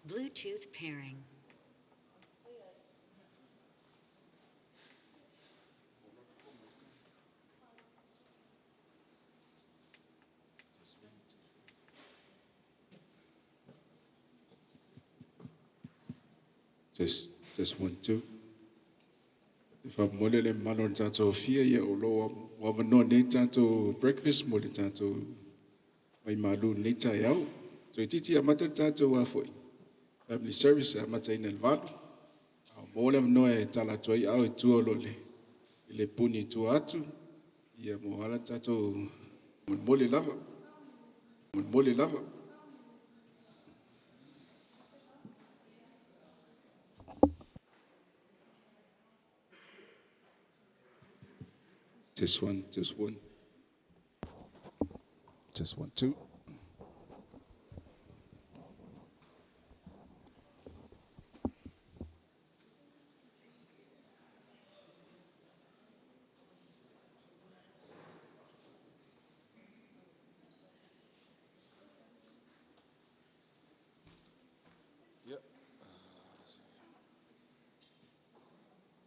Bluetooth pairing. Just 1, 2. If I'm more than man tato fear, yeah, or love no tato breakfast, more tato my malu nita yao. So titi amata tato wafoi. Family service amata in el vado. More than no tala toy out to olole. Ile puni tu atu. Yeah, mohala tato. Mole lava. Mole lava. Just one. Just 1, 2.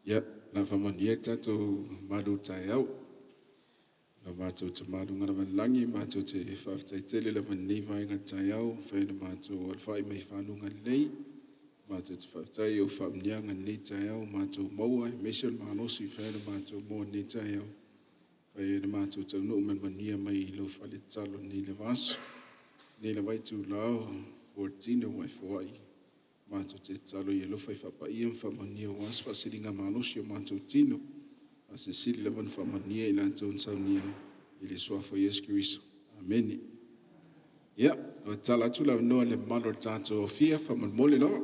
Yep, lava manieta to malu tayau. La mato te malu ngana langi mato te whaftai tele lava niva inga tayau. Whaina mato alwhai mai whanunga lei. Mato te whaftai o whamnianga ni tayau. Mato maua e mission mahanosi whaina mato mo ni tayau. Whaina mato tau no man mania mai ilo whale talo ni le vaso. Ni le waitu lao 14 o mai whai. Mato te talo i lofa i whapai am whamania o as whasiringa mahanosi o mato tino. Ase sili levan whamania i lantou nsaunia i le soafo Yesu Kiriso. Amen. Ia, o tala atu lau noa le malo tātou o fia whamanmole loa.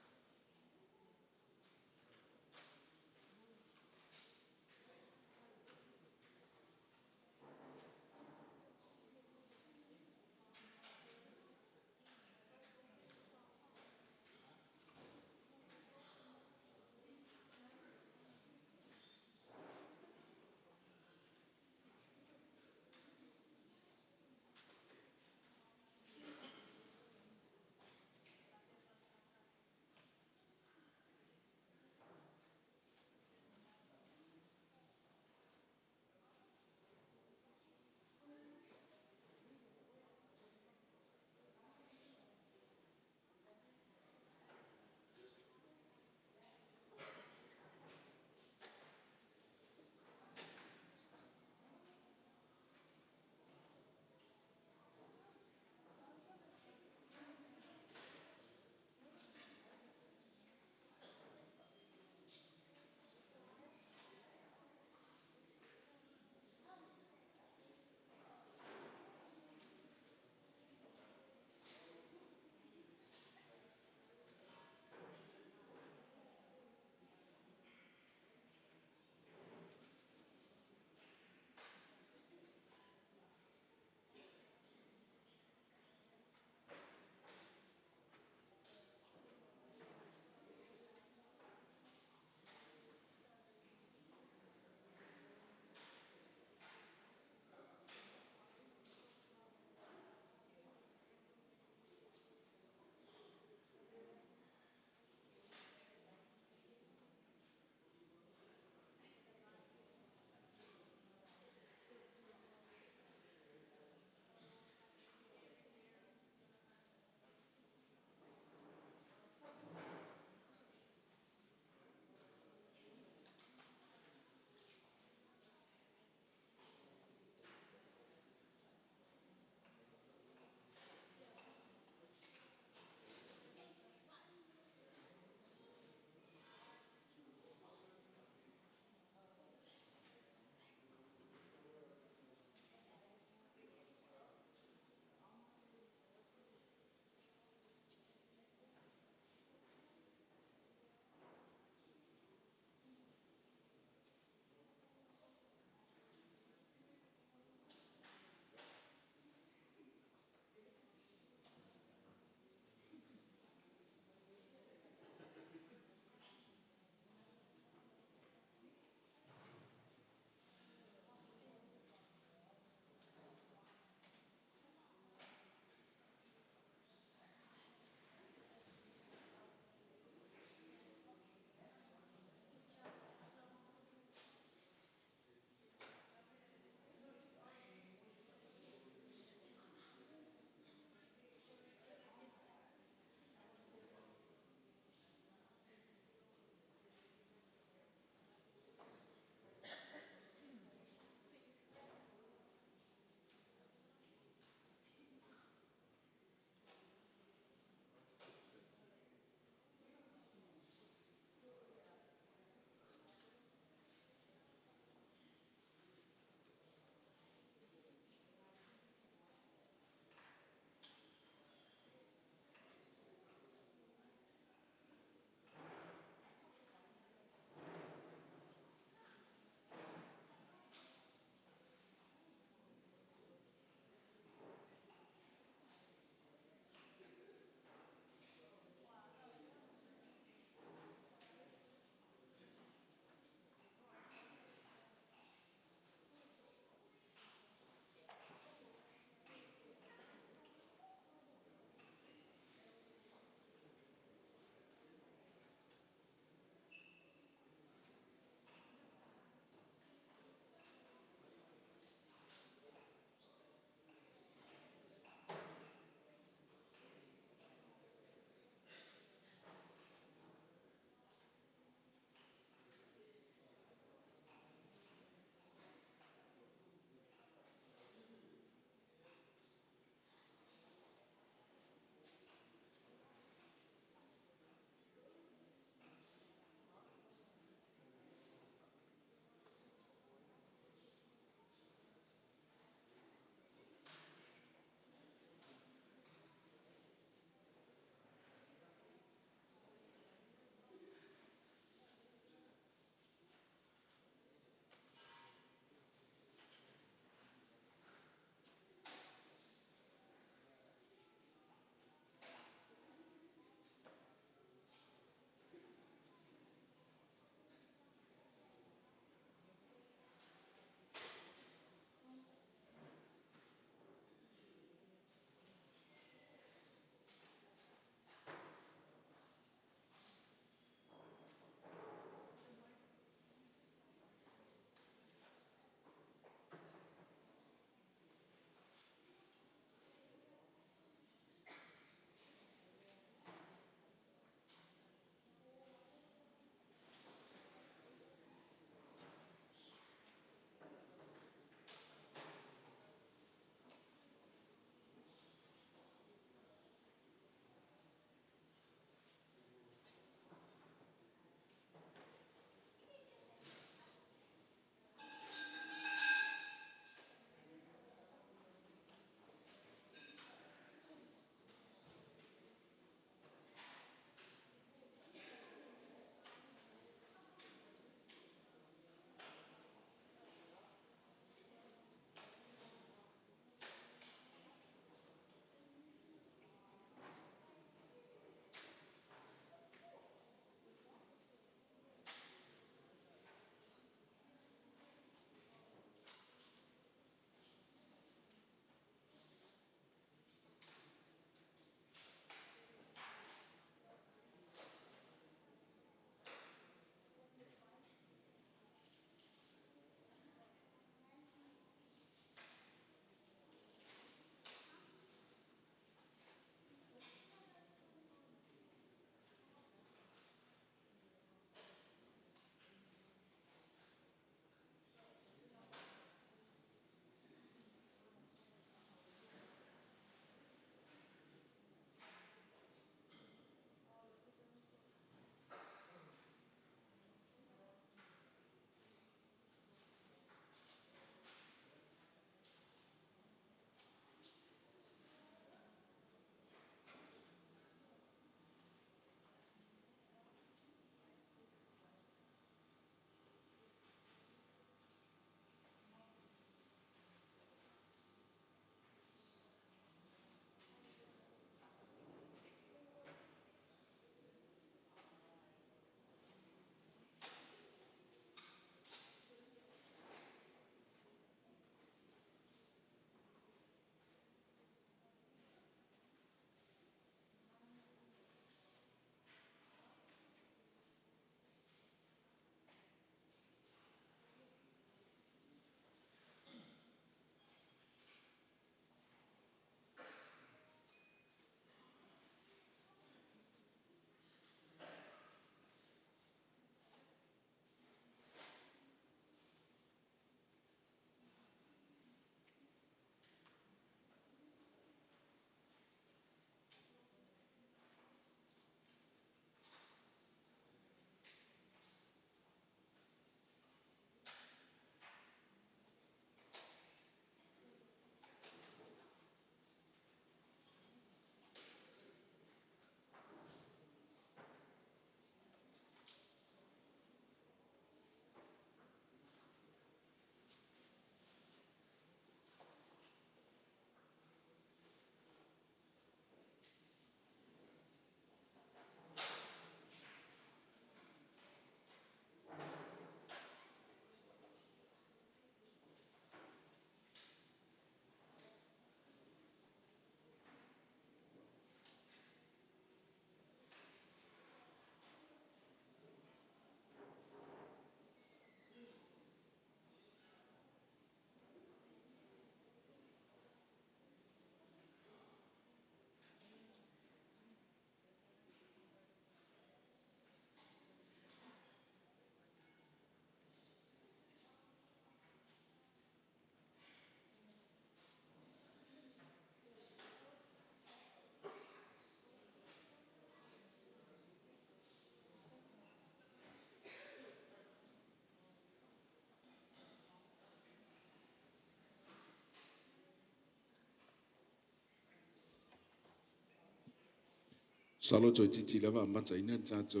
Salo to titi lava mata ina tato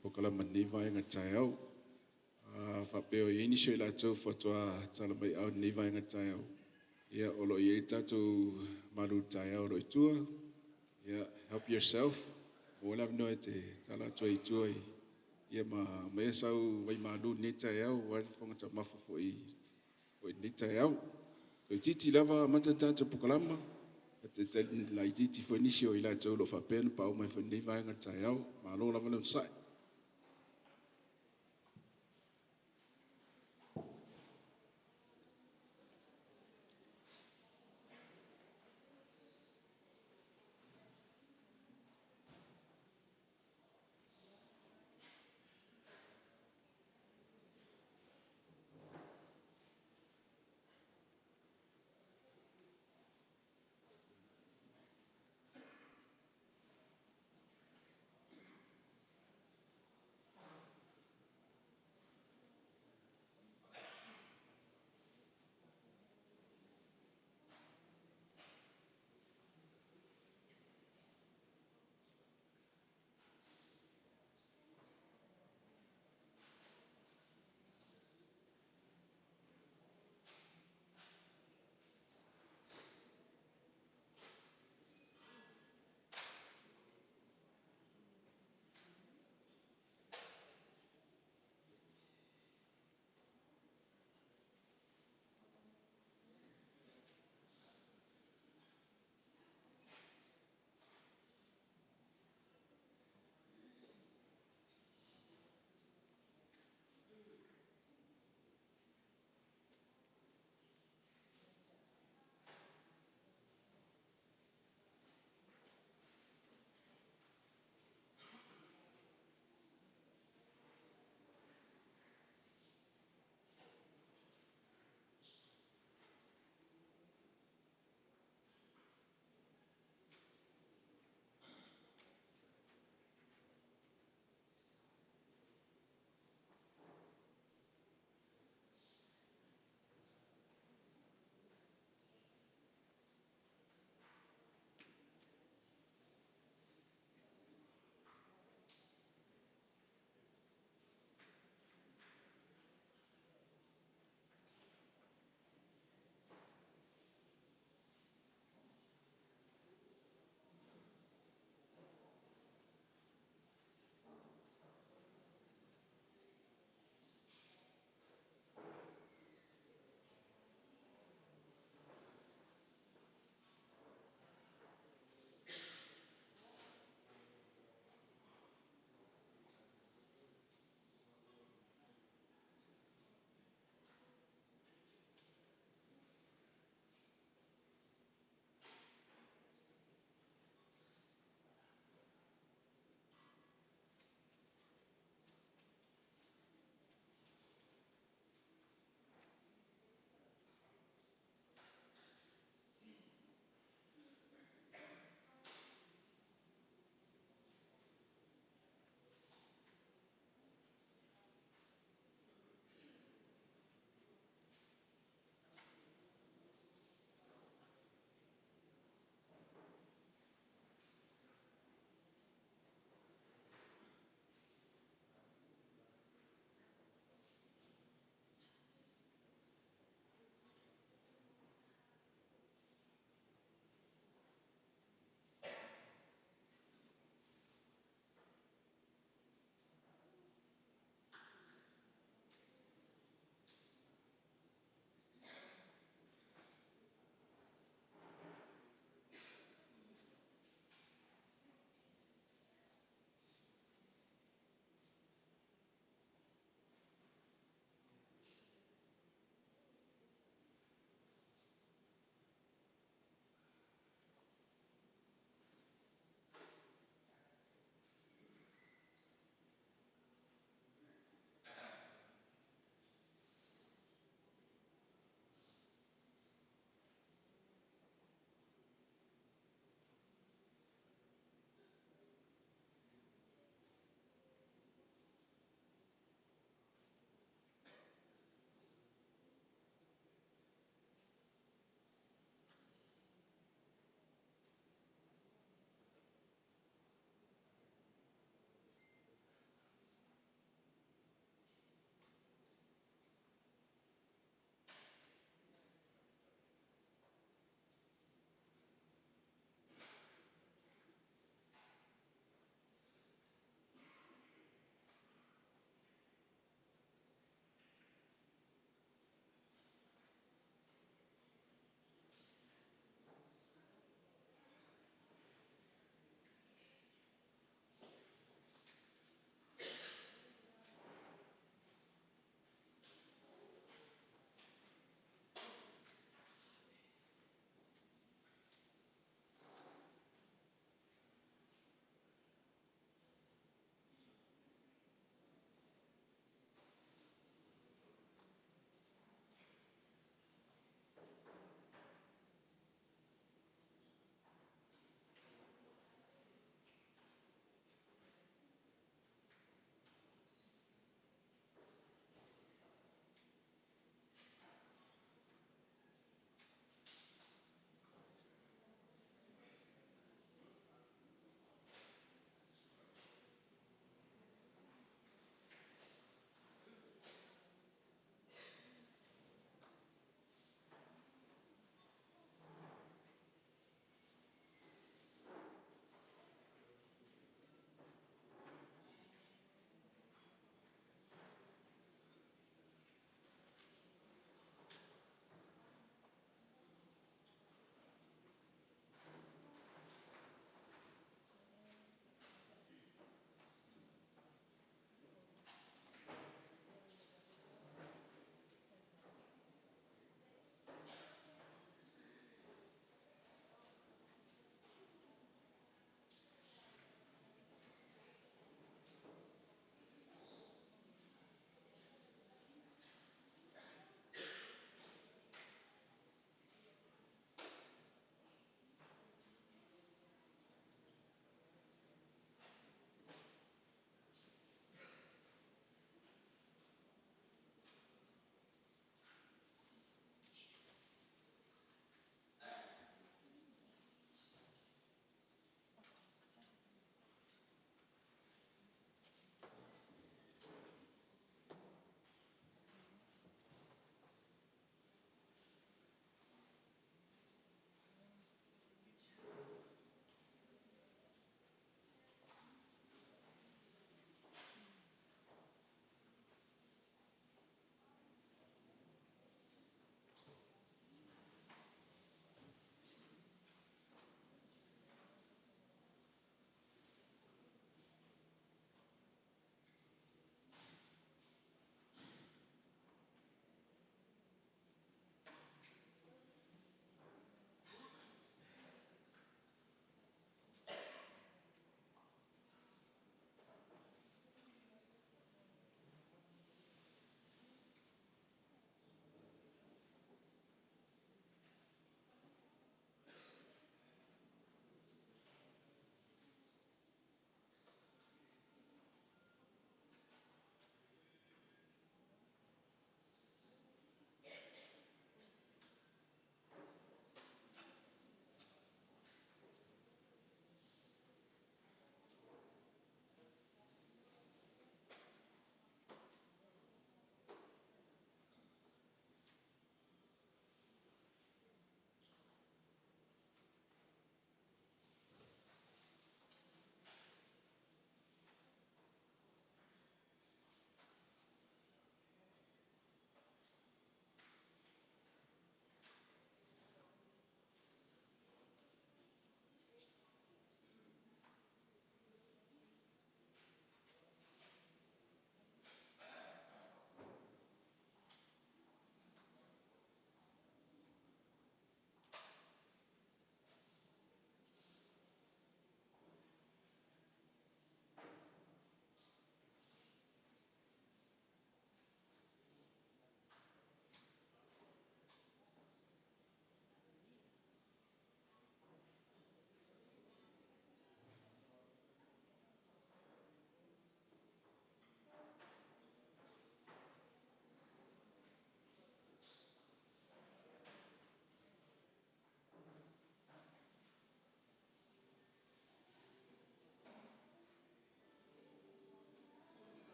pokala maniva inga tayau. Fapeo yeni shoy la to fatwa tala mai au niva inga tayau. Ya olo ye tato malu tayau ro itua. Ya help yourself. Wala no ete tala to itua. Ya ma sau vai malu ni tayau wal fonga ta mafufo I ni tayau. To titi lava mata tato pokalama. Te la titi fo nisio ila to lo fa pen pa o mai fo niva inga tayau. Ma lo lava lo sai.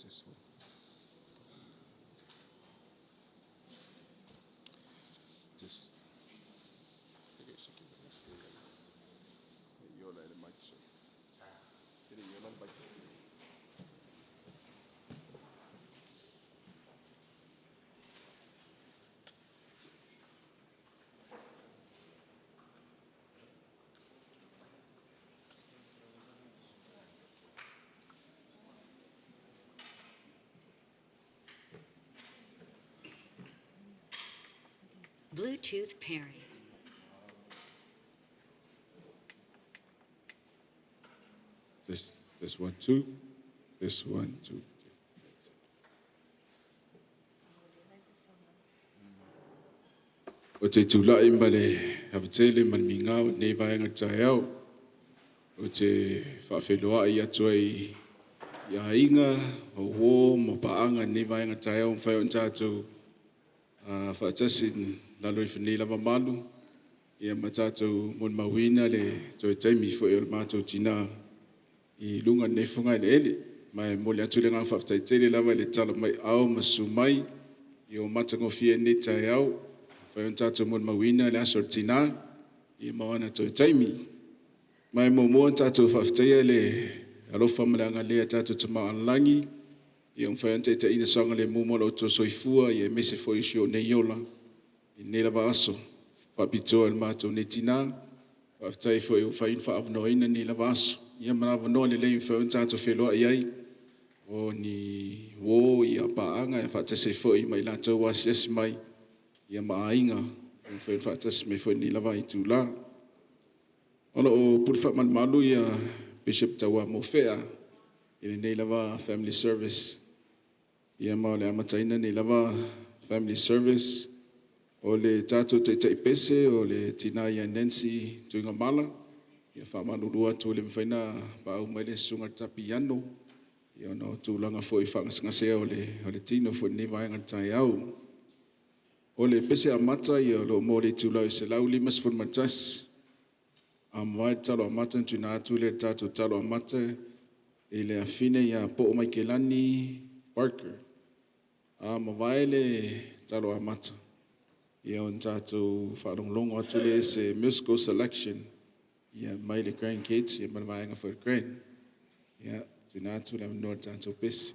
this one. Just Bluetooth pairing. this one, two. This one, two. O te tūlai ma le hawatele ma le mingau nei vaenga tai au. O te whawhenua i atu ai ia inga o wō ma paanga nei vaenga tai au mwhai o tātou whaatasin lalo i whanei lava malu. Ia ma tātou mon mawina le toi taimi fo e o le mātou tina i lunga nei whunga ele ele. Mai mole atu le ngā whawataitele lava le talo mai au ma sumai i o matangofia nei tai au. Whai tātou mon mawina le aso tina i mawana toi taimi. Mai momoa tātou whawhataia le alofa malanga lea tātou tama alangi. I o mwhai anta ina sanga le mumola o tō soifua i e mese fo isio nei yola. I nei lava aso. Whapitoa le mātou nei tina. Whawhatai fo e o whain whaavanoina nei lava aso. Ia manavanoa le lei mwhai tātou wheloa iai. O ni wō i a paanga e whaatase fo i mai lātou wasiasi mai. Ia maainga, whai whaatas me whai ni lawa i tūla. Ola o puri man malu ia Bishop Taua Mofea, i nei lawa family service. Ia mao le amataina nei lawa family service. O le tātou te pese, o le tina ia Nancy Tuigamala. Ia whamanurua tū le mwhaina pa au mai le sunga tapi ano. Ia no tūlanga fo i whangasangasea o le tino fo ni vaenga tai au. O le pese amata i o lo mōre tūlau i se lau limas fun matas. A mwai talo amata tūna atu le tātou talo amata i le afine i a po o mai ke lani Parker. A mwai le talo amata i o tātou wharonglongo atu le se musical selection i a mai le grandkids i a manavaenga for grand. Ia tūna atu le mnoa tātou pese.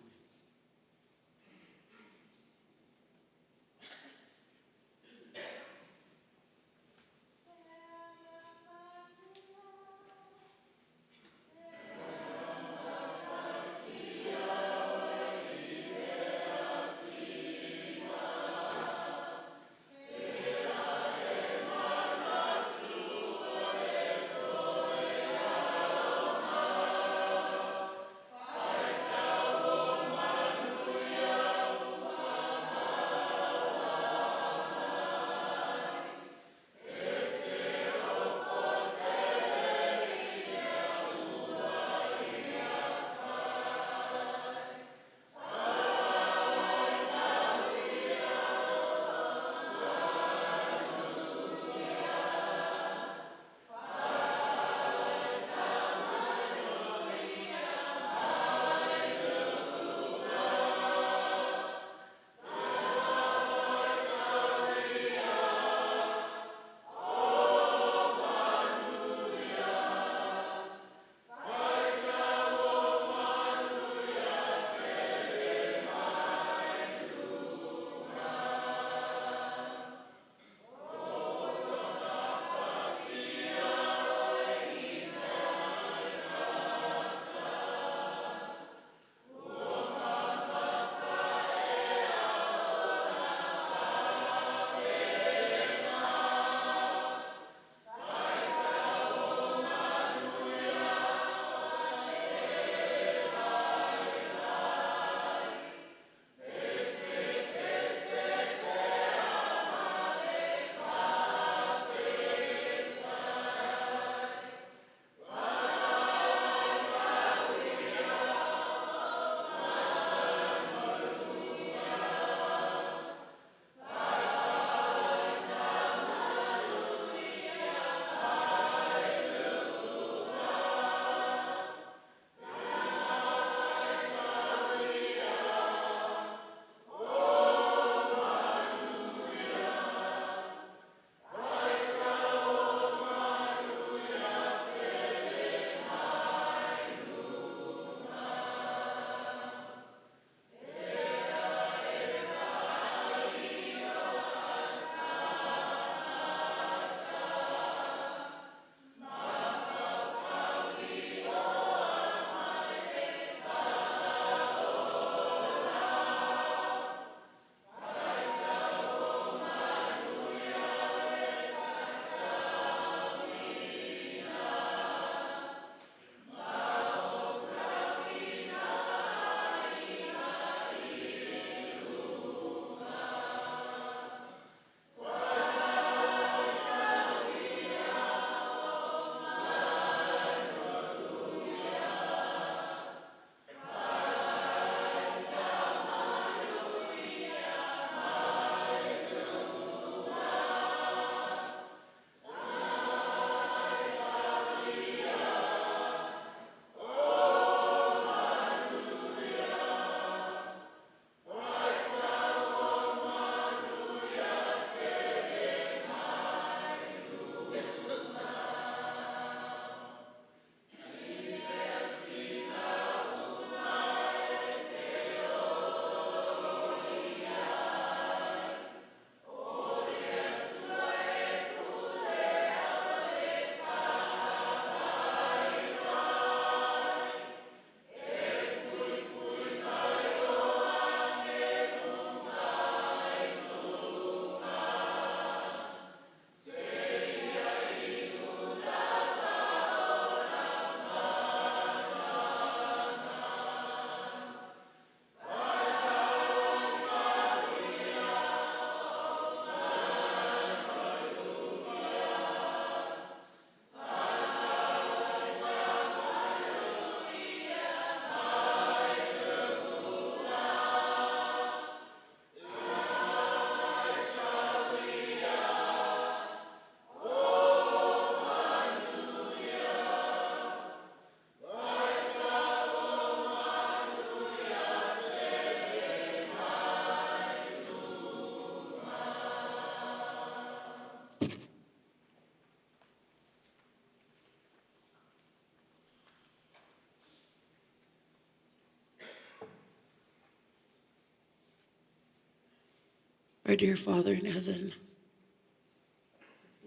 Our dear Father in heaven,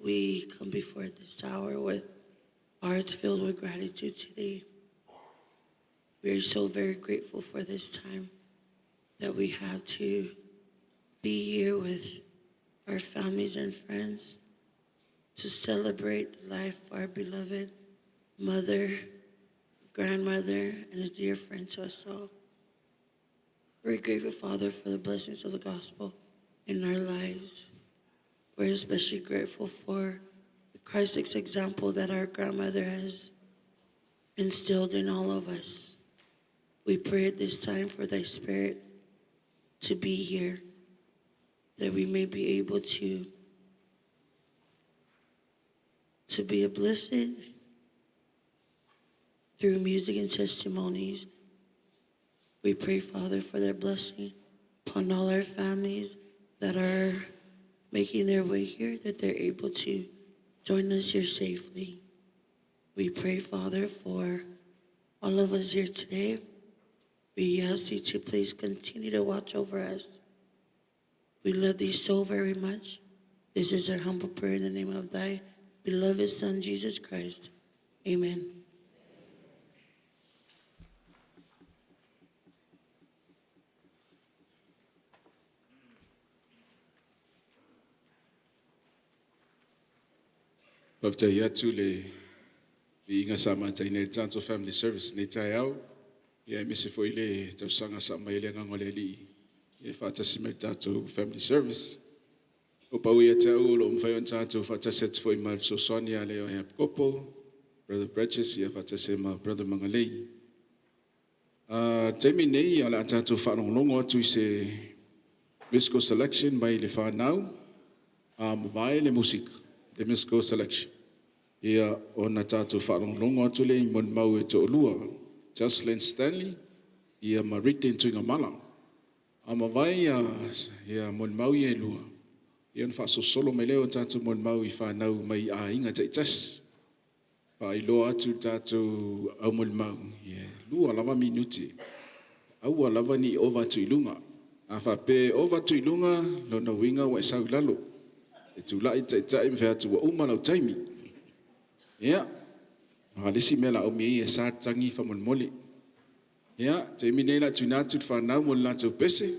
we come before this hour with hearts filled with gratitude today. We are so very grateful for this time that we have to be here with our families and friends to celebrate the life of our beloved mother, grandmother, and a dear friend to us all. We're grateful, Father, for the blessings of the gospel in our lives. We're especially grateful for the Christ's example that our grandmother has instilled in all of us. We pray at this time for thy Spirit to be here, that we may be able to be uplifted through music and testimonies. We pray, Father, for their blessing upon all our families that are making their way here, that they're able to join us here safely. We pray, Father, for all of us here today. We ask you to please continue to watch over us. We love thee so very much. This is our humble prayer in the name of thy beloved Son, Jesus Christ. Amen. Paftai atu le inga sama tai nei tanto family service nei tai au. Ia misi foi le tausanga sa mai le ngangole li. Ia fatasi me tato family service. O pau ia te au lo mfai on tato fatasi foi mal so sonia le o kopo. Brother Bridges ia fatasi ma brother Mangalei. Taimi nei ala tato whanonglongo atu se musical selection mai le whanau. Mawai le musika. The musical selection. Ia ona tātou wharonglongo atu le I mon mau e to olua. Jocelyn Stanley, ia marite in Tuigamala. Mawai ia mon mau I e lua. Ia whaso solo mai leo tātou mon mau I whanau mai a inga taitas. Pa I loa atu tātou au mon mau. Ia lua lava minuti. Aua lava ni ova tuilunga. A whape ova tuilunga lo na winga wa sau lalo. E tu lai taitai mwhea tu wa umalau taimi. Ia, halisi mela o mi e sa tangi whamon mole. Ia, te minela tu nātu whanau mo lātou pese.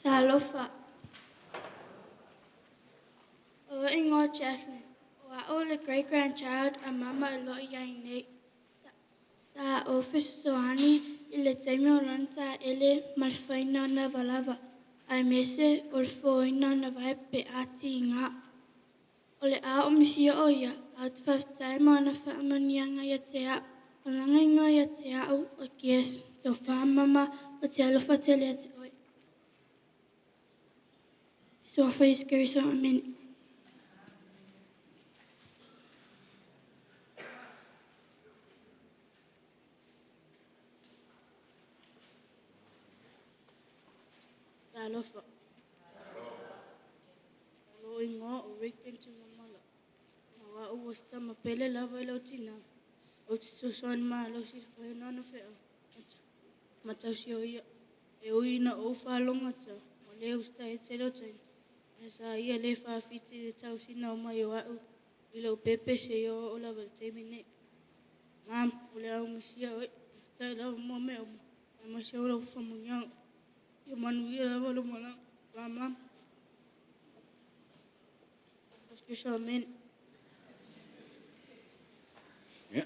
Talofa. O ingo Jaslyn. O le great grandchild a mama lo yaine. Sa office soani ile temi olanta ele malfaina na valava. Ai mese olfoina na vai pe ati nga. Ole a omisia oia. At first time ana fa amanianga ya tea. Olanga ingo ya tea o kies. So fa mama o te alofa tele ate oi. So fa iskeri so amen. Talofa. Lo ingo o weekend Tuigamala. Wa o wasta mapele lava lo tina. O so son ma lo si fa na no fe. Mata si o ia. E o ina o fa longa ta. O le usta e te lo tai. Esa ia le fa fiti de tau sina o mai o au. Ilo pepe se o la val te mine. Mam, o le au misia oi. Tai la mo me o. Ma se o la fa mo yang. Yo manu ia la lo mala. Mam. Amen. Ya.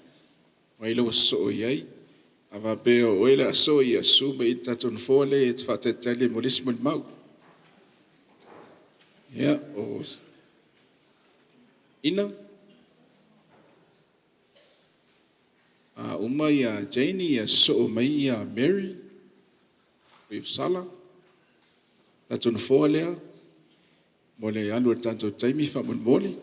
Waila waso yai. Ava peo waila so ya suma itaton fole et fatetali molismul mau. Ya, o ina. Uma ya Janie ya so mai ya Mary. Yo sala. Taton fole mole anu tanto taimi fa mon mole.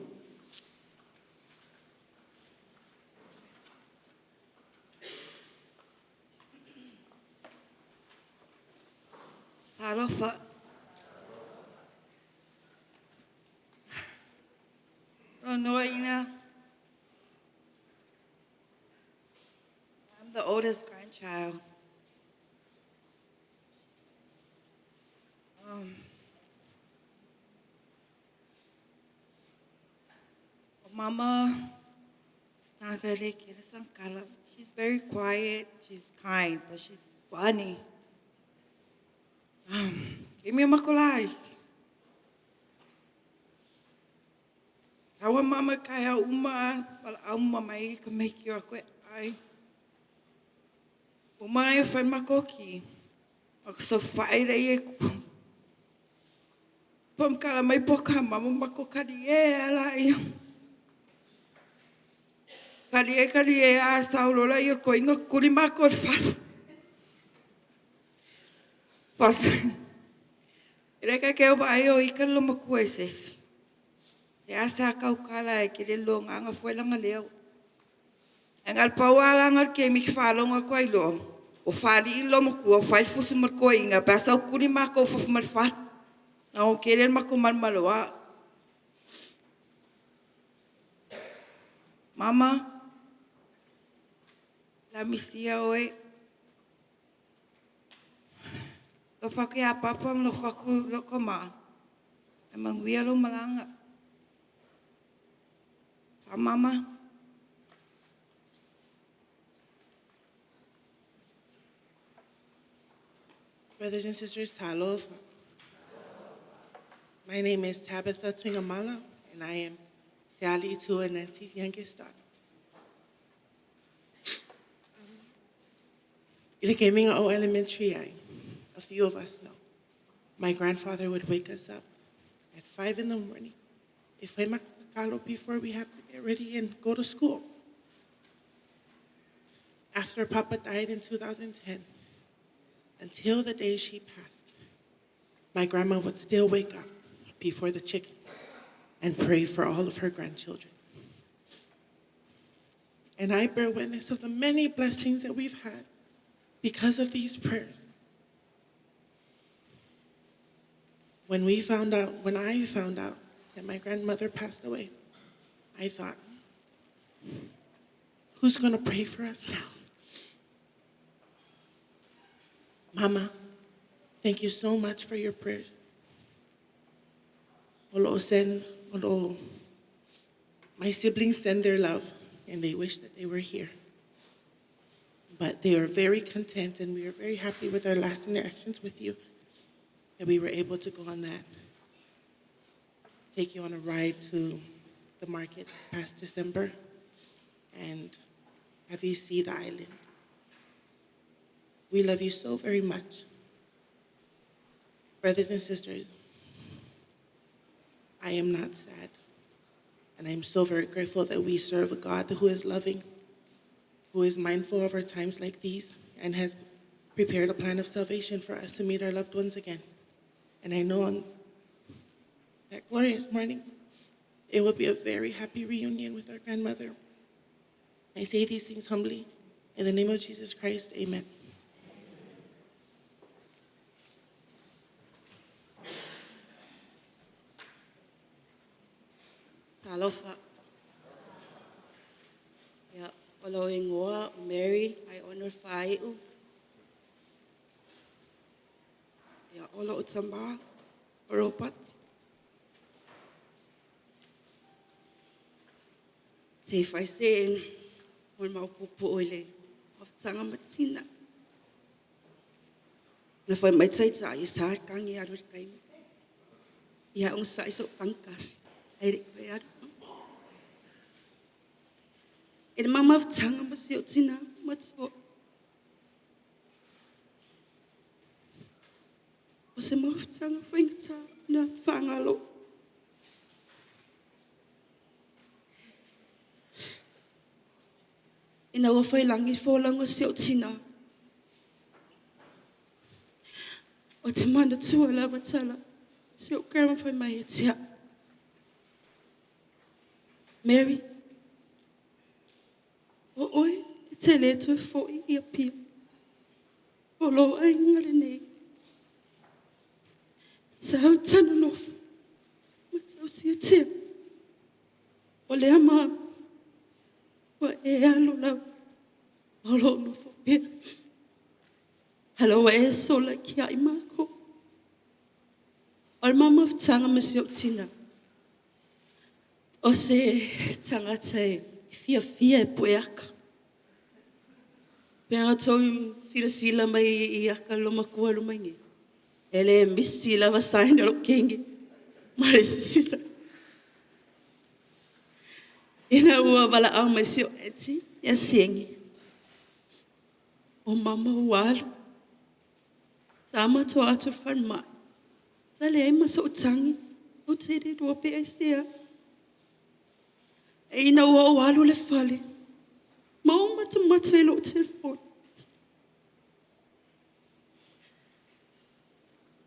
Talofa. Noina. I'm the oldest grandchild. Mama, she's very quiet, she's kind, but she's funny. Give me a makulai. Awa mama kaya uma, wala uma mai ka make you a kwe ai. Uma na yung friend makoki. Ako sa whaere e ku. Pam kala mai poka mama makokari e ala iyo. Kali e a saulola iyo ko inga kuri makor falu. Pas. Reka keo ba ayo ikalo makueses. Se asa kau kala e kile longa anga fuela nga leo. Engal pawala ngal ke mi falo nga kwai lo. O fali ilo maku o fai fusu marko inga basa o kuri mako fufu marfal. Na o kere mako marmaloa. Mama, la misia oe. Lo faku ya papa lo faku lo koma. Emang wia lo malanga. Mama. Brothers and sisters, Talofa. My name is Tabitha Tuigamala, and I am Sally Tua and Nancy's youngest daughter. In gaming o elementary, a few of us know. My grandfather would wake us up at 5 in the morning. If we makakalo before we have to get ready and go to school. After Papa died in 2010, until the day she passed, my grandma would still wake up before the chicken and pray for all of her grandchildren. And I bear witness of the many blessings that we've had because of these prayers. When I found out that my grandmother passed away, I thought, who's going to pray for us now? Mama, thank you so much for your prayers. My siblings send their love, and they wish that they were here. But they are very content, and we are very happy with our last interactions with you. that we were able to go on that, take you on a ride to the market this past December and have you see the island. We love you so very much. Brothers and sisters, I am not sad. And I am so very grateful that we serve a God who is loving, who is mindful of our times like these, and has prepared a plan of salvation for us to meet our loved ones again. And I know on that glorious morning, it will be a very happy reunion with our grandmother. I say these things humbly. In the name of Jesus Christ, amen. Talofa. Ya, following Noah, Mary, I honor Faiu. Ya, Ola Utsamba, Oropat. Say if I say in one maupupu oile, of Tanga Matsina. If I might say, I saw Kangi Arkaim. Ya, on size of Kankas. I declare. In Mamma of Tanga Masiotina, what's what? Was a mouth tongue of Winter, no Fangalo. In our Failangi for long was Siotina. Or to man the two Lavatala, so grandma for my head. Mary. Oi, tell it to 4 year pia. Olo aingalene. So turn off. What you see it here? Ole ama. What Alula. Olo no for pia. Hello, so like Yaimako. Or mama of Tanga Masiotina. O se tangata fia puerca. Pea tau sila mai I aka loma kua lumangi. Ele misi lava saina lo kengi. Mare sisa. Ina ua wala au mai sio eti ya sengi. O mama walu. Sama to atu fan mai. Sale ai masa utangi. O tere dua pe ai sea. E ina ua walu le fale. Mau mata I lo telefone.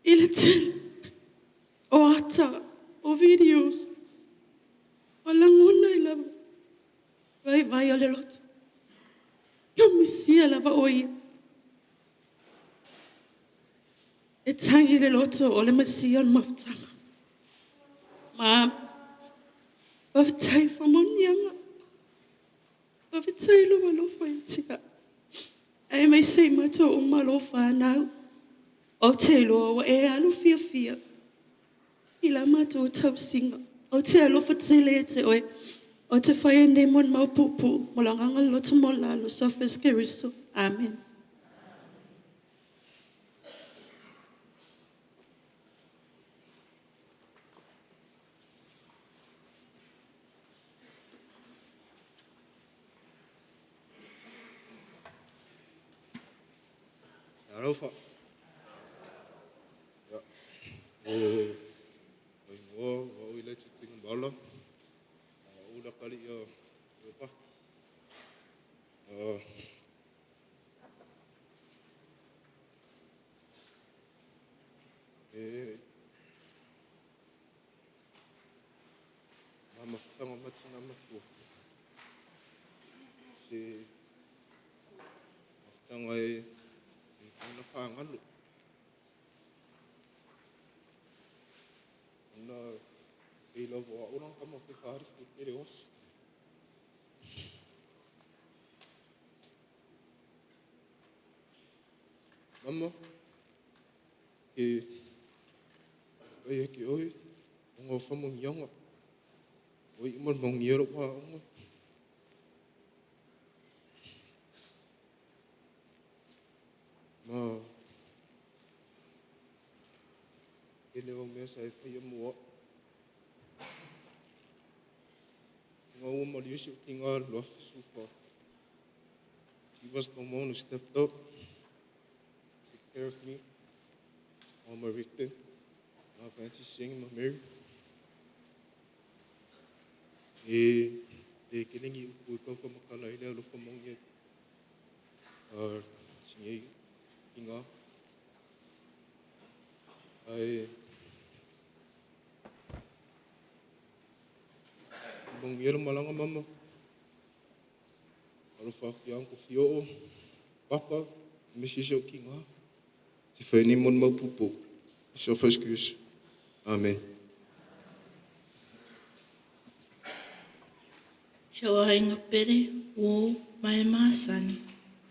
Ile tel. O ata. O videos. O langona I lava. Vai o le loto. Yo misia lava oia. E tangi le loto o le masia o maftanga. Ma. Baftai fa monianga. Baftai lo walo fa itia. Ai mai sei mato o malo fa nau. O te lo o e alu fia. Ila mato o tau singa. O te alo fa te le te oe. O te whaia ne mon maupupu. Molanganga loto mola lo sofes keriso. Amen. Alpha. Ja. O ile chiting bala. O la kali yo pa. Mama fitanga matsina matsu. Se fitanga na fangalo. Na love orang kama fifar fitirios. Mama ke oi ngo famong yanga. Oi mon mong yero pa ngo. Ma leo mea sa e whaia mua. Ngā ua mariusi o ki ngā loafi sufa. Give us the moment to step up, take care of me. Mama Richter, my fancy singing, my Mary. E kelengi u kau whamakala i leo lo whamongi singei i ngā. Ai, mongi ero malanga mama. Aro whaki anko whio, papa, mesi seo ki ngā. Te whaini mon mau pupo. So first Christ. Amen. Shua inga pere, wo mai maasani,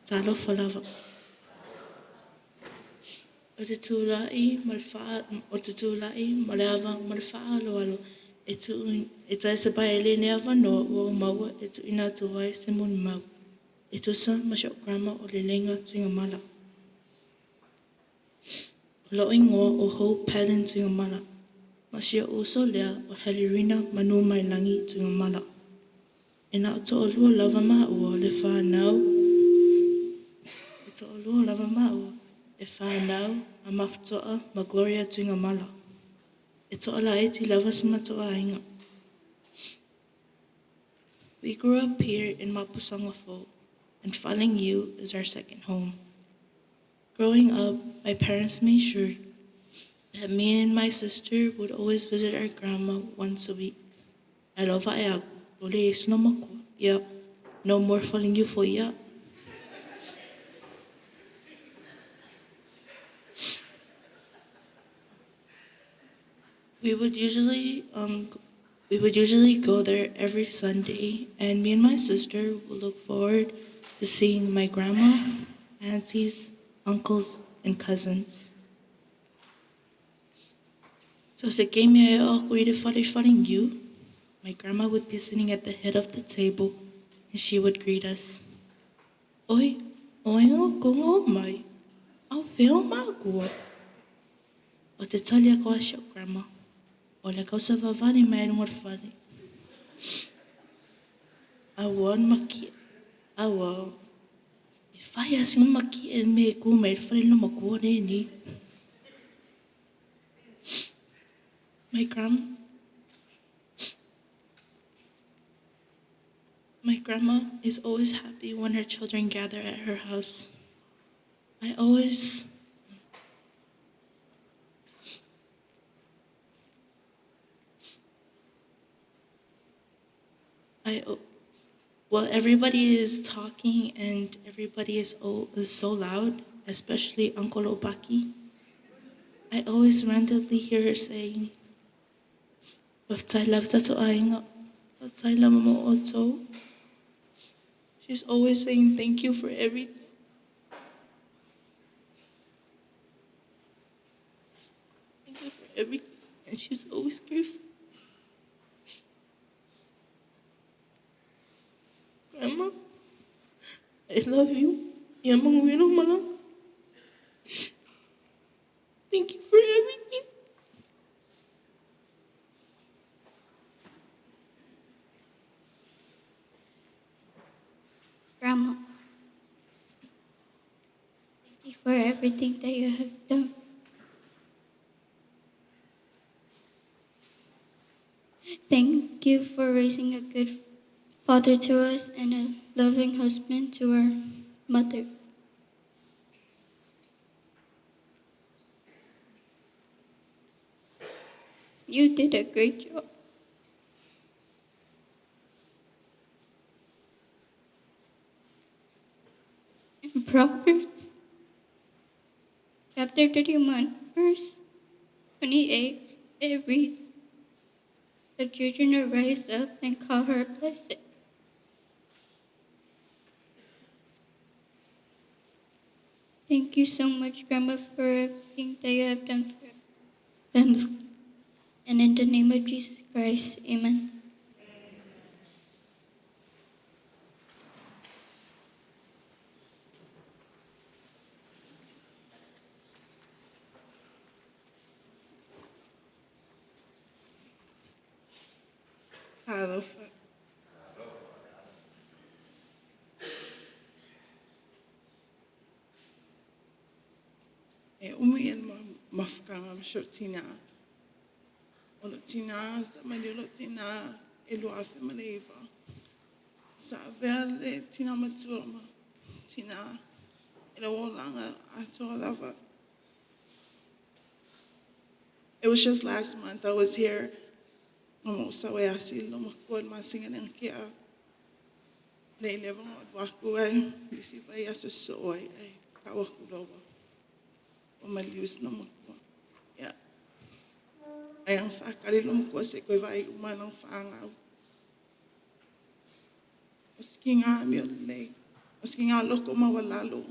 talo whalawa. O te tūlai, o te tūlai, ma le awa, ma le wha alualu, e tu se pai e le ne awa no, o maua, e tu ina tu wai se mun mau. E tu sa, ma shau grama o Leleiga Tuigamala. O lo ingoa o hou pelen Tuigamala. Ma sia uso lea o Helirina manu mai langi Tuigamala. E na to o lua lava maa ua le whanau. E to o lua lava maa ua e whanau a maftoa ma Gloria Tuigamala. E to o la eti lava samatoa inga. We grew up here in Mapusangafo, and Falingiu is our second home. Growing up, my parents made sure that me and my sister would always visit our grandma once a week. I love her. Yeah, no more Falingiu for ya. We would usually go there every Sunday, and me and my sister would look forward to seeing my grandma, aunties, uncles, and cousins. So as it came here, you, my grandma would be sitting at the head of the table, and she would greet us. Oi, go mai, au feo magua. O te talia ko asio, grandma. O le kausa vavani mai ngor whare. Awa maki. Awa. E whai asina maki e me ku mai whare no makua ni. My grandma is always happy when her children gather at her house. While everybody is talking and everybody is so loud, especially Uncle Obaki, I always randomly hear her saying, she's always saying thank you for everything. Thank you for everything. And she's always grateful. Grandma, I love you. Thank you for everything. Grandma, thank you for everything that you have done. Thank you for raising a good father to us and a loving husband to our mother. You did a great job. In Proverbs, chapter 31, verse 28, it reads, "The children will rise up and call her blessed." Thank you so much, Grandma, for everything that you have done for them. And in the name of Jesus Christ, amen. Alofa. E umi en mafkanga msho tina. Ono tina sa manilo tina elu afe maneva. Sa vele tina matuama. Tina ela wolanga ato lava. It was just last month I was here. Almost away I see Lomakon my singing in Kia. They never walk away. You see, by us so I kawakuloba. My use no more. Yeah. I am fakari lumko se ko vai umanang fanga. Skinga mi le. Skinga loko mawalalo.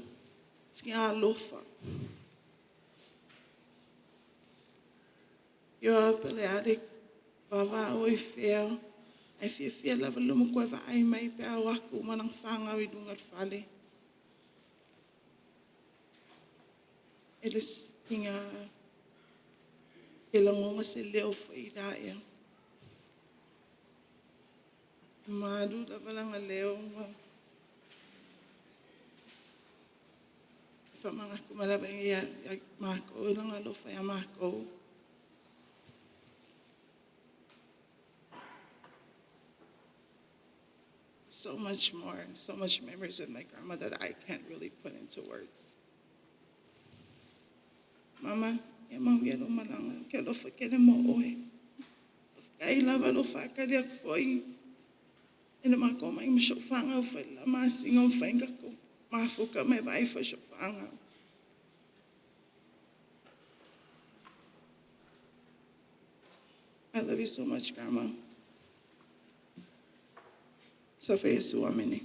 Skinga lofa. Yo peleade bava oi feo. I feel lava lumko vai mai pe awaku umanang fanga wi dungat fale. Eles tinha kelangonga se leo foi daia. Madu da balanga leo ma. Famanga kumala ya mako nanga lo fa ya mako. So much more, so much memories of my grandma that I can't really put into words. Mama, emang ya lo malanga, kelo fa kele mo oe. Kai lava lo fa kale foi. Ina makoma im shofanga fa la masinga mfenga ko. Mafuka me vai fa shofanga. I love you so much, Grandma. So for Yesu, amene.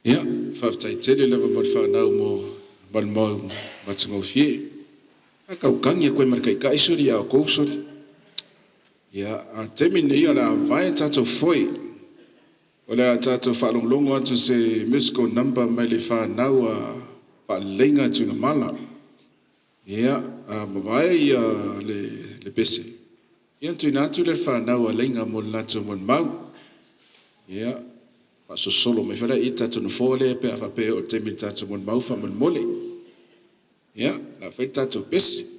Ja, faafetaitele lava ma le fanau mo malemau matagofie. Akaukangi koe marikaikai sori a kou sori. Ia, a temi nei ala vai tatou foi. O le a tatou whaalongolongo atu se musical number mai le whanau a Leleiga Tuigamala. Ia, a mawai le pese. Ia tuina atu le whanau a Leleiga mo le natu mo le mau. Ia, so solo me fala I tatou no fole pe a whape o temi tatou mo le mau wha mo le mole. Ia, la whai tatou pese.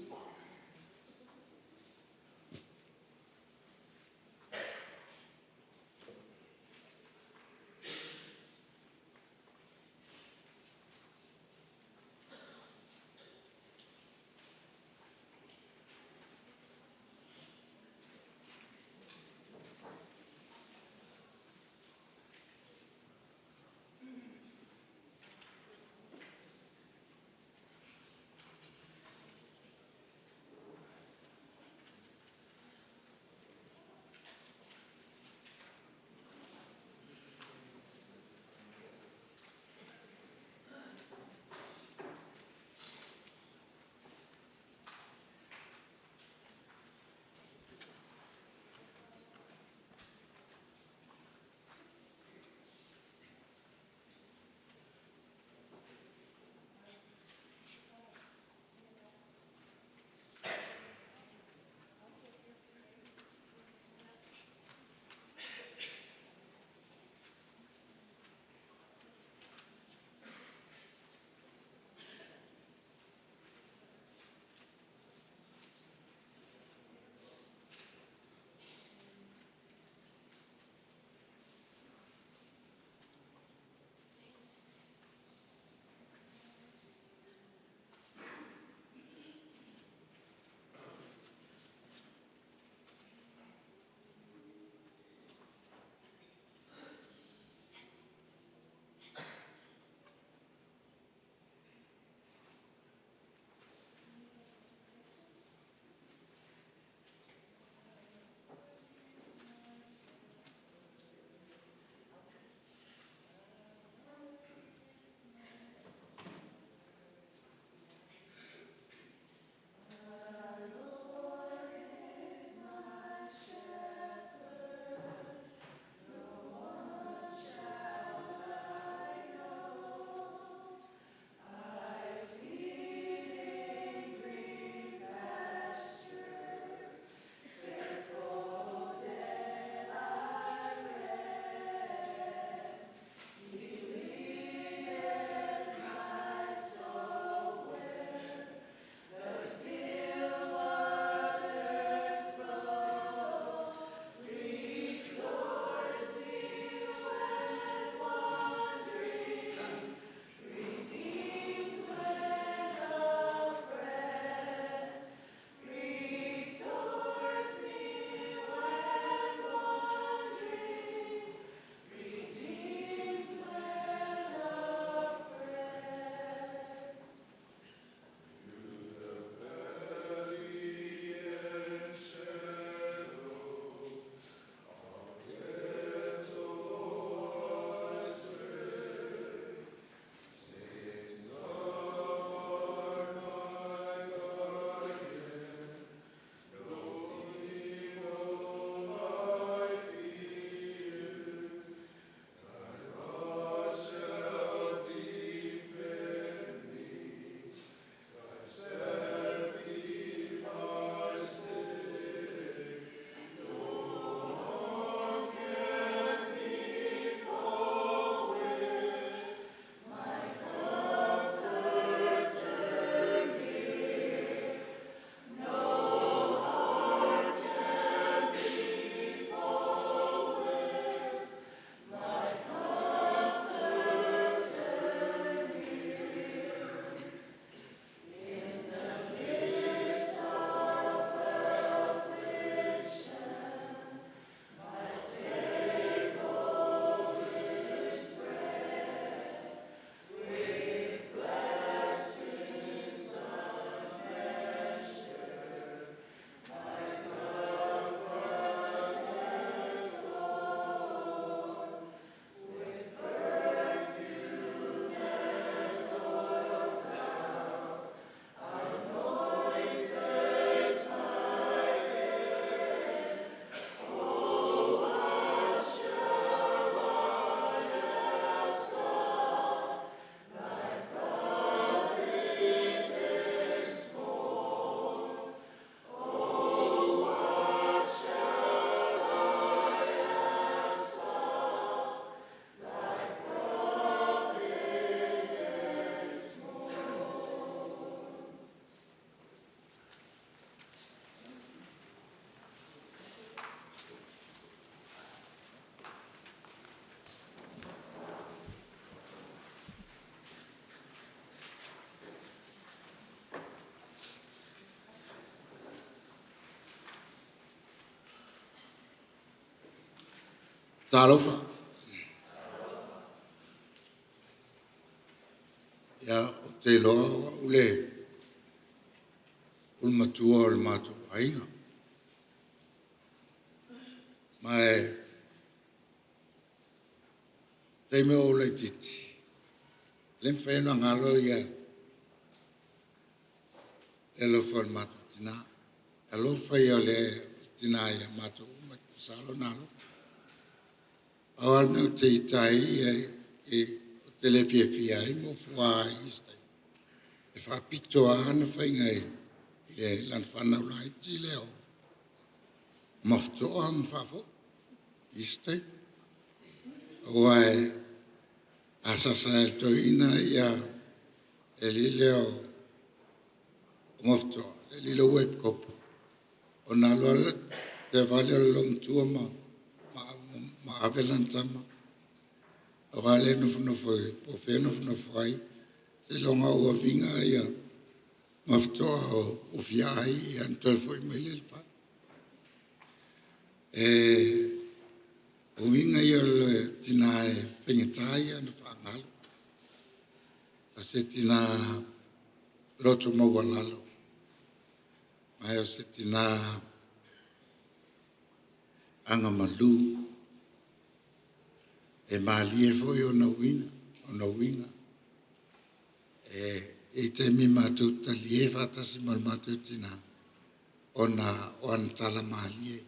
Talofa. Ya o te loa ule ulmatua o le matua ainga. Mai te me o le titi. Lem whenua ngalo ia e lo whal matua tina. E lo whai o le tina ia matua salo nalo. Awal me o te itai e o te le fia i mo fua i stai. E wha pito a ana whainga e lan whanau lai ti leo. Mafto a mwhafo i stai. Oai asasa e to ina ia e li leo mafto. E li leo web kop. O nalo te vale o long tua ma avelan tama. O gale no foi, o fe no foi. Se longa o vinga ia. Mafto o fiai an to foi melel fa. O vinga ia le tina e fengetai an fangal. O se tina loto mawalalo. Mai o se tina anga malu. E mali e foi o na winga. E te mi mātou tali e whatasi mal mātou tina o an tala mali e.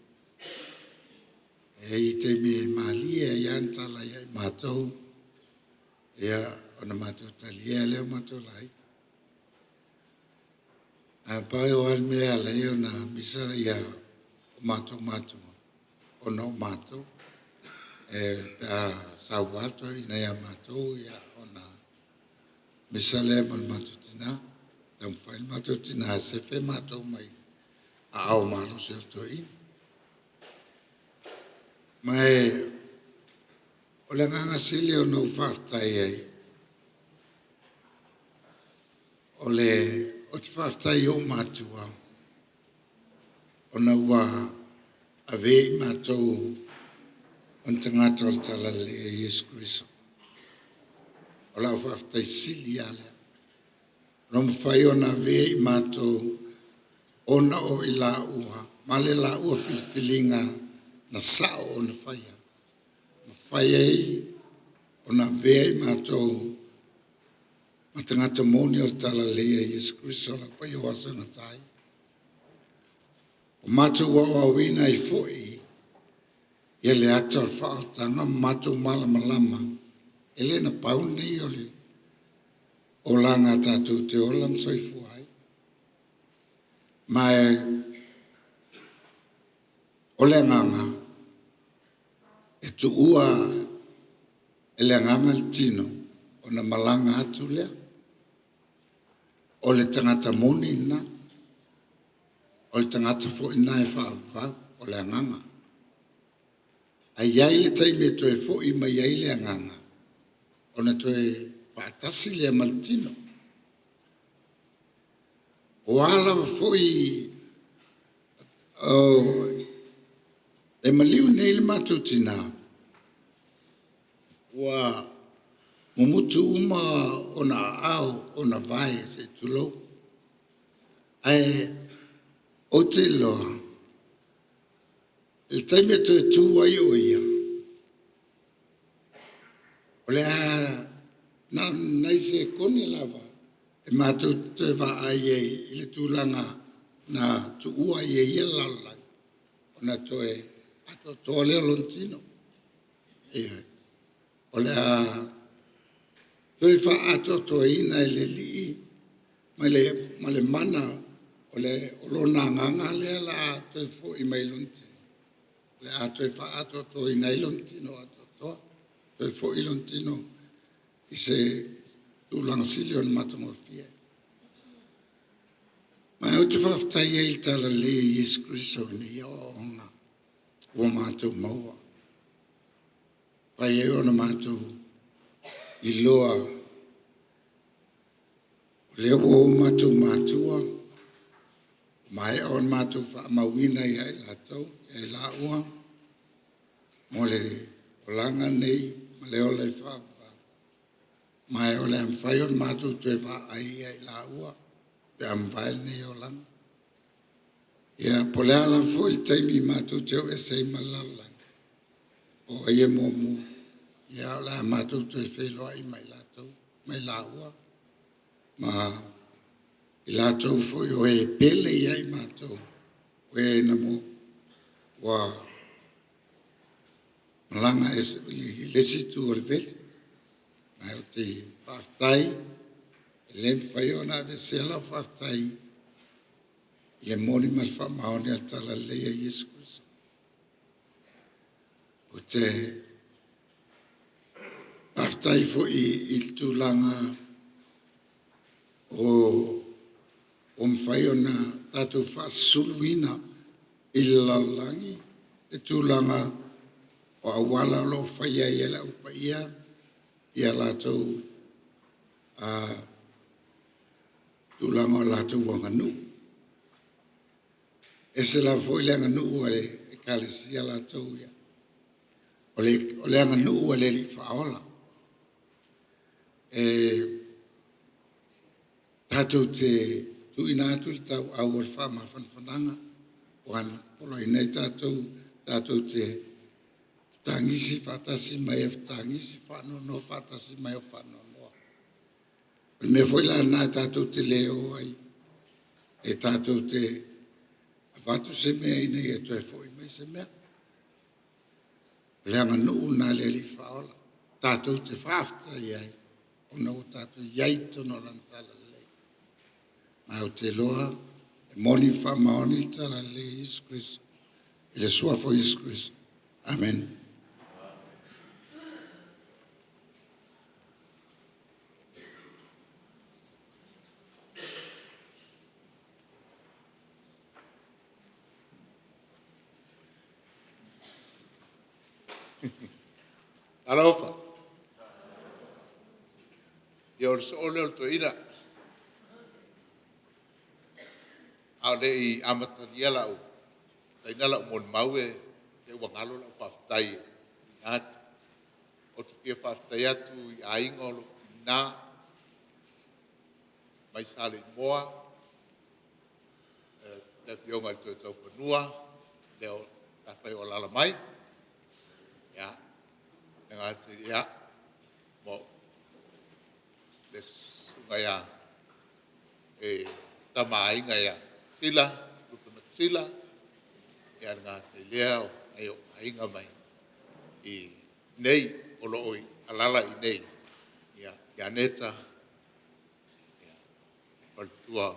E te mi mali e ian tala e mātou e o na mātou tali e leo mātou laita. A pai o al mea leo na misara ia o mātou o no mātou. A sauato ina ia mātou ia o na misale mal matutina, tam fail matutina se fe matou mai a au malo se toi. Mai o le nganga sili o no whaftai ei. O te whaftai o matua. O na ua a vei matou on tangata o tala le Yesu Christo. O la whaftai sili ale. Rom whai o na vei mātou ona o i la ua. Male la ua filfilinga na sao o na whaia. Na whaia i o na vei mātou matangata moni o tala lea Yesu Christo la pai o aso na tai. O mātou wa wina i fwoi ia le ato al whaotanga mātou malama. Ele na paune i ole. O langa tātou te olam soifuai. Mai o le nganga. E tu ua e le nganga le tino. O na malanga atu lea. O le tangata moni na. O le tangata fo ina e whaavau. O le nganga. A iai le taime to e fo i mai iai le nganga. O na to e whaatasi le maltino. O ala fo i e maliu nei le matutina. Wa mumutu uma o na au o na vai se tulo. Ai o te loa. Il taime to e tu wai o ia. O le na naise koni lava. E mātou te wa ai e i le tūlanga na tu ua i e ia lalai. O na to e ato to leo lontino. O le to e wha ato to ina e le li. Ma le mana o le olona nganga le la to e fo i mai lontino. Le ato e wha ato to i nei lontino ato to. To e fo i lontino i se tūlanga sili o na matango fia. Mai o te whaftai e i tala le Yesu Christo ni o onga. O mātou maua. Pai e o na mātou i loa. Le o mātou mātua. Mai o mātou wha mawina i ai lātou. E la ua. Mo le langa nei, ma leo le wha. Mai o le am whai on mātou tue wha ai ai la ua, pe am whael nei o langa. Ia, po lea la fo i taimi mātou teo e sei malala. O e momu, ia o la mātou tue whelo ai mai lātou, mai la ua. Ma i lātou fo i o e pele i ai mātou, o e namo, wa malanga e lesi tu o le vete. Mai o te whaftai, le mwhai o nā te sela whaftai, le moni mas whamaone a tala leia Yesu Christo. O te whaftai fo i tūlanga o mwhai o nā tātou whasuluina i lalangi, te tūlanga o awala lo whaia i ala upa ia lātou tūlanga o lātou wanganu. E se la foi le nganu o le ekalesia lātou ia. O le nganu o le li whaola. Tātou te tuina atu le tau au o le whama whanwhananga. O an polo i nei tātou te tangisi whatasi mai e tangisi whanono whatasi mai o whanonoa. Me foi la nā tātou te leo ai. E tātou te Vatu se mea i nei e toi fo i mai se mea. Leanga nuu nā le li whaola. Tātou te whafta iai. O nau tātou iai tono lantala le. Mai o te loa, e moni whamaoni tala le Yesu Christo. I le sua fo Yesu Christo. Amen. Alofa. Ia o so ole o toina. Au le I amataria lau. Taina lau mon maue te wangalo lau whaftai. Atu. O te kia whaftai atu I aingo lo tina. Mai sale moa. Te fionga I tau whanua. Leo ta whai o lala mai. Ia. Nga te ia, mo, le sunga ia, tamai nga ia, sila, lupamat sila, ia nga te lea o ayo ainga mai, I nei, o loi, alala I nei, ia neta, ia, paltua,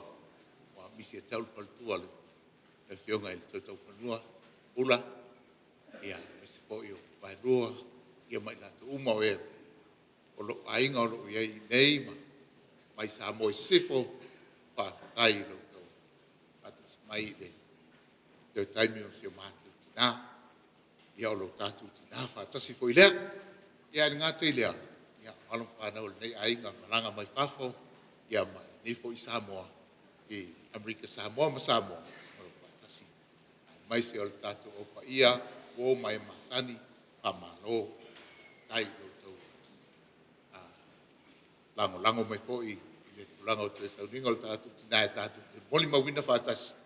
wa misi e tau paltua le fionga I le tau whanua, ula, ia, se po io, vai rua, ia mai lātou uma o e o lo ainga o lo iei nei ma mai sa mo I sifo whawhatai lo tau atas mai le taimi o sio mātou tina ia o lo tātou tina whatasi fo I lea ia ni ngātou I lea ia along whanau nei ainga malanga mai whafo ia mai nei fo I Samoa I Amerika Samoa ma Samoa o lo whatasi mai se o lo tātou opa ia o mai masani pamalo ai tau lango mai foi le lango te sauninga o tatu tina tatu moli mawina fatas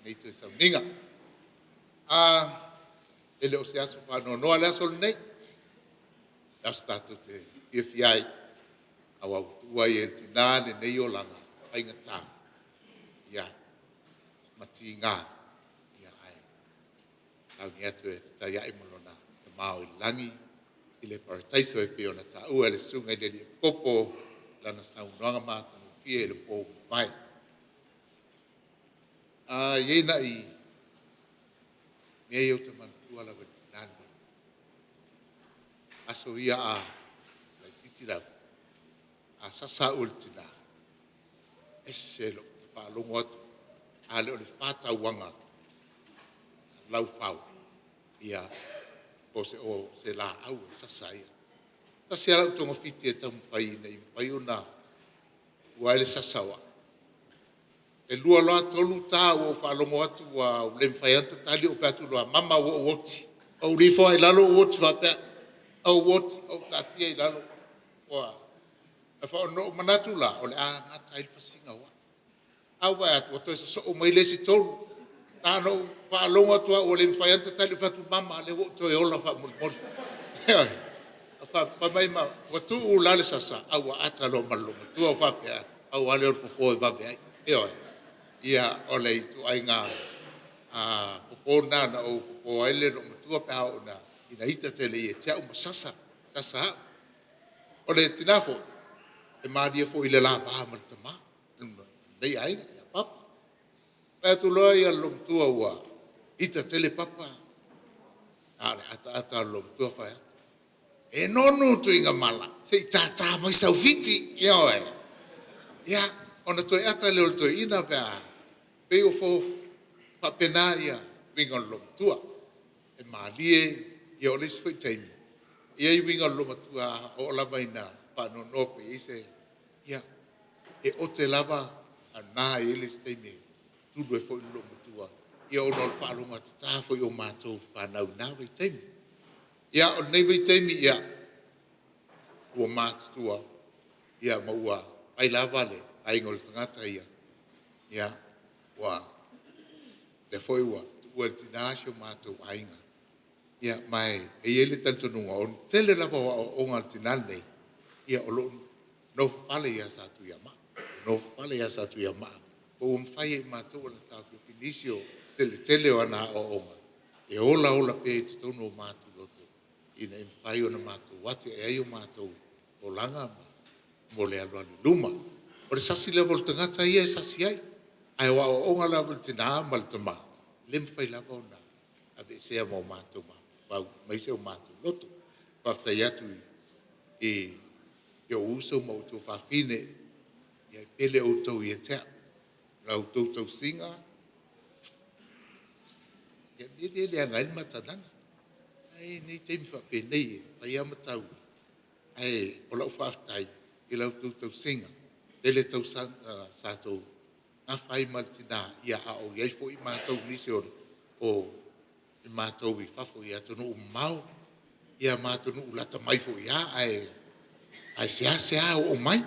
nei te sauninga ele o seaso fa no ale sol nei la statu te FI awa tua I el tina ne nei o langa ai ngata ya matinga ya ai tau ni atu e tai ai molona mau I langi I le parataiso e peo na tāua le sunga I le li popo lana saunoanga mātanu fie le pō mai. Iei na I mea iau te manutua la waritinani. Aso ia a la titira a sasa ultina. Ese lo te pālongo atu a leo le whātauanga lau whau ia o se la au sasa ia. Ta se ala utonga fiti e tamu whai nei whai o nā ua ele sasawa. E lua loa tolu tā o whalongo atu wa le mwhai anta tali o whatu loa mama o oti. O rifo ai lalo o oti whapea. au wot au tatia I lalo wa na fa no manatu la o le a ngata I fasinga wa au wa at wato so o mai le si tolu na no fa longa tua o le fa anta tali fa tu mama le wo to e ola fa mol mol fa mai ma watu u la le sasa au wa ata lo malo tu fa pe au ale o fo va ve ia o le tu ai nga fo na na o fo ai le no tu pe au na ina ita te le e te au sasa o le tinafo e madia fo ile la va ma te ma dei ai ya papa pe tu lo ia lo tu wa ita tele papa ale ata lo tu fa e nonu Tuigamala se ta mai sau fiti yo ya ona to ata le to ina pe o fo pa penaia vinga lo tu e malie ia o le sfai taimi ia I winga loma tua o la vaina pa no no pe ise ia e o te lava ana I le taimi tu do fo loma tua ia o no fa longa ta fo o mato fa na ve taimi ia o nei ve taimi ia o mat tua ia maua ai lava le ai ngol tangata ia wa le foi wa o tinasio mato ainga ia mai e ele tanto no on tele la o ngal tinal nei ia o lo no fale ia satu ia ma no fale ia satu ia ma o fai mato o ta finisio tele ona o e ola pe to no mato loto ina in fai ona mato wati e ai o mato o langa mo le alualu luma o le sasi level tangata ia sasi ai wa o ngala level tina mal tama lem fai la ona ave se mo mato ma mai se o mato loto pafta yatu e yo uso mo to fa fine ia pele o to ia te la o to singa ia le ngai matanana ai ni te fa pe nei fa ia matau ai o la fa tai I la to singa le to sa to na fai maltina ia o ia fo I mato ni se o I mato I fafo ia to no mau ia mato no lata mai fo ia ai se o mai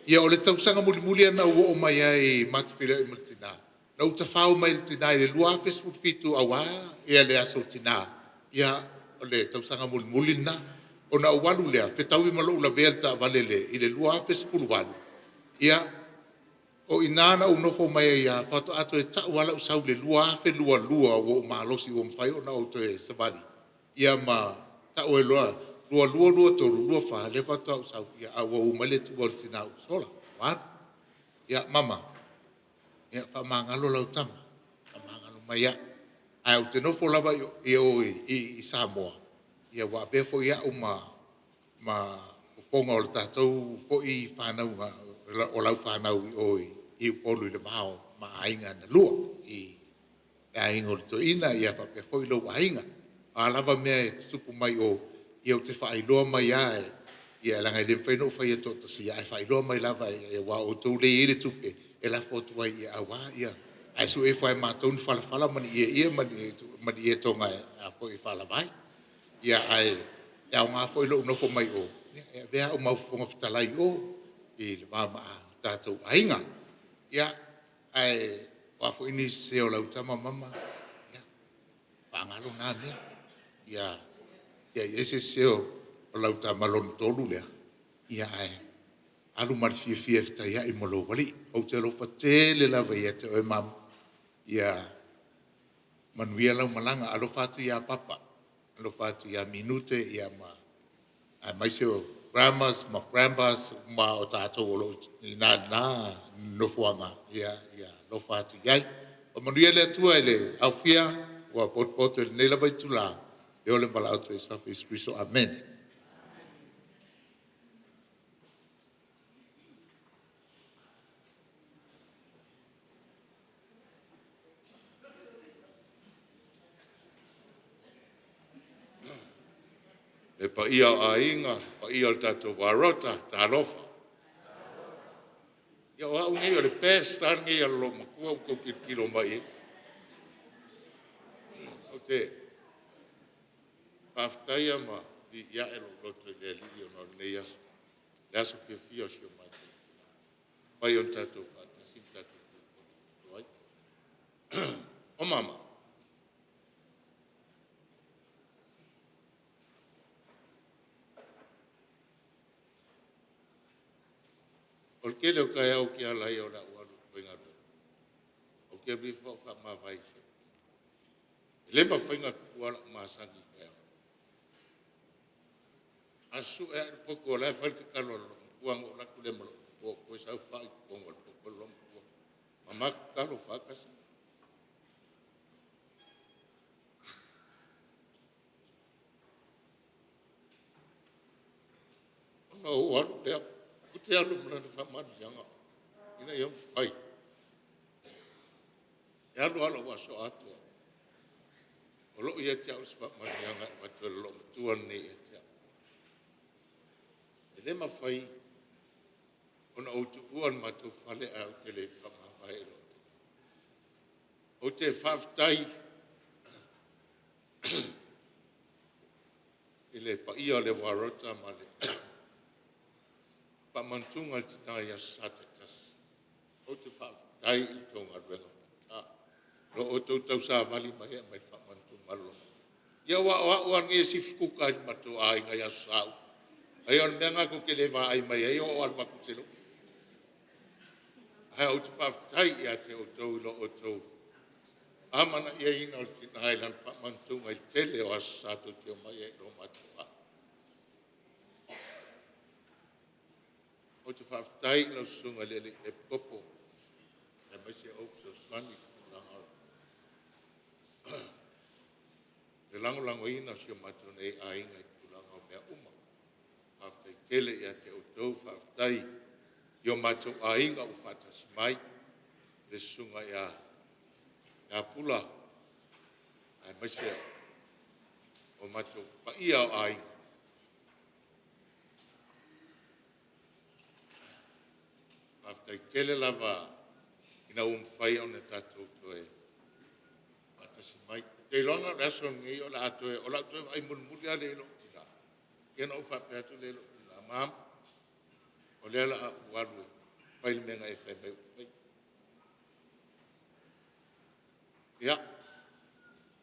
ia o le tau sanga muli na o mai ai matfila I maltina na uta fao mai tina le lua Facebook fitu awa ia le aso tina ia o le tau sanga muli na ona walu le fetau I malo la velta valele I le lua Facebook walu ia o inana o nofo mai ia fato ato e ta wala usau le lua o malosi o mfai o na o te sabali ia ma ta o lua to lua fa le fato usau ia awa o male tu o tina sola wa ia mama ia fa mangalo lau tama mangalo mai ia ai o te nofo lava I Samoa ia wa pe fo ia o ma o fonga o tatou fo I whanau o lau whanau I polu le mao ma ainga na lua I ainga o to ina ia fa pe fo I lo ainga a lava mea tupu mai o ia o te whailoa mai ai ia langa I le whaino whai ato tasi ai whailoa mai lava e wa o tau le ere tupe e la fotu ai ia awa ia ai su e whai mātou ni whalawhala mani ia mani ia tonga a fo I whalawai ia ai ia o ngā fo I lo unofo mai o ia vea o mau fonga fitalai o I le mama tātou ainga ia ai wa fo ini se o lau tama mama ia pangalo na mea ia ese se o lau tama lon tolu lea ia ai alu mar fie fta ia I molo wali o te lo fatele lava ia te o mam ia manuia lau malanga alo fatu ia papa alo fatu ia minute ia ma ai mai se o grandmas ma o tato o lo na no fuanga ia lo fatu ia o manuia le tua ele au fia wa pot ne la vai tula e ole bala auto is of is Christo amen e pa ia ainga, pa ia o tato warota, ta alofa. Ia o au ngai o le pēs, tā ngai a lo makua o kou kilo mai. O te paftaia ma I ia e loto I le li o no nei aso. Le aso fia si o mai. Pai on tatou whata, sim tatou kupu. O mama. O ke leo kai au ki ala I o la ualu koinga do. O ke bli fo fa ma vai. Le ma whainga kuala ma sangi kai au. Asu e a poko la whalka kalolo. Kuang o la kule malo. O koe sau whai kongo le poko lomo kua. Mama kalo whakasi. Ona o alu lea. Kute alu mwana whamani yanga. Ina iam whai. E alu ala waso atua. O loo ia te au sipa mani yanga. Watu e loo matua ne ia te au. E le ma whai. Ona o tu uan matu whale au te le whamawhai lo. O te whaftai. I le pa ia le warota ma le. Pa mantunga le tina ia satakas. O te whaftai I tonga ruenga whata. Lo o tau sa vali mai mai whamantunga lo. Ia wa uan nge sifikuka I matu a inga ia sau. Ai on menga ko ke le va ai mai ai o al makuselo. Ai o te whaftai ia te o tau lo o tau. Amana ia ina o tina ailan whamantunga I tele o asato te o mai e lo matua. O te whaftai lo sunga lele e popo. E mai se au so swani kulangaro. E langolango ina si o matuna e a inga I kulangaro mea uma. Whaftai tele ia te o tau whaftai. Io matou a inga o whatas mai. Le sunga ia. Ia pula. Ai mai se o matou pa ia o a inga. Whaftai tele lava. Ina whai o ne tatou toe. Whatas mai. Te longa raso ngi o la atoe. O la atoe ai mulmuli a lelo tina. Kena o whapeatu lelo tina. Mam. O lea la uarue. Pai menga e whai mai. Ia.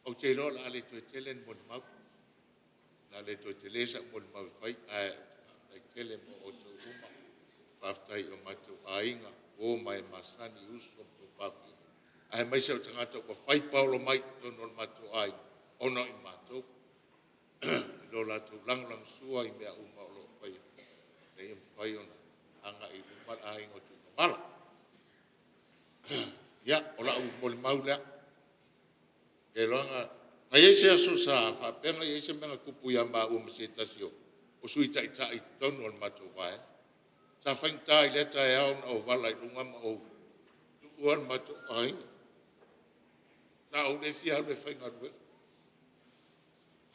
O te lo la le toe tele mon mau. La le toe tele sa mon mau whai. Ai tele mo o te uma. Whaftai o matu ainga. O mai masani uso to pafi. Ai mai se o tangata o whai paulo mai. Tono matu ai. Ono I matu. Lo la tu lang sua I mea uma o lo whai. Nei whai ona. Anga I rumal ainga o Tuigamala. Ia, o la u mole maulea. E longa, ngai eise aso sa whapenga I eise menga kupu ia maa ua mase tasio. O sui tai tonu al mato vai. Sa whaingta I leta e au na o wala I lunga ma o uan mato ainga. Na o le fia le whainga rue.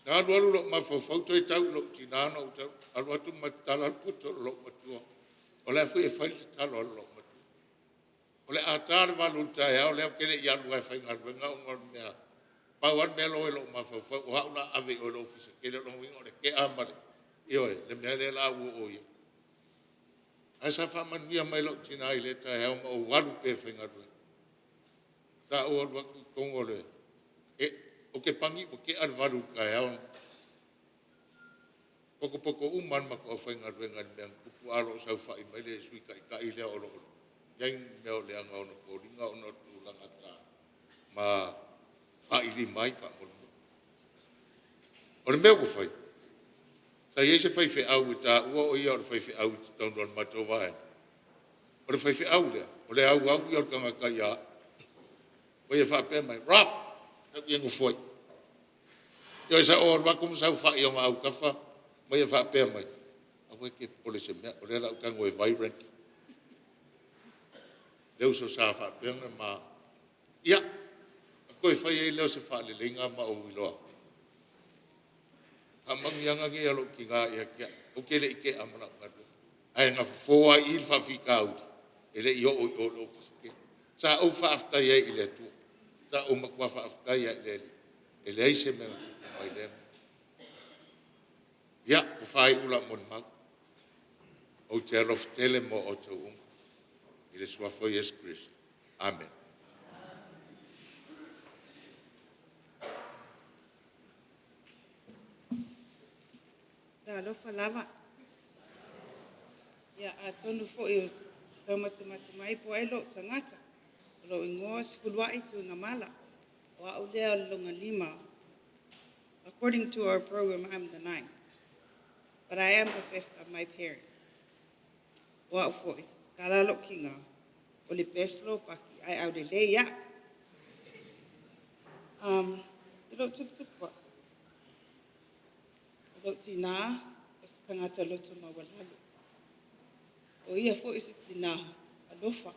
Na alualu lo ma whawhauto e tau lo tinana o tau. Aluatu matala puto lo matua. O le fui e whaile talo lo matua. O le atare valu tai au le kele I alu e whainga rue nga ungar mea. Pauan mea lo e lo ma whawhau. O haula ave o lo ofisa. Kele lo wingo le ke amare. Ioe, le mea le la ua o ia. Ai sa whamanuia mai lo tina I le tai au ma o walu pe whainga rue. Ta o alua ku kongo le. O ke pangi o ke alvaru kai au. Poko uman ma ko whainga rue ngan mea kupu alo sau whai mai le sui kai lea o lo. Yang mea o le anga o no poringa o no tūlanga tā. Ma a ili mai whamonu. O le mea ko whai. Sa iese whai whi au I tā ua o ia o le whai whi au I taunu al mato vai. O le whai whi au lea. O le au I o le kanga kai a. O ia whapea mai. Rap! Tau iengu fwoi. Io sa o wakum sa whai o ma au kawha. Mo ia whapea mai. A wai ke pole se mea. O le lau kango e vibrant. Leo so sa whapea ma. Ia. Ko e whai e leo se whale lenga ma o iloa. Amangianga ngi alo ki ngā ia kia. O kele ike amana ngadu. Ai ngā whoa I whawhika out. Ele I o lo fisike. Sa o whaaftai e I le tu. Sa o makwa whaaftai e le. Ele ai se mea mai le. Ia, o whai ula mon mau. O te alof tele mo o tau unga. I le suafo Yesu Christ. Amen. Da alofa lava. Ia a tonu fo i tau matamata mai po ai lo tangata. Lo ingoa sikulua i Tuigamala. O au lea longa lima. According to our program, I'm the 9th. But I am the 5th of my parents. O au fo i. Kalalo kinga. O le peslo paki. Ai au Leleiga. Ilo tup-tupa. Ilo tina. O sa tangata loto mawalalu. O ia fo i si tina. Alofa.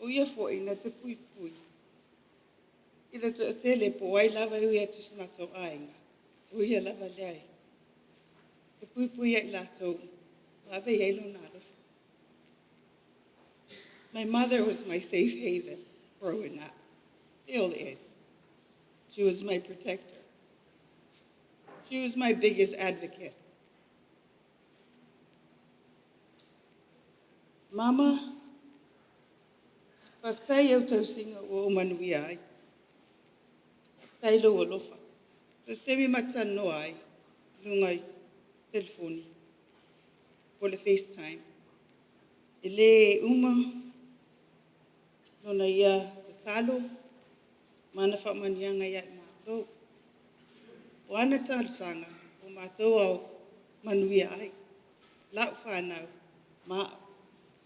O ia fo i na te pui-pui. Ila to tele po ai lava ui atu simato ainga. O ia lava leai. Te pui-pui ai lato. Lava i ailo na alofa. My mother was my safe haven growing up. Still is. She was my protector. She was my biggest advocate. Mama, paftai au tau singa o manui ai. Tailo o lofa. Te temi matano ai, lungai, telefoni, o le FaceTime. Ele uma, lona ia te talo, mana whamanianga ia i mātou. O ana talo sanga, o mātou au manui ai. Lau whanau, maa,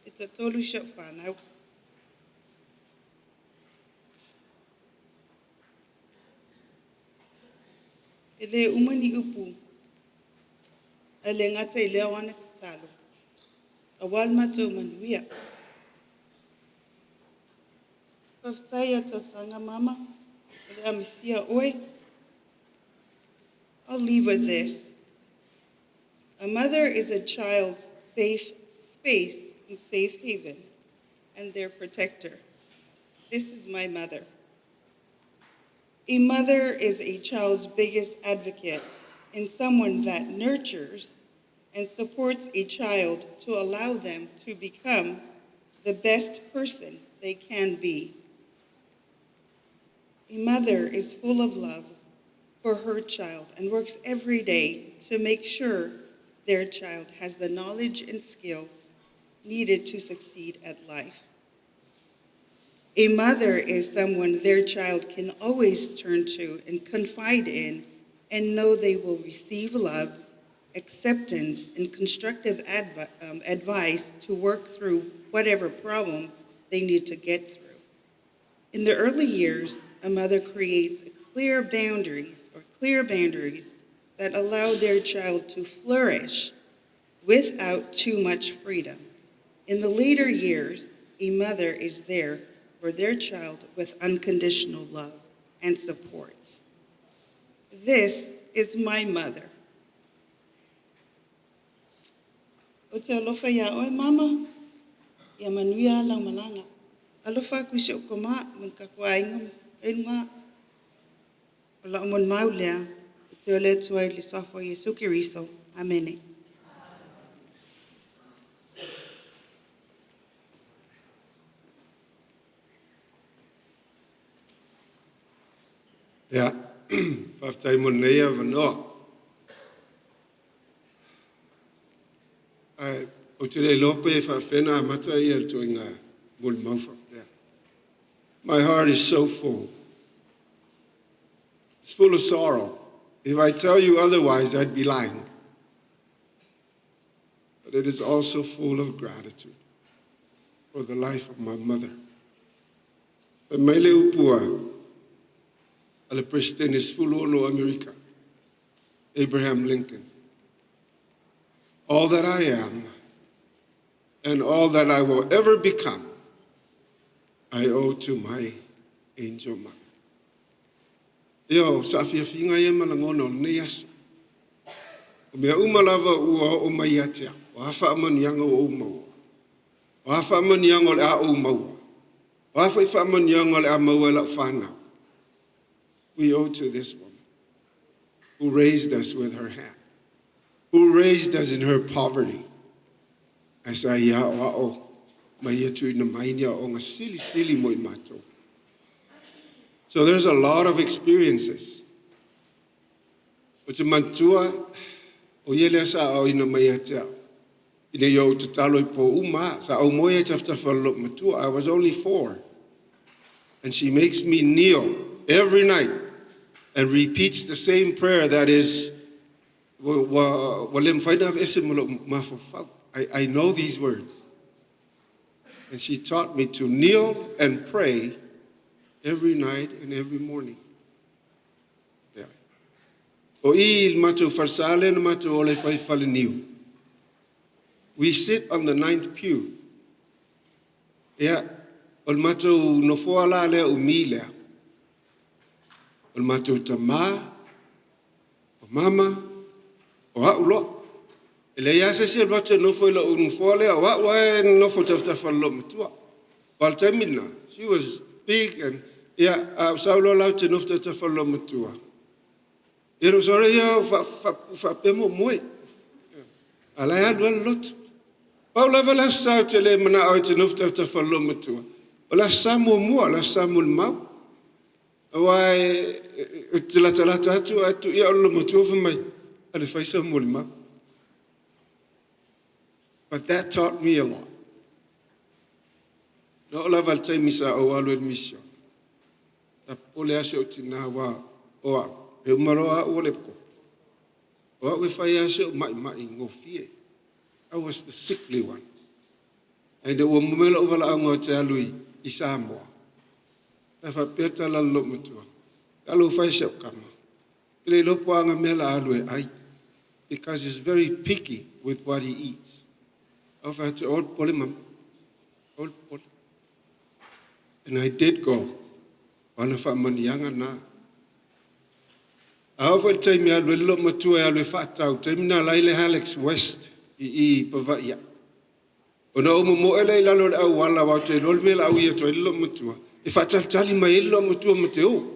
e ta tolu siau whanau. E le umani upu, e le ngata i leo ana te talo. A wal mātou manuia. Paftai a tautanga mama, e le amisia oe. I'll leave with this. A mother is a child's safe space and safe haven, and their protector. This is my mother. A mother is a child's biggest advocate and someone that nurtures and supports a child to allow them to become the best person they can be. A mother is full of love for her child and works every day to make sure their child has the knowledge and skills needed to succeed at life. A mother is someone their child can always turn to and confide in and know they will receive love, acceptance, and constructive advice to work through whatever problem they need to get through. In the early years, a mother creates clear boundaries that allow their child to flourish without too much freedom. In the later years, a mother is there for their child with unconditional love and support. This is my mother. O te alofa ia oe mama, ia manuia lau malanga. Alofa kusi o koma, mun kakua ingam, enunga. O la omon maulea, o te ole tuai li sofo Yesu Kiriso. Amene. Ja, whaftai mo nei a wanoa. O te rei lope e whawhena a mata i al tui ngā mul mauwha. My heart is so full. It's full of sorrow. If I tell you otherwise, I'd be lying. But it is also full of gratitude for the life of my mother. But mele upua, ale president is full ono America, Abraham Lincoln. All that I am and all that I will ever become, I owe to my angel mother. Yo, safia finga ye malangono ne yaso. Mea umalava ua o mai atea, o hafa amanianga o maua. O hafa amanianga o le a o maua. O hafa ifa amanianga o le a maua la whanau. We owe to this woman who raised us with her hand, who raised us in her poverty. I say, ya o mai tu ina mai nia o nga sili mo I matou. So there's a lot of experiences. O te mantua, o yele sa o ina mai atea. Ina yo te talo I po uma, sa o moe taftafalo matua. I was only 4. And she makes me kneel every night and repeats the same prayer that is, I know these words. And she taught me to kneel and pray every night and every morning. Yeah. O I matu farsale na matu ole fai faliniu. We sit on the 9th pew. Yeah. Ol matu no foala le umile. Ol matu tama, o mama, o haulo. Ele ia se se matu no foila un foale o wa no fo tafalo matua. Waltamina, she was big and yeah, saulo lau te no tafalo matua. Ero sore ya fa pemo moe. Ala ya lot. Paula vala sa te le mana au te no tafalo matua. Ola samu mua, ola samu mau. Wai talata atu ia olo matua for mai. Ale fai samu mau. But that taught me a lot. No ola valtai misa o alu mission. Ta pole ashe o tina wa oa. E umaroa o lepko. Oa we fai ashe o mai ngofie. I was the sickly one. And the woman over la ango te alui. Isamoa. Na fa peta la lo matua. Alu fai se kama. Ile lo poanga mela alu ai. Because he's very picky with what he eats. Of at old polimam. Old pol. And I did go. Wana fa manianga na. Awa time ya lo matua alu fatau. Time na laile Alex West I pavaia. Ona o mo ele lalo au wala wa te lol mela au ia to ilo matua. If I tell mai ilo matua mateo.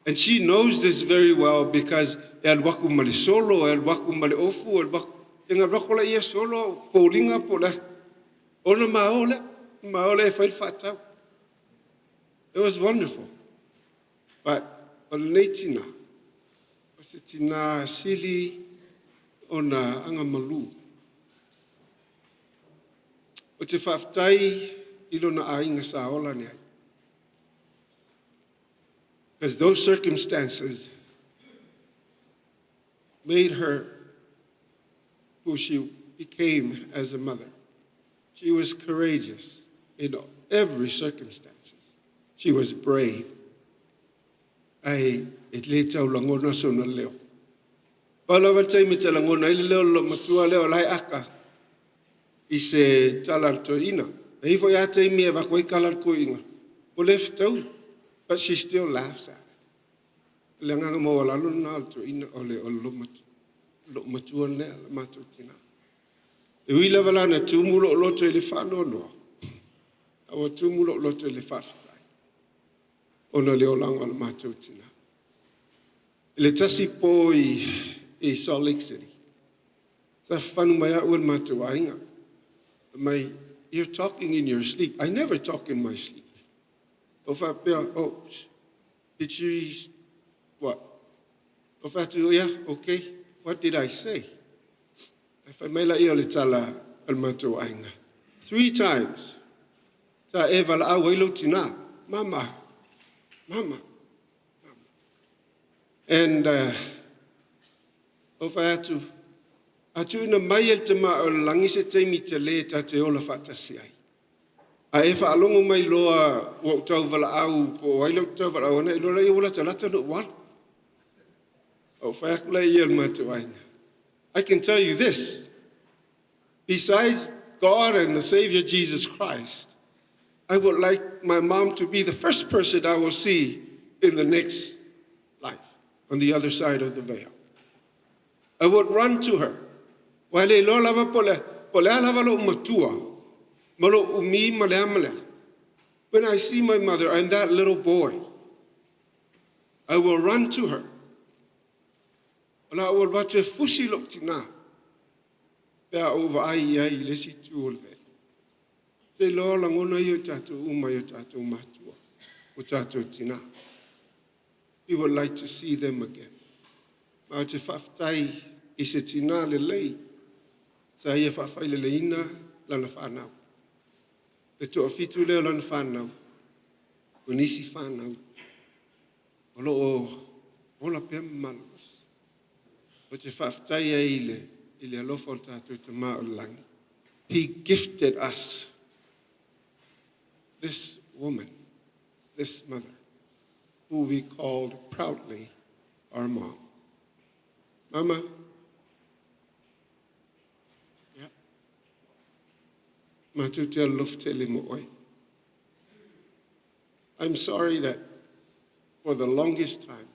And she knows this very well because el waku mali solo, el waku mali ofu, el waku inga wakola ia solo polinga pola. Ona maole fai fatau. It was wonderful. But on netina, was it tina sili ona anga malu. O te whaftai ilo na ainga sa ola ni ai. Because those circumstances made her who she became as a mother. She was courageous in every circumstances. She was brave. Ai et le tau langona sona leo. Pala vatai me te langona ile leo lo matua leo lai aka. I se talantoina. Ei foi ata I me va koi kalantoina. O left tau, but she still laughs at it. Le nganga mo la luna altoina ole o lo matua le matutina. E wila vala na tumulo loto ele fano no. Awa tumulo loto ele faftai. Ona le olanga le matutina. Ele tasi po I Salt Lake City. Sa fanu maya ul matuainga. You're talking in your sleep. I never talk in my sleep. Did you, what? Yeah, okay. What did I say? If I may la ia le tala al matuainga. 3 times. Sa eva la awelo tina. Mama. And atu ina mai el te maa o langi se teimi te le ta te ola whatasi ai. A e whaalongo mai loa o tau wala au po wailo tau wala au ana I lola I ola ta lata no wala. O whaakula I el matuainga. I can tell you this. Besides God and the Savior Jesus Christ, I would like my mom to be the first person I will see in the next life, on the other side of the veil. I would run to her. Wale lo lava pole lava lo matua. Malo umi male. When I see my mother and that little boy, I will run to her. Ala o batu e fusi lo tina. Pea over ai le si tuolve. Te lo la ngona yo tato uma yo tato matua. O tato tina. We would like to see them again. Ma te whaftai I se tina le lei. Sa ia whawhai le leina lana whanau. Le toa fitu leo lana whanau. O nisi whanau. O lo o la pia malus. O te whaftai a ile alofa o tātou te mā o langi. He gifted us this woman, this mother, who we called proudly our mom. Mama. Yeah. Matutea luftele mo oi. I'm sorry that for the longest time,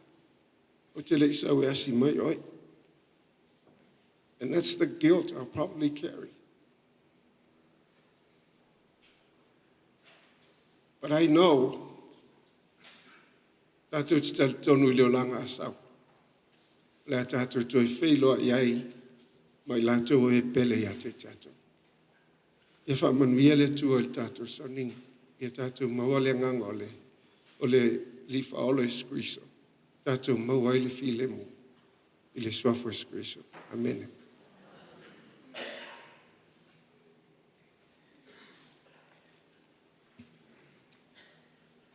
utele isa we asi mai oi. And that's the guilt I'll probably carry. But I know that it's still tonu leolanga asau. La tato toi feilo iai, mai lato e pele ya te tato. E wha manuia le tua il tato soning, e tato mawale ngangole, o le lifa olo escriso, tato mawai le file mu, I le suafo escriso. Amen.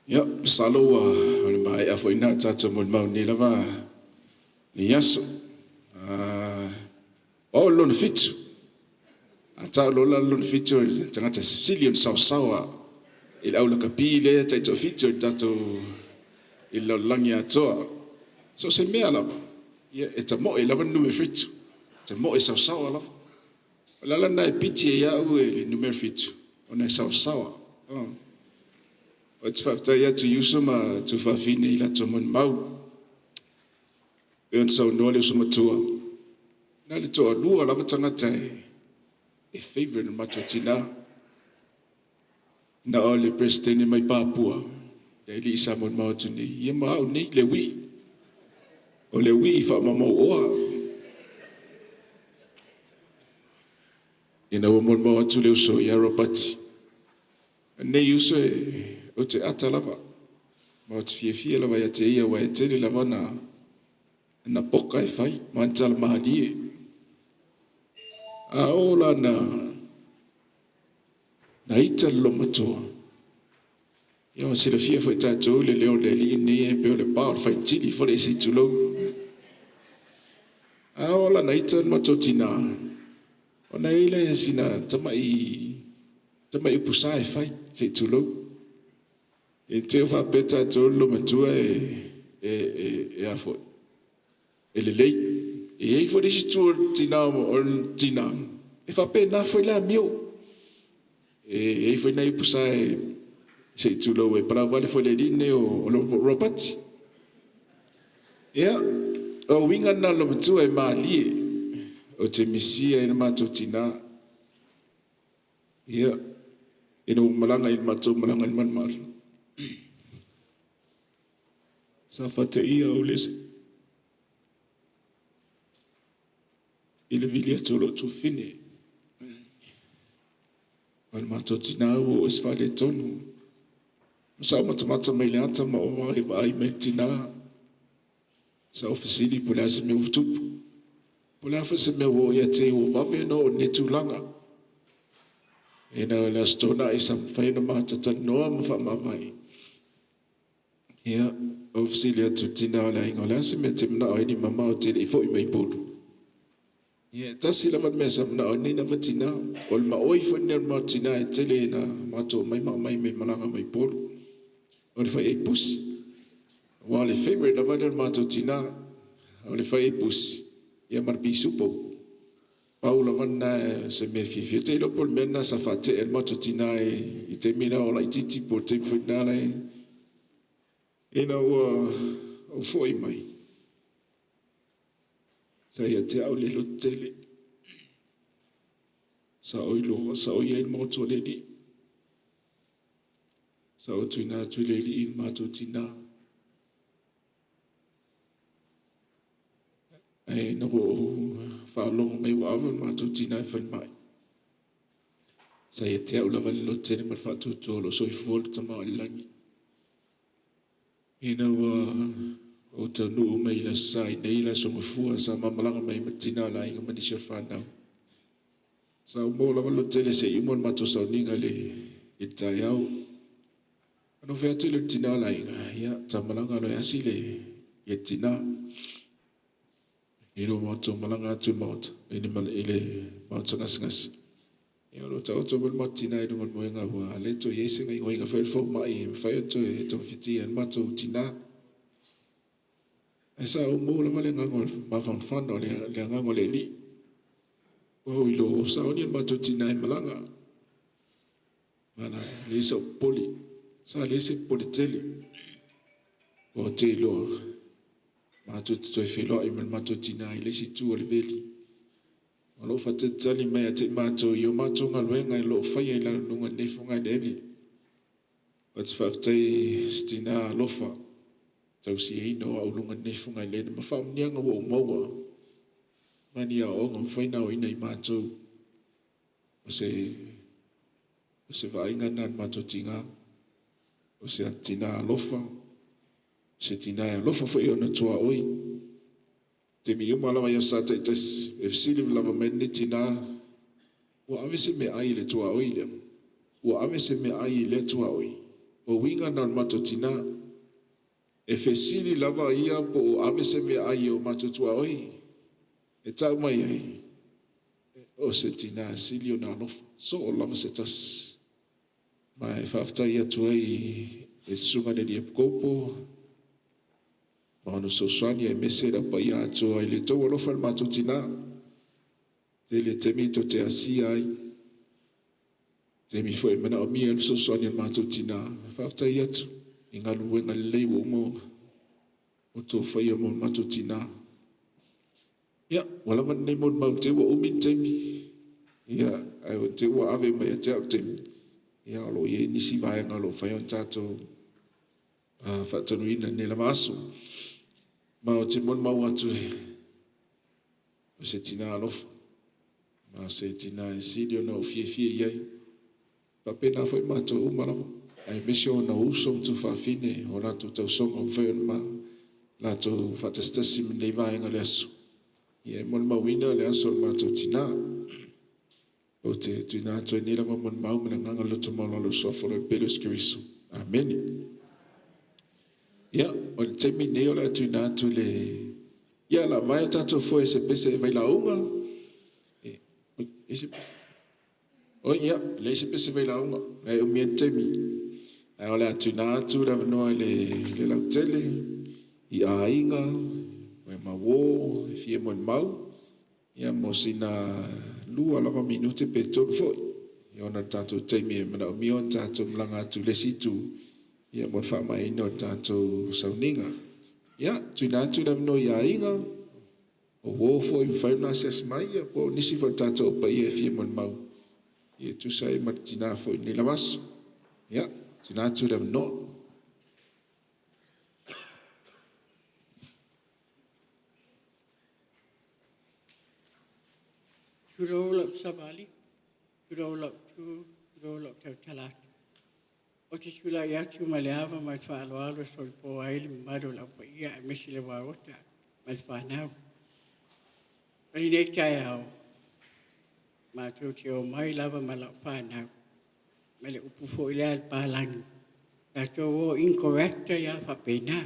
Ya, saloa, ole mai a foi na tata mo mau ni lava. Ni yaso. O lon fitu. Ata lola lon fitu tangata Sicilian sawa. Il aula kapile taito fitu tato il langi atoa. So se mea lava. Ya, eta mo lava nume fitu. Eta mo sawa lava. Lala na piti ya u nume fitu. Ona sawa. Oh. O te whaftai atu iusuma tu whawhine I la tomon mau. E on sau noa le usuma tua. Nā le toa lua lava tangata e favourite matua tina. Na o le presidente mai Papua. E li isa mon mau tu nei. Ia mau nei le wi. O le wi wha mamau oa. Ina o mon mau atu le uso I aeropati. Nei uso o te ata lava. Ma o te fia lava ia te ia wa e tere lava na poka e whai. Ma antala mahali e. A ola na ita loma toa. Ia wa sila fia fai tātou le leo le li ne e peo le pāo fai tili fo le si tulo. A ola na ita loma toa tina. O na ile sina tamai upusa e whai si tulo. E te wha peta tō loma tua e afo. E le lei. E ei fo disi tua tina o tina. E wha pe na fo la mio. E ei fo na ipusa e se tulo e para vale fo le line o ropati. Ea. O winga na loma tua e maali o te misia e na mato tina. Ea. E no malanga I mato malanga I manmari. Sa fata ia o lese. I le vilia tolo tu fine. Al mato tina o esfale tonu. Sa matamata mai le ata ma o vai me tina. Sa ofisini po le ase me utupu. Po le afase me o ia te o vave no ne tulanga. E na le astona I sam whaina matata noa ma wha mawai. Ia, ofisilia tu tina o la ingola se me te mna o ini mama o te I fo I mai bodu. Ia, tasi la man mesa mna o ini na vatina. O le ma oi fo ni ma tina e tele na mato mai me malanga mai bodu. O le fai e pusi. Wa le favorite la vada mato tina. O le fai e pusi. Ia marpi supo. Paula vanna se me fifia te lo por mena sa fate el mato tina I te mina o la ititi por te finale. Ina o foi mai. Sa ia te au le lotele. Sa oi loa, sa oi el moto le li. Sa o tuina tu le li in mato tina. ai no o whaalongo mai wa awa mātou tina e whanmai. Sa e te au lava lo tere mar whātou tōlo soi fuol tamau i langi. Ina wa o te nuu mai la sai nei la songa fua sa mamalanga mai matina la inga manisha whanau. Sa umo lava lo tere se imon mātou sau ninga le e tai au. Ano whea tu le tina la inga, ia tamalanga lo e asi le e tina. Ino mātou malanga atu maota, ine ele mātou ngas. Ia lo tau tō mal tina e dungan moenga wa le to yese ngai ngoi nga whaelfo mai e mwhai ato e tō whiti an mātou tina. E sa o mō la male ngangol mawhan whana le ngangol e li. Wau ilo o sa oni an mātou tina e malanga. Mana le sa poli, sa le se poli tele. O te ilo mātou te toi wheloa i mal mātou tina i le si tū o le veli. O lo whate tali mai a te mātou i o mātou ngā luenga i lo whai e lana nunga nefunga i nevi. O te whaftai stina lofa. Tau si hino au lunga nefunga i lena. Ma whaamnianga wa o maua. Mani a onga mwhainau ina i mātou. O se vainga nan mātou tinga. O se tina lofa. Se tina lofa whai o na tua oi. Te mi o malawa ia sa te tes, e fsili lava meni tina, ua ave se me ai le tua oi lea. Ua ave se me ai le tua oi. O winga nan mato tina, e fsili lava ia po o ave se me ai o mato tua oi. E tau mai ai, o se tina sili o nanofa, so o lava se tas. Ma e whafta ia tuai e sunga ne di kopo, Mano soswani e mesera pa ia ato ai le tau alofa le mātou tina. Te le temito te asia ai. Te mi fwoi mana o mia le soswani le mātou tina. Whafta i atu. I ngā luenga le leiwa umo. O tō whaia mo le mātou tina. Ia, wala man nei mo le mau te ua umin temi. Ia, ai o te ua ave mai a te au temi. Ia, alo ie nisi vaenga lo whaion tātou. Whatanuina ne la maso. Ma o te mon mau atu e. O se tina alofa. Ma se tina e sidi o na o fie iai. Pa pena foi mātou umarawa. Ai mesi o na uso mtu whawhine. O rātou tau songa o whaion ma. Rātou whatastasi minei vaenga le aso. Ia e mon mau ina le aso le mātou tina. O te tuina atu e nira ma mon mau mena nganga loto maulalo soforo e pelos kiriso. Ameni. Ia, o le temi nei o le atu ina atu le... Ia, la vai o tato foi se pese vai la unga. O ia, le se pese vai la unga. Le o mien temi. Ai o le atu ina atu la vanoa le lautele. I a inga. O e mawo, e fie mon mau. Ia, mo sina lua lava minute pe tonu foi. Ia, ona tato temi e mana o mion tato mlanga atu le situ. Ia mon wha ino tātou sauninga. Ia, tuina atu na vino ia inga. O wofo i mwhauna ses mai, ia po nisi wha tātou pa ia fie mon mau. Ia tu sa i martina fo i nila maso. Ia, tuina atu na vino. Turola sabali, turola tau talatu. O te tula i atu ma le awa mai wha Alualu so i po aili maro la pa ia e mesi le wawota mai whanau. Pari nei tai au. Ma tau te o mai lava ma la whanau. Ma le upu fo i lea al pālangi. La tau o incorrecta ia whapena.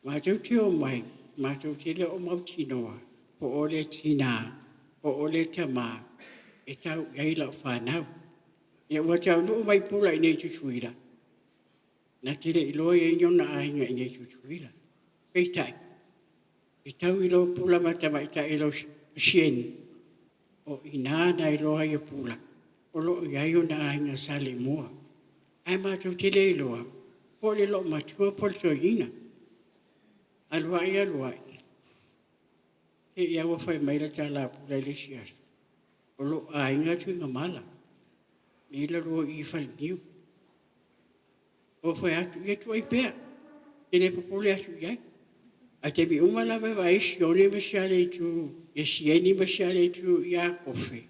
Ma tau te o mai. Ma tau te le o mau tinoa. Po o le tina. Po o le tama. E tau iai la whanau. Ia ua tau nuu mai pula i nei tutuila. Na tere i loa i nyona ainga i nei tutuila. Peitai. I tau i loa pula matama i ta i loa sieni. O i nāna i loa i pula. O lo i aio na ainga sale mua. Ai mātou tere i loa. Po le lo matua polto ina. Alua i. Ke ia wa fai maila ta la pula i le sias. O lo ainga Tuigamala. Ni la ro i fal niu. O foi atu i pea. E le popole atu iai. A te mi umala me vai si o le masiale tu, e sieni masiale tu ia kofi.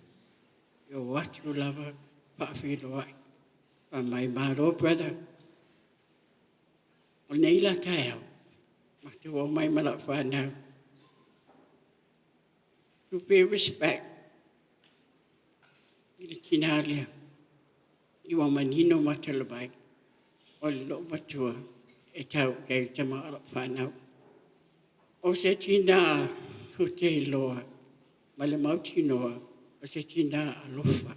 Yo watu lava pa'awhilo ai. Pa mai maro, brother. O nei la tae au. Ma te o mai mala whanau. To pay respect. I le tina lea. I wa manino matalabai. O le lo matua. E tau kei te maara whanau. O se tina hute loa. Ma le mautinoa. O se tina alofa.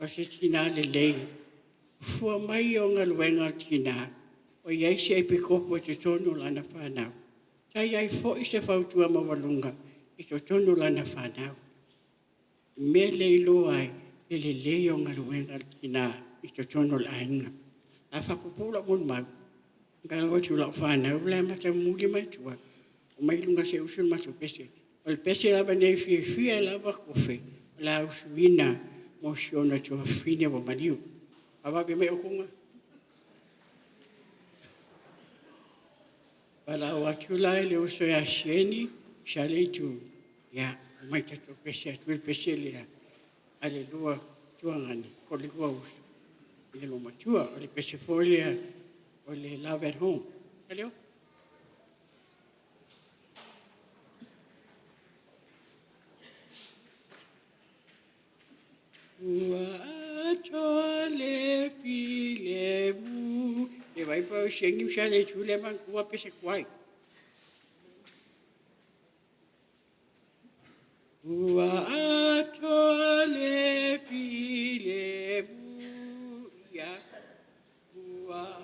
O se tina le lei. Fua mai o ngā luenga tina. O iei se e pikopo te tonu lana whanau. Tai ai fo i se whautua mawalunga. I to tonu lana whanau. Me leilo ai. E le leo ngā luenga tina. I to tonu lainga. A whakupula mun mau. Ngā o tu lau whanau. Lai mata muli mai tua. O mai lunga se usun matu pese. O le pese lava nei fia lava kofe. O la usuina. Mo siona tua fine wa maniu. Awa be me okunga. Para o atula le uso ya sieni. Shale tu. Ya. Mai tato pese atu el pese lea. Ale lua tuangani. O le lua usu. Le lo matua. O le pese folia. O le love at home. Aleo? Ua tole pile bu. Le vai pa o shengi mshale chule man kuwa pese kwai. Ua tole pile bu. Ya. Ua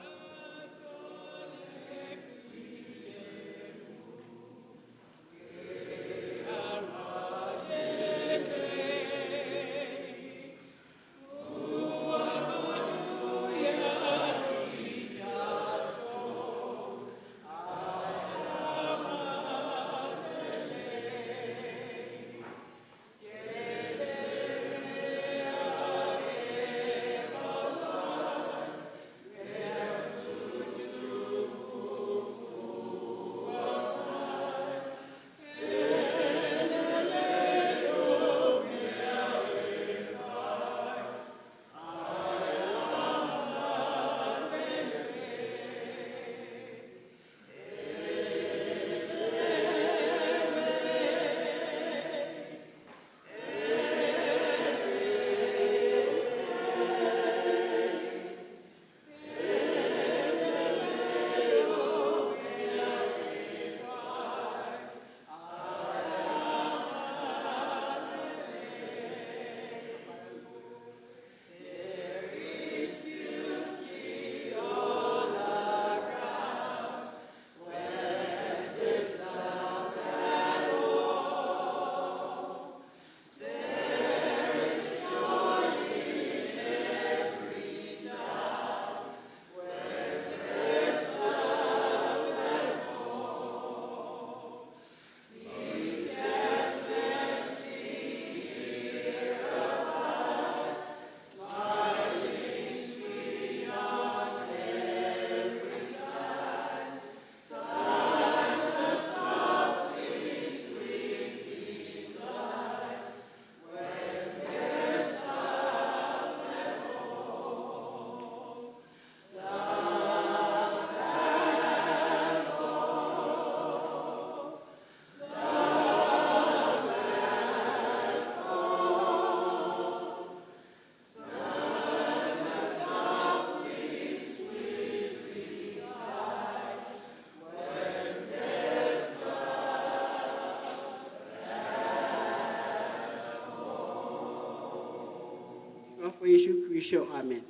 for Yesu Kristo. Amen.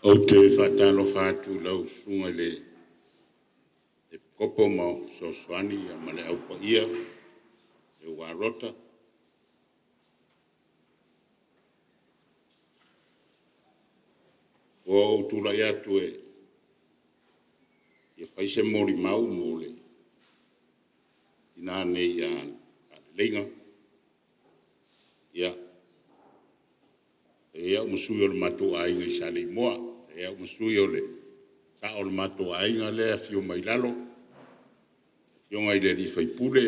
O te whatalo whātu lau sunga le e kopo mau sosoani a male au pa ia e warota O tula ya tu e. Ia fai se mori mau mole. Ina ne ia Leleiga. Ia. E au masui o le matou ainga I sale moa. E au masui o le sa o le matou ainga le a fio mai lalo. Fio ngai le li fai pule.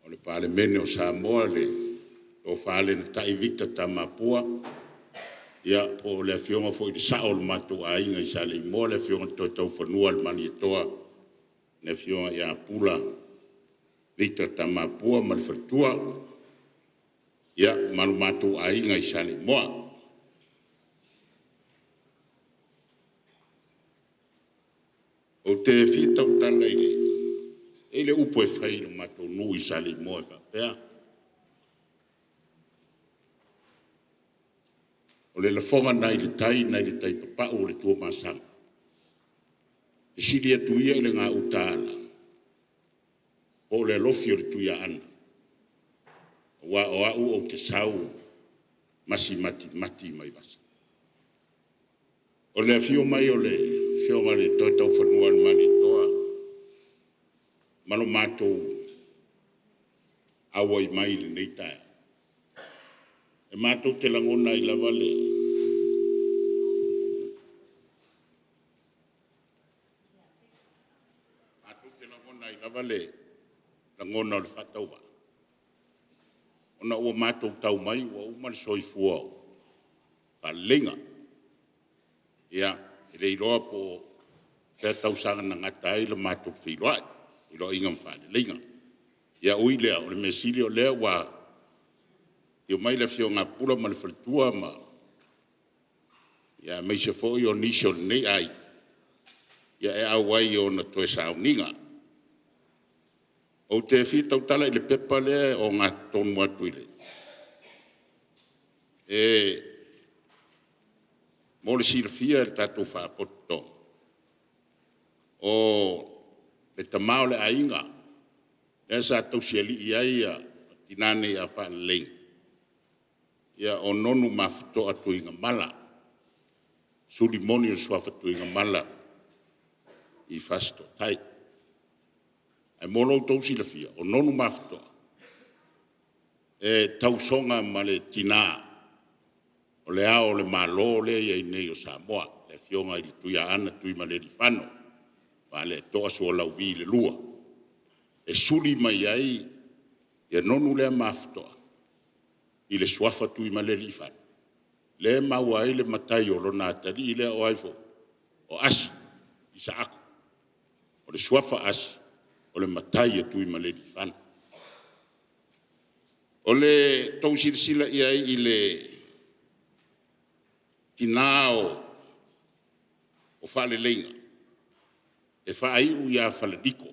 O le pale mene o Samoa le o fale na tai vita ta mapua. Ia po le fionga foi de sa o le matou ainga I sale moa le fionga to tau fanua le mani toa. Le fionga ia pula vita ta mapua mal fatua. Ia malu matou ainga I sale moa. O te fita o tala ele upo e fai no matou nui sale moa fa pea. O le lafonga nai le tai papa o le tua masanga. Te siri atuia le ngā utala. O le lofi o le tuia ana. Wa o au o te sau masi mati mai basa. O le fio mai o le fio mai le tau whanua le mani toa. Malo mātou awa I mai le nei tae. E mātou te langona I lava le. Mātou te langona I lava le. Langona o le whatauwa. Ona ua mātou tau mai, ua umari soifua o. Pa lenga. Ia, e rei roa po te tausanga na ngata ai le mātou whiroai. I roa inga mwhane lenga. Ia ui lea, o le mesili o lea wa Io mai le fio ngā pula ma le whalitua ma. Ia mai se fo I o nisio nei ai. Ia e au wai o na toe sauninga. O te whitau tala I le pepa le o ngā tonu atu I le. E mo le silfia le tatou whaapoto. O le tamao le ainga. E sa tau siali I ai a tinane a whaalei. Ia o nonu mafito a Tuigamala. Sulimoni o swafa Tuigamala I fasto tai. Ai molo tau silafia o nonu mafito. E tausonga ma le tina. O le ao le malo le ia I nei o Samoa. Le fionga I le tuia ana tui ma le rifano. Ma le toa sua lauvi le lua. E suli mai ai. Ia nonu le mafito. I le swafa tui ma le rifan. Le maua ai le matai o lona atari I le o aifo. O asi, I sa ako. O le swafa asi, o le matai tui ma le rifan. O le tau sirisila I ai I le tinao o whale leinga. E whaai uia whale niko.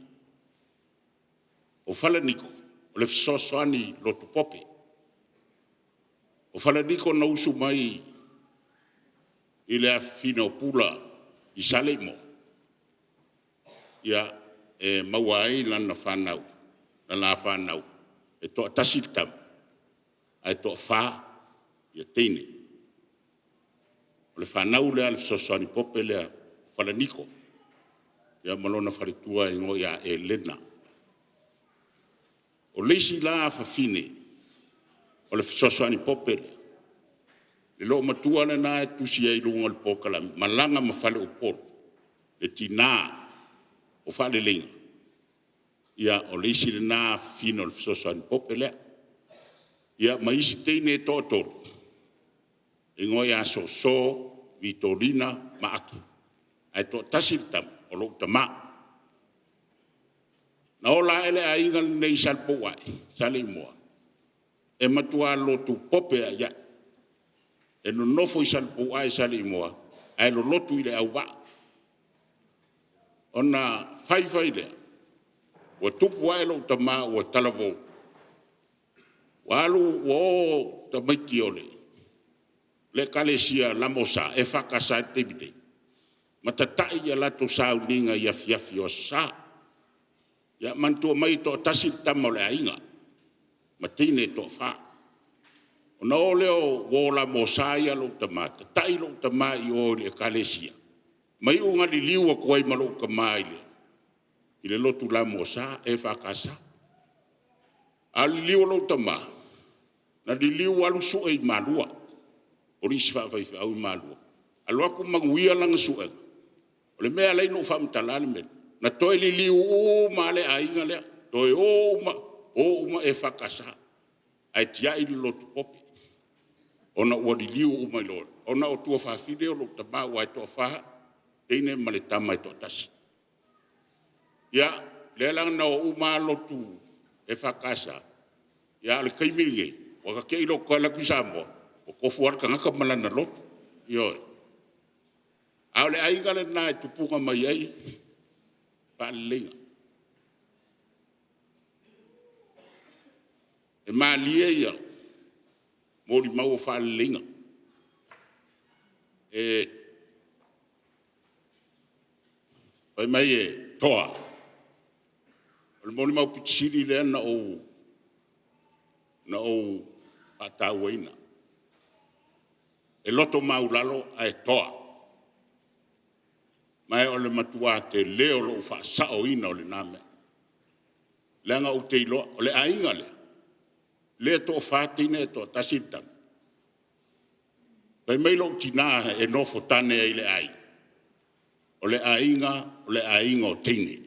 O whale niko, o le fisosoani lotu pope. O whalaniko na usu mai I le fina o pula I sale mo. Ia e mawai lana whanau. Lana whanau. E toa tasitam. Ai toa wha Ia teine. O le whanau lea le fisosani pope lea whalaniko. Ia malona wharitua ingo ia e lena. O leisi la whawhine. O le fisosoani popele. Le lo matua le na e tusi ai lunga le pokala. Malanga ma fale o polo. Le tina o fale lenga. Ia o leisi le na fino le fisosoani popele. Ia maisi teine e tōtoro. Ingo ia so Vitorina maaki. Ai tō tasiritam o lo tama. Na ola ele a inga nei salpo wai. Sale moa. E matua lotu pope a ia. E no nofo I salpo ai sale moa. Ai lo lotu I le au wa. Ona fai lea. Wa tupu ai lo tama wa talavo. Wa alu o tamaiki ole. Le kalesia lamosa e whakasa te bide. Matatai ia lato sa uninga ia fiafi o sa. Ia mantua mai to tasik tamo le ainga. Matine to fa. Ona o leo wola mosaya lo tamata, tai lo tamai o le kalesia. Mai unga li liwa kuai malo kamai le. Ile lotu la mosa e whakasa. Ali liwa lo tama. Na li liwa alu su e malua. O risi whawhai au malua. Alu aku manguia langa su e. O le mea lei no whamtalani me. Na toi li liwa o ma le ainga lea. Toi o ma e whakasa. Ai tia ili lotu popi. Ona ua li liwa o mai lor. Ona o tua whawhide o lo tama wai toa whaha. Teine male tamai toa tasi. Ya, le lang na o ma lotu e whakasa. Ya, le kaimiringe. Waka kei lo koe la kuisamo. O kofuar ka ngaka malana lotu. Yo. Au le ainga le na e tupunga mai ai. Pa linga. E maa lia ia. Mori mau o wha linga. Pai mai e toa. O le moni mau pitisiri lea na o patauaina. E loto mau lalo a e toa. Mai o le matua te leo lo ufa sao ina o le name. Leanga o te iloa, o le ainga le. Le to fatine e to tasitang. Pai mai lo tina e nofo tane e le ai. O le ainga o teine.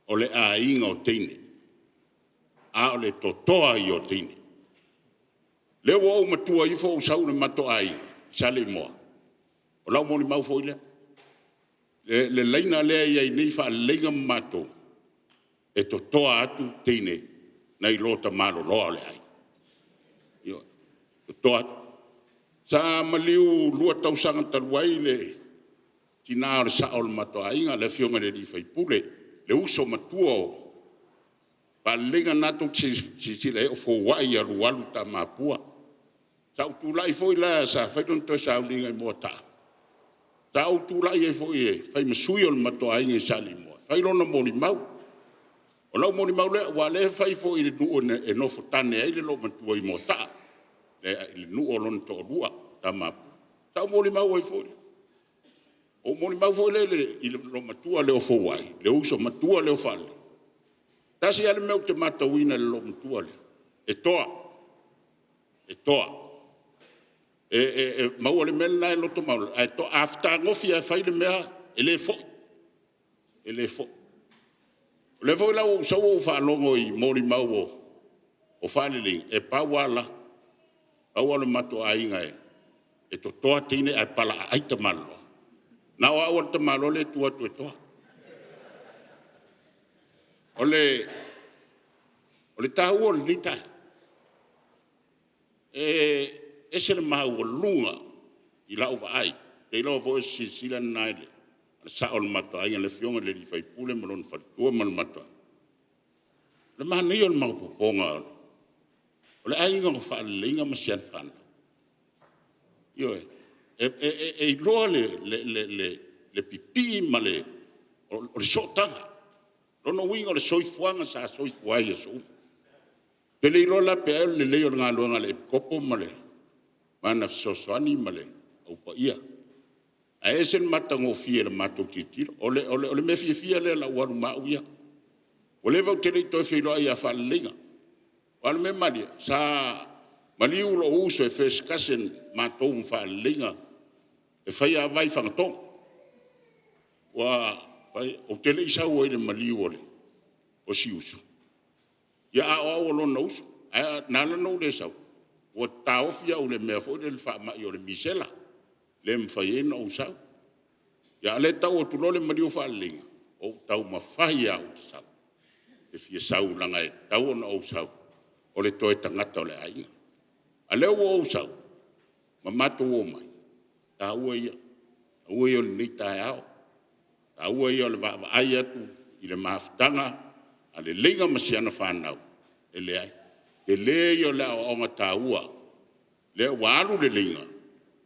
O le ainga o teine. A o le totoa i o teine. Le wo o matua i fo usau le mato ai. Sale moa. O lau moni mau fo ile. Le leina lea i ai nei fa leiga mato. E totoa atu teine. Na i lota malo loa le ai. Yo. Totoa atu. Sa maliu lua tausanga taruai le. Tina o sa o le mato ainga le fionga le di fai pule. Le uso matua o. Pa lenga nato si le o fo wai alualu ta mapua. Sa utu lai foi la sa fai don to sa uninga mo ta. Sa utu lai e foi e fai masui o le mato ainga sa li mo. Fai lona moni mau. O lau moni mau le wa le fai foi le nu e no fotane ai le lo matua i mo ta. Le nu o lon to lua ta mapua. Sa moni mau e foi. O moni mau foi le lo matua le o fo wai. Le uso matua le o fale. Tasi ale meu te matauina le lo matua le. E toa. E toa. Mau ale mele na e loto mau. E toa afta ngofi e fai le mea. E le fo. E le fo. Le fo la o sa o fa longo i mori mau o. O fale ling. E pa wala. Pa wala matua ainga e. E to toa tine ai pala ai te malo. Na o awal te malo le tua tu e toa. Ole tahu o lita. Ese le mahu o lunga i la uva ai. Te ilo fo si sila naile. Sa o le mato ai le fionga le di fai pule malon fatua mal mato. Le maha nei o le mahu poponga. Ole ai inga fa linga masian fana. Yo e loa le pipi ma le o le sotanga. Lono winga le soifuanga sa soifuai e so. Pele ilo la pe le leo ngā luanga le kopo ma le. Mana sosoani ma le. Au pa ia. A esen matango fie le mato titiro. Ole me fie le la waru mau ia. Ole vau tele toi filo ai a whalinga. Wale me malia. Sa mali ulo uso e feskasen matou whalinga. E whai a vai whangatong. Wa o tele isa o ele mali ole. O si uso. Ya a o lo no uso. Na no le sa. O tau fia o le mea fo le fa ma o le misela. Le mfai no usa. Ya le tau o tulo le mali o whalinga. O tau mawhai au te sa. E fia sau langa e tau na o sa. O le toe tangata o le ainga. A leo o sa. Ma mato o mai. Ta ua ia. Ua ia o le nita e ao. Ta ua ia o le vava ai atu. I le maafutanga. A le leiga masiana whanau. E le ai. Te le ia o le ao onga ta ua. Le waru le leiga.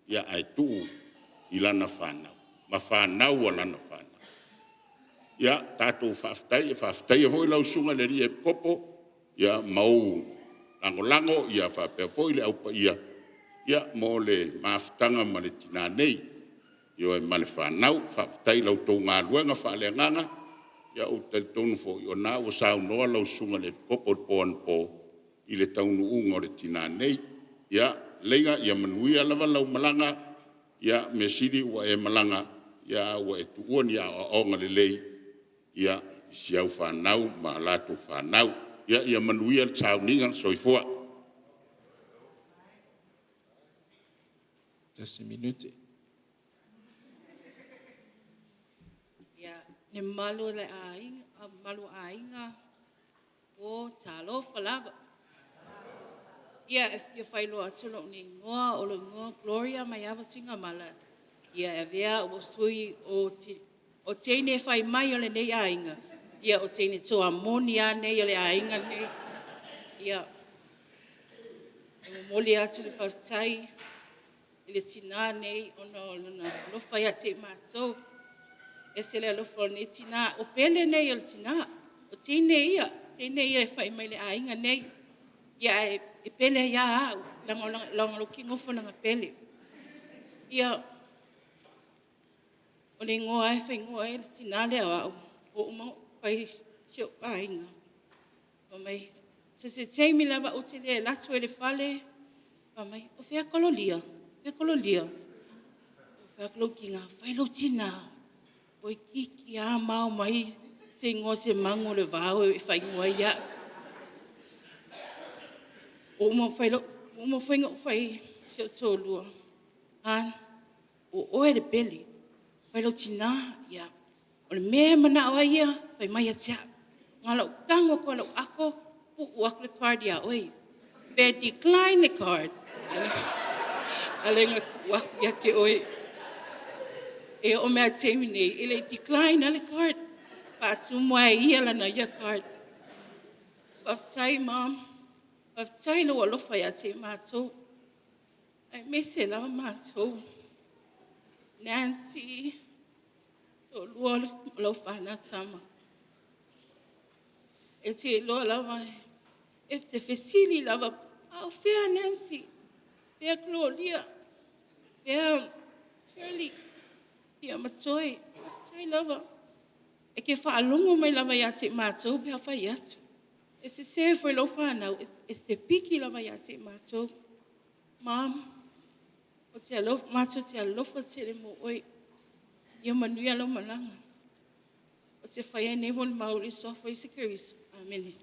Ia ai tu. I lana whanau. Ma whanau o lana whanau. Ia tātou whaftai. Whaftai e hoi lau sunga le ria e kopo. Ia mau. lango ia whapea foi le aupa ia mo le mafutanga ma le tina nei. Ia e male whanau, whaftai lau tau ngā luenga whaaleanganga, ia o te tonu fo i o nā o sao noa lau sunga le kopo poan po i le taunu unga o le tina nei. Ia leiga ia manuia lava lau malanga, ia me siri ua e malanga, ia ua e tuuani a onga le lei, ia siau whanau ma lato whanau, ia manuia le tau ninga soifua. Just a minute. Ia, ne malu le ainga o talo falava. Ia, if you whailo atulo ni ngoa o le ngoa Gloria mai awa Tuigamala. Ia, e vea o sui o teine whai mai o le nei ainga. Ia, o teine toa moni a nei o le ainga nei. Ia, o moli atu le whautai. I le tina nei ono lofa ia te mātou. E se le alofa nei tina. O pele nei o le tina. O teine ia e whai mai le ainga nei. Ia e pele ia au. Langa lo ki ngofo nanga pele. Ia o le ngoa e whai ngoa e le tina le au. O umau pai sio ainga. O mai. Se teimi lava o te le latu e le fale. O mai. O whea kololia. Pe kololia. O whaklo ki ngā whailo tina. O i kiki a mau mai se ngō se mango le vāo e whai ngō ia. O mo whailo, o mo whainga o whai sio tōlua. Han, o oe le peli. Whailo tina, ia. O le mea mana o ia, whai mai a tia. Ngā lau kango ko lau ako, pu uak le card ia oi. Pe decline the card. Alenga kuaku ia ke oi. E o mea teimi nei, ele decline ale card. Pātu mua ia lana ia card. Whaftai, Mom. Whaftai lo alofa ia te mātou. Ai mese lawa mātou. Nancy. So lua lau whana tama. E te loa lawa. If te whesili lawa. Au whea Nancy. Pea Claudia, pea Shirley, pea Matoi, tai lava. E ke whaalongo mai lava ia te mātou, pea whai atu. E se whai lau whanau, e se piki lava ia te mātou. Mom, o te alofa, mātou te alofa te le mo oi. Ia manuia lau malanga. O te whai e nevo le mauri sofa i se kirisu. Amen.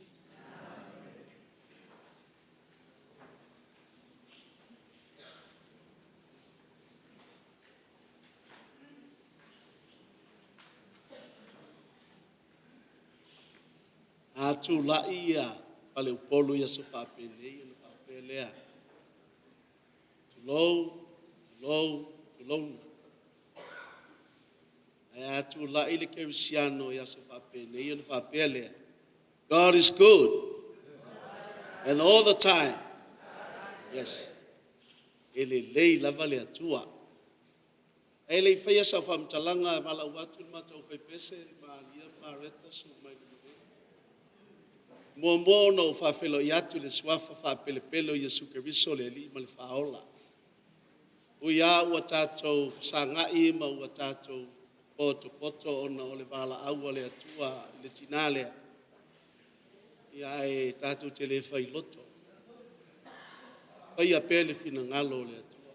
Atu la ia pale upolu ia so whapene ia na whapelea. Tulou. Ai atu la ile kerisiano ia so whapene ia na whapelea. God is good. And all the time. Yes. Ele lei lava le atua. Ele whaia sa whamtalanga mala watu matau whai pese ma lia ma reta so mai. Mo no fa felo yatu le swafa fa pelepelo Yesu Kristo le li mal faola. O ya wa tato sanga I ma wa tato poto ona ole bala au le atua le tinale. Ya e tato tele fai loto. Ai a pele fina ngalo le atua.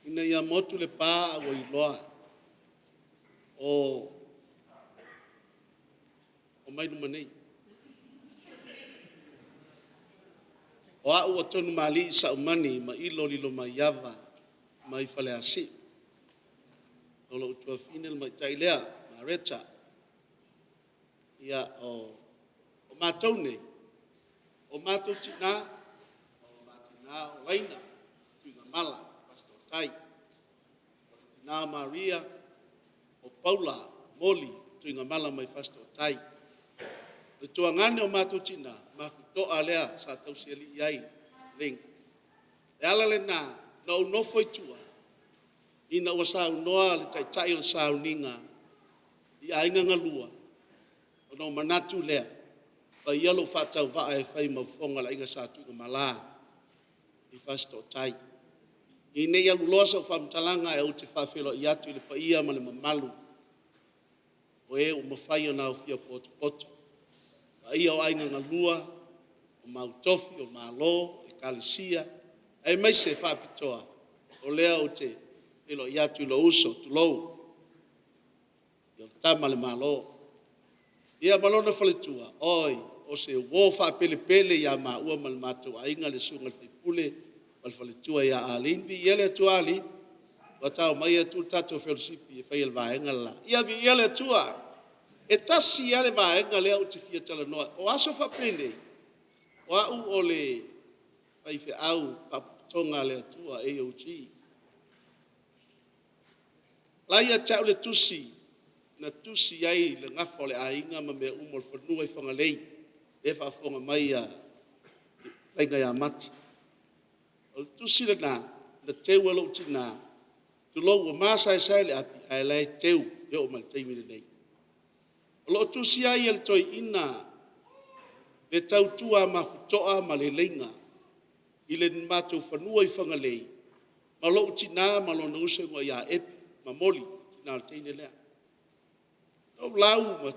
Ina ya motu le pa o iloa. O mai no manei. O au o tonu mali sa umani ma ilo lilo ma yava ma ifale asi. Olo utua finel ma tailea ma recha. Ia o mātou nei. O mātou tina, o mātina o laina, Tuigamala, Pastor Tai. O tina Maria, o Paula, Moli, Tuigamala mai Pastor Tai. Le tuangane o mātou tina, mafutoa lea sa tausiali iai ring. E ala le nā, na unofo itua, ina ua sa unoa le taitai o le sa uninga, I ainga ngalua, o no manatu lea, ia lo whātau waa e whai mawhonga la inga sa Tuigamala. I whasto tai. I nei alu loa sa whamtalanga e o te whawhelo i atu i le paia ma le mamalu. O e o mawhai o nao fia poto poto. Pa ia o ainga ngalua, o mautofi, o malo, e kalisia. E mai se whapitoa. O lea o te ilo i atu i lo uso, tu lou. I o tama le malo. Ia malona whaletua. Oi, o se wo whapele pele ia ma ua mal matou ainga le sunga le whaipule. Mal whaletua ia alin. Vi iele atua alin. Wa tau mai atu tato fellowshipi e whai el vaenga la. Ia vi iele atua. E tasi ale vaenga lea o te fia tala noa. O aso whapene. O au o le whaife au paputonga le atua AOG. Laia tau le tusi. Na tusi ai le ngafo le ainga ma mea umol whanua i whangalei. E whafonga mai a lainga ia mati. O tusi le nā. Na teu alo uti nā. Tu lo ua māsai sai le api. Ai lai teu. E o mal teimi le nei. O lo tusi ai el toi ina. Le tau tua ma futoa ma le leinga. I le mātou whanua i whangalei. Ma lo uti nā ma lo na usengo ia epi. Ma moli. Tina al teine lea. O lau ma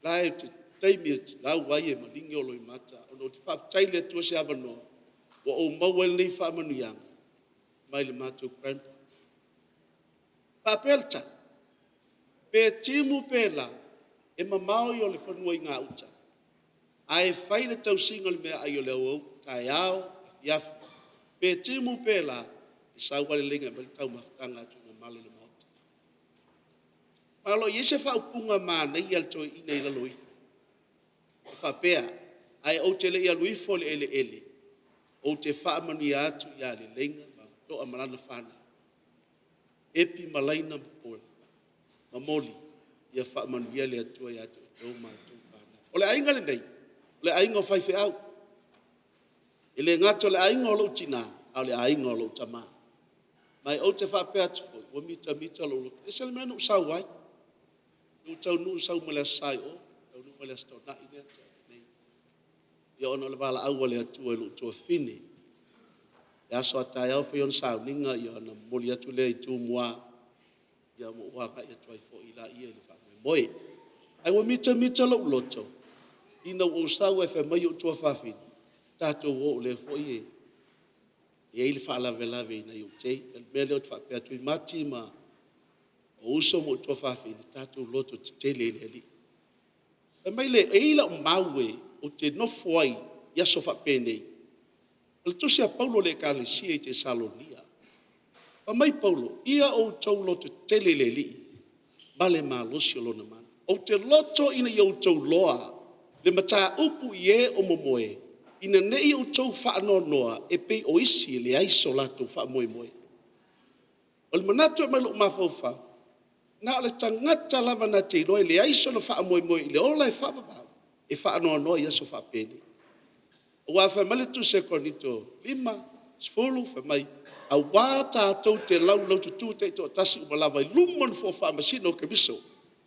lai te teimi te lau wai e malingi o loi mata. O no te whaptaile atua se avanoa. Wa o mawel nei whamanu ianga. Mai le mātou Grandchild. Papelta. Pe timu pela. E mamao i o le whanua i ngā uta. Ai whaile tau singa le mea ai o le au. Tai au. Afiafi. Pe timu pela. I sau wale lenga. Mali tau mawhtanga atu ngā male le mao. Malo yese fa upunga ma nei al toi ina ila loifo. Fa pea ai o te le ia loifo le ele. O te fa mani atu ia le lenga ma to amarana fana. Epi malaina pola. Mamoli ia fa mani ia le atu ia te o ma to fana. O le ainga le nei. O le ainga fai fe au. Ele ngato le ainga o lo tina, au le ainga o lo tama. Mai o te fa pea tu foi, o mita lo. Ese le menu usawai. Tau nu sau mele sai o, tau nu mele sto na ine nei. Ia ono le wala au le atua lu tua fine. Ia so atai au fion sau ninga ia na moli atu le tu mua. Ia mo waka ia tuai fo ila ia le fa moi. Ai wo mita lo loto. Ina wo sau e fe mai o tua fa fine. Tato wo le fo ie. Ia il fa la vela ve na yo te, el mele o fa pe tu mati ma. O uso mo tua whawhi ni tātou loto te tele li. E mai le, e ila o maue o te nofo ai yaso whapene. Le tusi a Paulo le kālesia i te Salonia. Pa mai Paulo, ia o tau loto tele li. Male mā losi o lona mana. O te loto ina i o tau loa. Le mata upu i e o momoe. Ina nei o tau whaanoa noa e pei o isi le aiso lato whaamoe moe. O le manatu e mai lo mawhau na le tangata lava na te iloi le aiso na wha moe moe i le ola e wha papau. E wha anoa noa i aso wha pene. O wa wha male tu se konito 5, 10 wha mai. A wā tātou te lau tu te to tasi umalawa i lumon fo wha masino ke miso.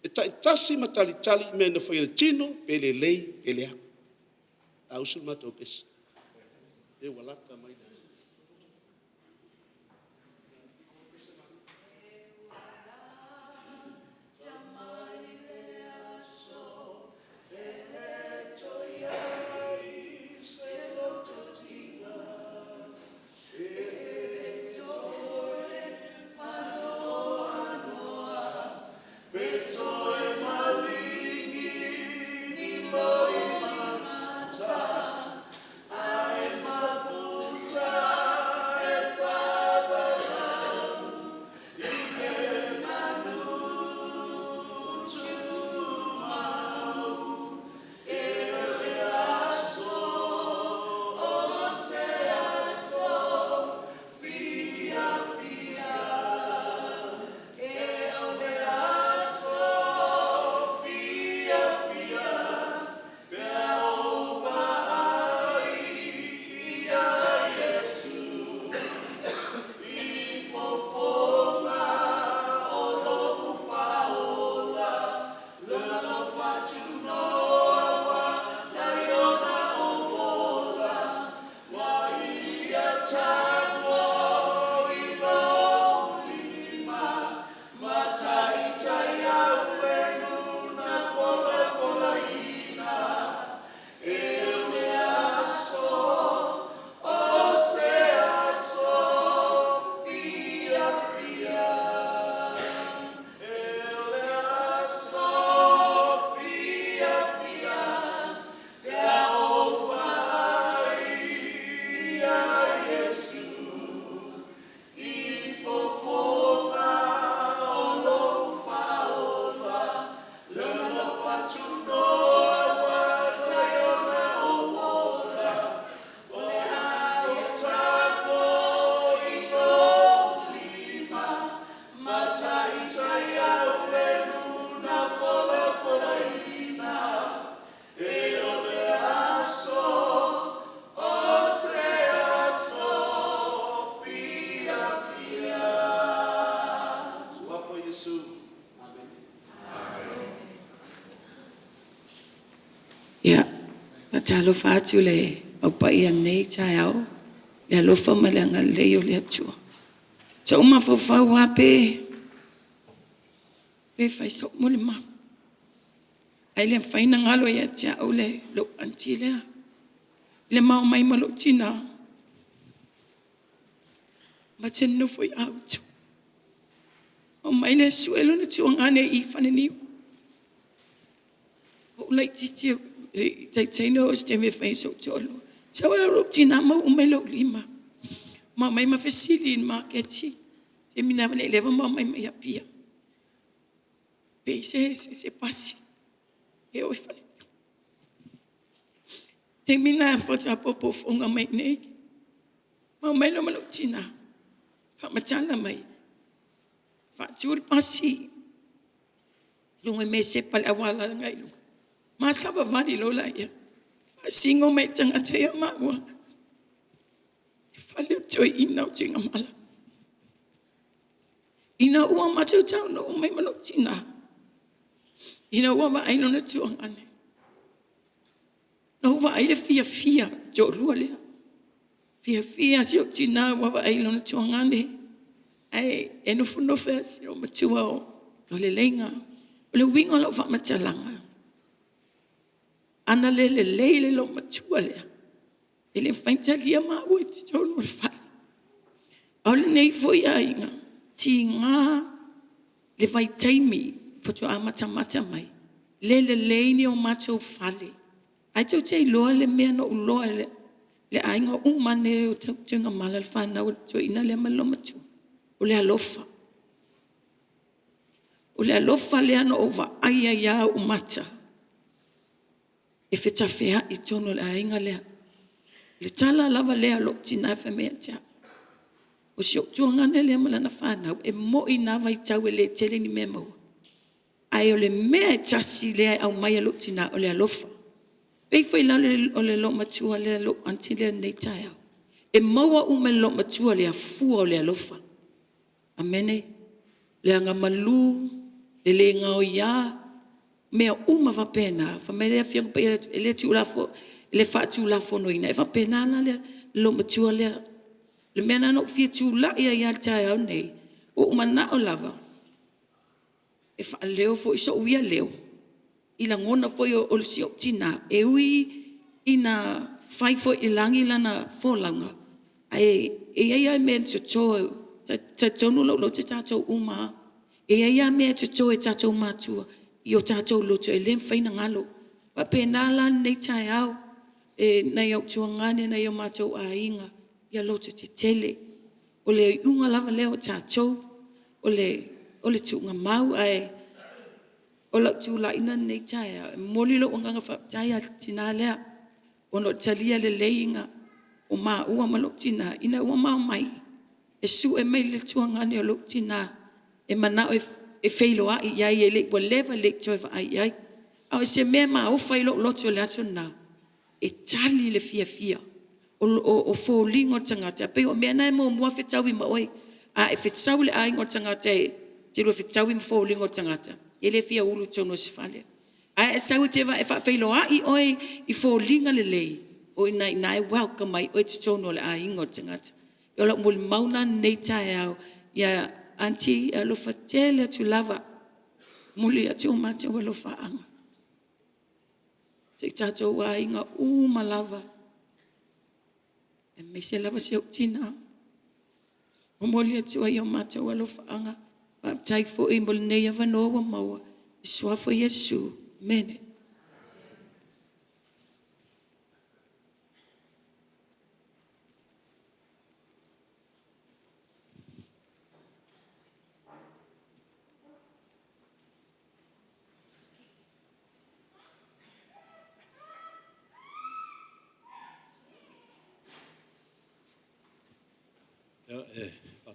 E ta tasi matali tali me na wha i le tino pe le lei pe le hako. Ta usul mato pesa. E walata mai. Ai mafuta talo fatu le au pa ia nei tai au. Le alofa ma le anga leo le atua. Sa uma fau wape. Pe fai sok mo le ma. Ai le faina ngalo ia tia au le lo anti lea. Le mau mai malo tina. Ma te no foi auto. O mai le suelo na tuangane I whanani. O lai titi tai teino o ste me fai sok tolo. Sa wala lo tina ma umai lo lima. Ma mai ma fesili in marketi. Te mina vane leva ma mai mai apia. Pe se pasi. E o whanani. Te mina fota popo fonga mai nei. Ma mai lo malo tina. Fa matala mai. Fa jur pasi. Lunga me se pal awala ngai lunga. Ma saba vadi lo la ia. Fa singo mai tanga te ia maua. Fa leo toi ina o Tuigamala. Ina ua matau tau no mai malo tina. Ina ua wa aino na tuangane. No va aile fia jo rua lea. Fia si o tina wa va aile na tuangane. Ai eno funo fe si o matua o Leleiga. O le wingo lo va matalanga. Ana le lo matua lea. Ele fainta lia ma o ti jo no fa. O le nei foi ainga. Ti nga le vai taimi foto amata mai. Le ni o macho fale. Ai tau te loa le mea no uloa le ainga umane o Tuigamala le whanau o ina le maloma tu. O le alofa. O le alofa le ano ova aia ia umata. E feta fea I tono le ainga lea. Le tala lava lea lo tina fe mea tia. O si o tuangane le malana whanau e mo ina vai tau e le tele ni mea maua. Ai o le mea tasi lea au mai lo tina o le alofa. Pei fai la o le lo matua le lo anti le nei tai au. E maua ume lo matua le afua o le alofa. Amene. Le anga malu, le ngao ia, mea uma va pena. Fa me le fiang pe le tu lafo, le fa tu lafo no ina. E va pena na le lo matua le. Le mea no fia tu la ia tai au nei. O umana o lava. E fa leo fo iso uia leo. Ila ngona foi o le sio tina e ui ina fai foi ilangi lana folanga ai ai men to tonu lo te tato uma ai me to e tato matua io tato lo te len fai na ngalo pa penala nei tai au e na yo tuangane na yo mato ainga ia lo te tele o le unga lava leo tato o le tunga mau ai o la tu la ina nei tai moli lo nganga fa tai tina lea ono talia le leinga o ma ua malo tina ina ua mai e su e mai le tuangane o lo tina e mana e feilo a ia e le whatever le toi fa ai au se me ma o failo lo to le atuna e tali le fia o fo lingo tangata pe o me na mo mo fe tawi ma oi a e fe tawi le ai ngo tangata te lo fe tawi mo fo lingo tangata ele fia ulu tono sfale a sau te va e fa feilo a I oi I fo linga le lei o ina welcome mai o te tono le a ingo tangata yo la mul mauna nei tai au ya anti lo fatele tu lava muli atu mate o lo fa anga te tato wa inga malava e me se lava se tina o muli atu yo mate o lo fa anga tai fo e mol nei ava no wa maua swa fo Yesu mene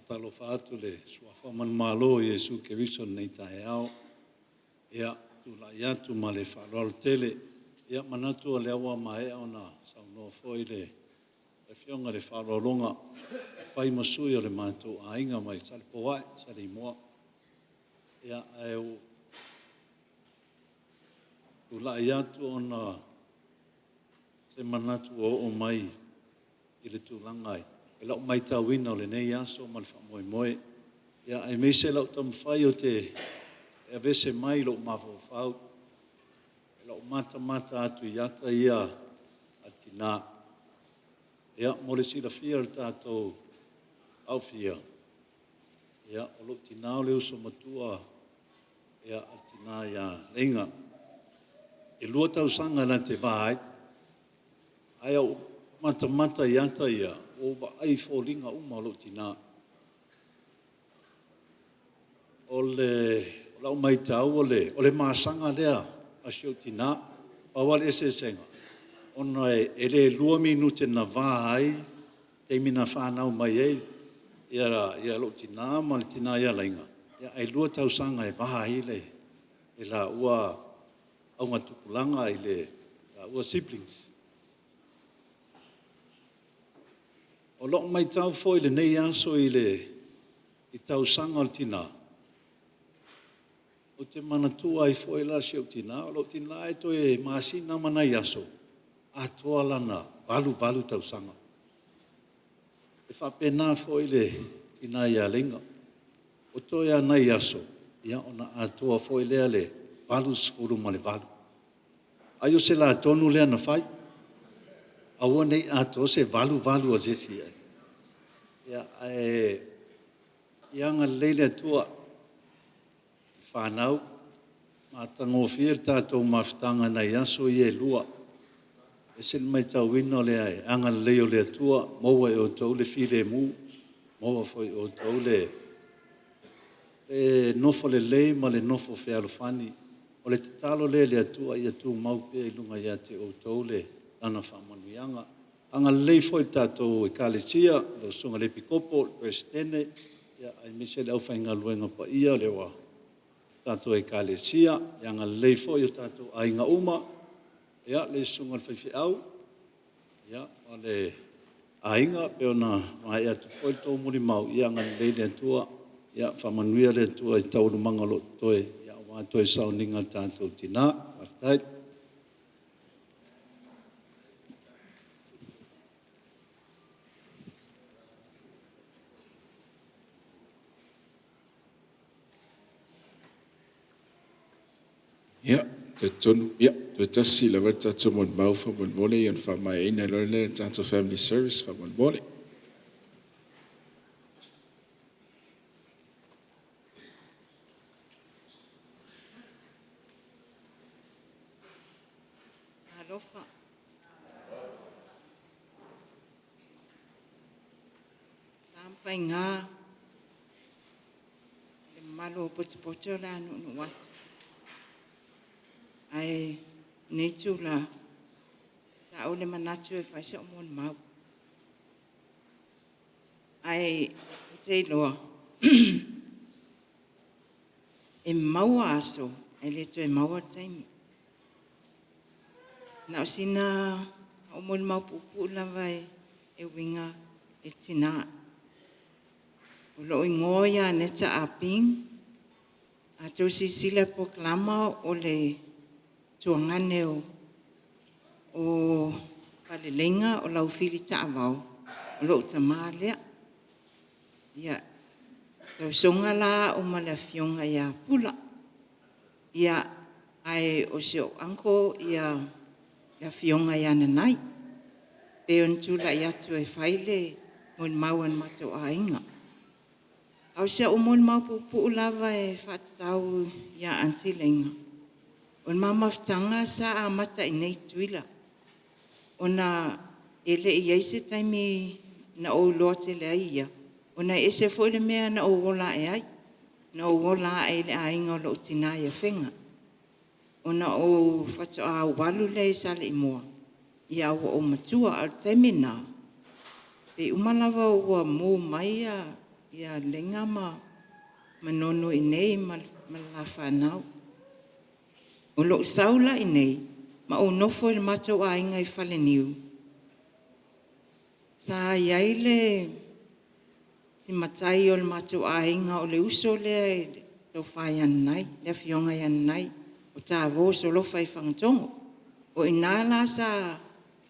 Fatalo fatu le suafa man malo Yesu ke viso nei tae au. Ia tu la ia tu ma le whalol tele. Ia manatu o le awa mai au na sau no foi le fionga le whalolonga. Whai masui o le mātou a inga mai sali powai, sali moa. Ia au tu la ia tu o na se manatu o mai i le tūlangai. E lau mai tauina o le nei aso ma le whamoe moe. Ia ai mei se lau tamawhai o te e vese mai lo mawhau. E lau mata atu i ata ia a tina. Ia mo le sila fia le tātou au fia. Ia o lo tina o le uso matua ia a tina ia leinga. E lua tausanga na te vai. Ai au mata i ata ia o wa ai fōlinga uma lo tina. O lau mai tau o le māsanga lea a sio tina, pawale ese senga. Ona e le 2 minute na vai, te mina whanau mai ei, ia lo tina, ma le tina ia lainga. Ia ai lua tausanga e vai e la ua aunga tukulanga i la ua siblings. O lo mai tau foi le nei aso i tausanga o le tina. O te manatua i foi la si o tina, o lo tina e to e maasina mana i aso. A toa lana, valu tausanga. E whapena foi le tina i alenga. O to e ana i aso, ia ona a toa foi lea le valu sfuru ma le valu. Ayo se la tonu lea na fai. Aua nei a to se valu a zesi ai. Ia nga leile atua whanau ma tangofia le tātou mawhitanga nei aso i e lua. E se mai tau wina le ai, anga leo le atua, maua e o tau le file mu, maua foi o tau le nofo le lei ma le nofo fe alofani. O le talo le atua i atu mau pe i lunga ia te o tau le lana whamanuianga. Anga lei foi tātou e kālesia, le sunga le pikopo, le presidene, ia ai mise le au whainga luenga pa ia le wa. Tātou e kālesia, anga lei foi o tātou ainga uma, ia le sunga le whaiwhi au, ia o le ainga pe ona mai atu foi tau muri mau, ia anga lei le atua, ia whamanuia le atua i tauru mangalo toe, ia wā toe sauninga tātou tina, aftai. Ia, te tonu, ia, te tasi la wata tu mon mau fa mon mole yon fa mai ina lorele tātou family service fa mon mole. Alofa. Sam whainga. Le malo pocho la no watu. Ai nei tula ta ole manatu e fa se mon mau ai te loa e mau aso e le to e mau taimi na sina o mon mau pupu la vai e winga e tina o lo ingoia ne ta aping a to si sila proklama o le tuangane o Leleiga o lau fili taavao o loo tamalea ia tausoga la o malafioga ia pula ia ai o se o anko ia fioga ia nanai pe on tula ia tu e faile mon mau an mato ainga au se o mon mau pupu lava e fatatau ia antilenga on mama ftanga sa amata i nei tuila. Ona ele i eise taimi na o lote le aia. Ona ese fo le mea na o wola e ai. Na o wola e le ainga o lo tina ia whenga. Ona o fatu a walu le sale i moa. Ia o matua al taimi na. Pe umalawa ua mo mai ia lenga manono i nei malafa nau. O lo saula i nei, ma o nofo il matau a inga i fale niu. Sa iai le si matai o le matau a inga o le uso le tau whai anai, le fionga anai, o tā vo so lo whai whangatongo. O inala sa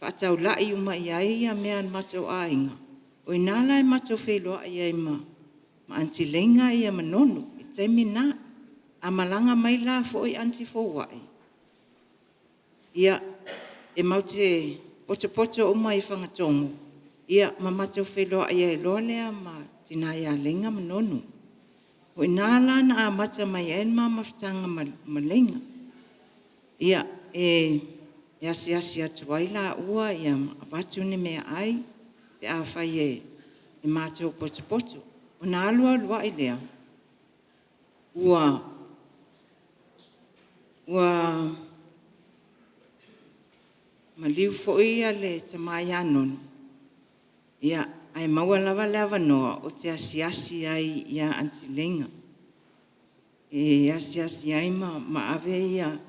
Patau lai uma iai ia mea matou ainga. O inala e matou wheloa ia ma anti lenga ia manono. I taimi na. A malanga mai la fo i anti fo wai. Ia e maute poto uma i whangatongo. Ia ma matou wheloa ia e loa lea ma tina ia lenga manono. O inala na a mata mai en ma mawhitanga malenga. Ia e asi atu ai la ua ia apatu ni mea ai pe a whai e mātou poto. O nā Alualu ai lea. Ua maliu fo'i ia le tamai anon. Ia ai maua lava le avanoa o te asi ai ia anti lenga. E asi ai ma ave ia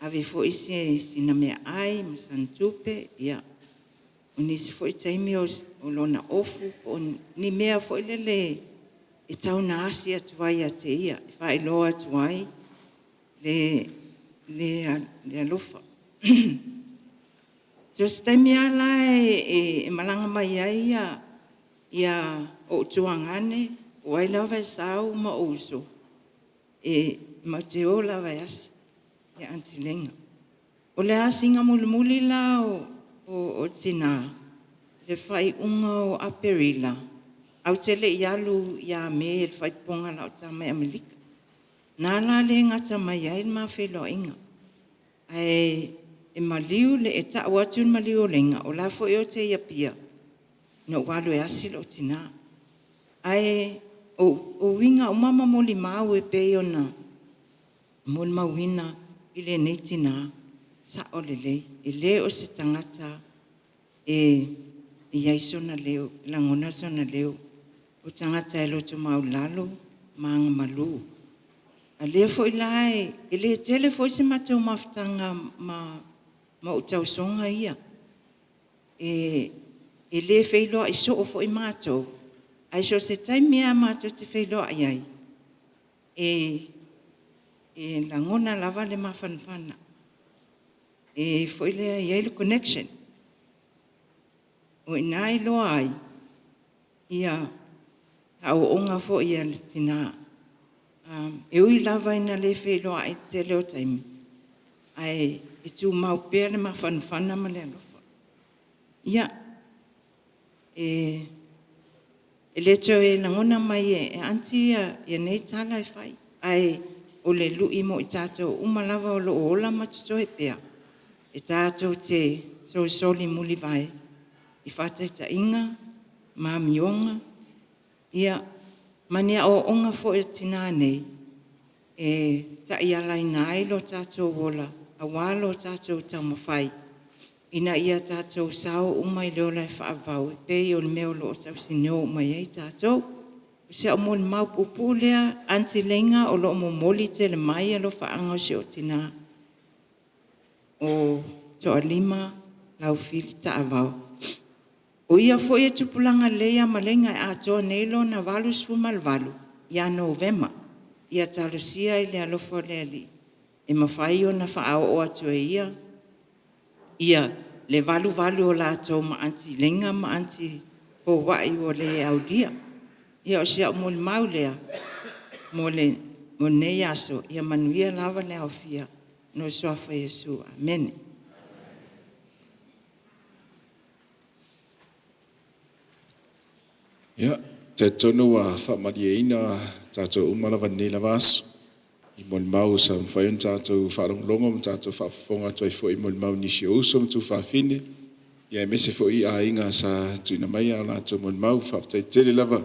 ave fo'i sina mea ai ma santupe ia. O nisi fo'i taimi o lona ofu o ni mea fo'i lele e tau na asi atu ai a te ia. E whae loa atu ai le alofa. Just taimi ala e malanga mai ai ia o tuangane o ai lava e sau ma uso. E ma te o lava e asi. E anti lenga. O le asinga muli la o tina. Le whai unga o aperila. Au te le ialu ia me le whai ponga la o tamai Amerika. Nā la le ngata mai ai ma whelo inga. Ai e maliu le e ta watu maliu lenga. O la fo e o te ia pia. No walu e asi lo tina. Ai o winga o mama moli mau e pe o na. Mol mawina i le nei tina sa o le lei. E le o se tangata e iai sona leo, langona sona leo. O tangata e loto mau lalo, maanga malu. A lea fo i lai, e le tele fo i se matau mawhitanga ma utau songa ia. E le wheiloa i so o fo i mātou. Ai so se taimea mātou te wheiloa iai. E langona lava le mawhanwhana. E fo i lea iai le connection. O inai loa ai. Ia au onga fo ia le tina. E ui lava ina le wheiloa ai te leo taimi. Ai e tu mau pēr le mawhanwhana ma le alofa. Ia. E le teo e langona mai e anti ia nei tala e whai. Ai o le lui mo i tātou umalava o lo ola matuto e pēr. E tātou te soli muli vai. I whātai ta inga, mā mionga. Ia mania o onga fo e tina nei. E ta ia lai nai lo tātou wola. A walo tātou tau mawhai. Ina ia tātou sao umai leo lai whaavau. E pei o le meo lo o tau sineo umai ei tātou. O se o mōni mau pupulea, anti lenga o lo mo moli te le mai alo whaanga se o tina. O toa lima lau fili ta avau. O ia fo e tupulanga leia malenga e atoa neilo na valu sfumal valu. Ia Novema. Ia talusia i le alofa le ali. E mawhai o na whaao o atua ia. Ia le valu o la ato ma anti lenga ma anti fo wai o le audia. Ia o sia mo le mau lea. Mo nei aso. Ia manuia lava le au fia. No soafa Yesu. Amen. Ia, te tonu a whamaria ina tātou umalawa nei lawas. I mon mau sa mwhaion tātou wharongolongo, tātou whaafonga toi fo i mon mau nisi o uso mtu whaafine. Ia mese fo i a inga sa tuina mai a lātou mon mau whaafitai tele lava.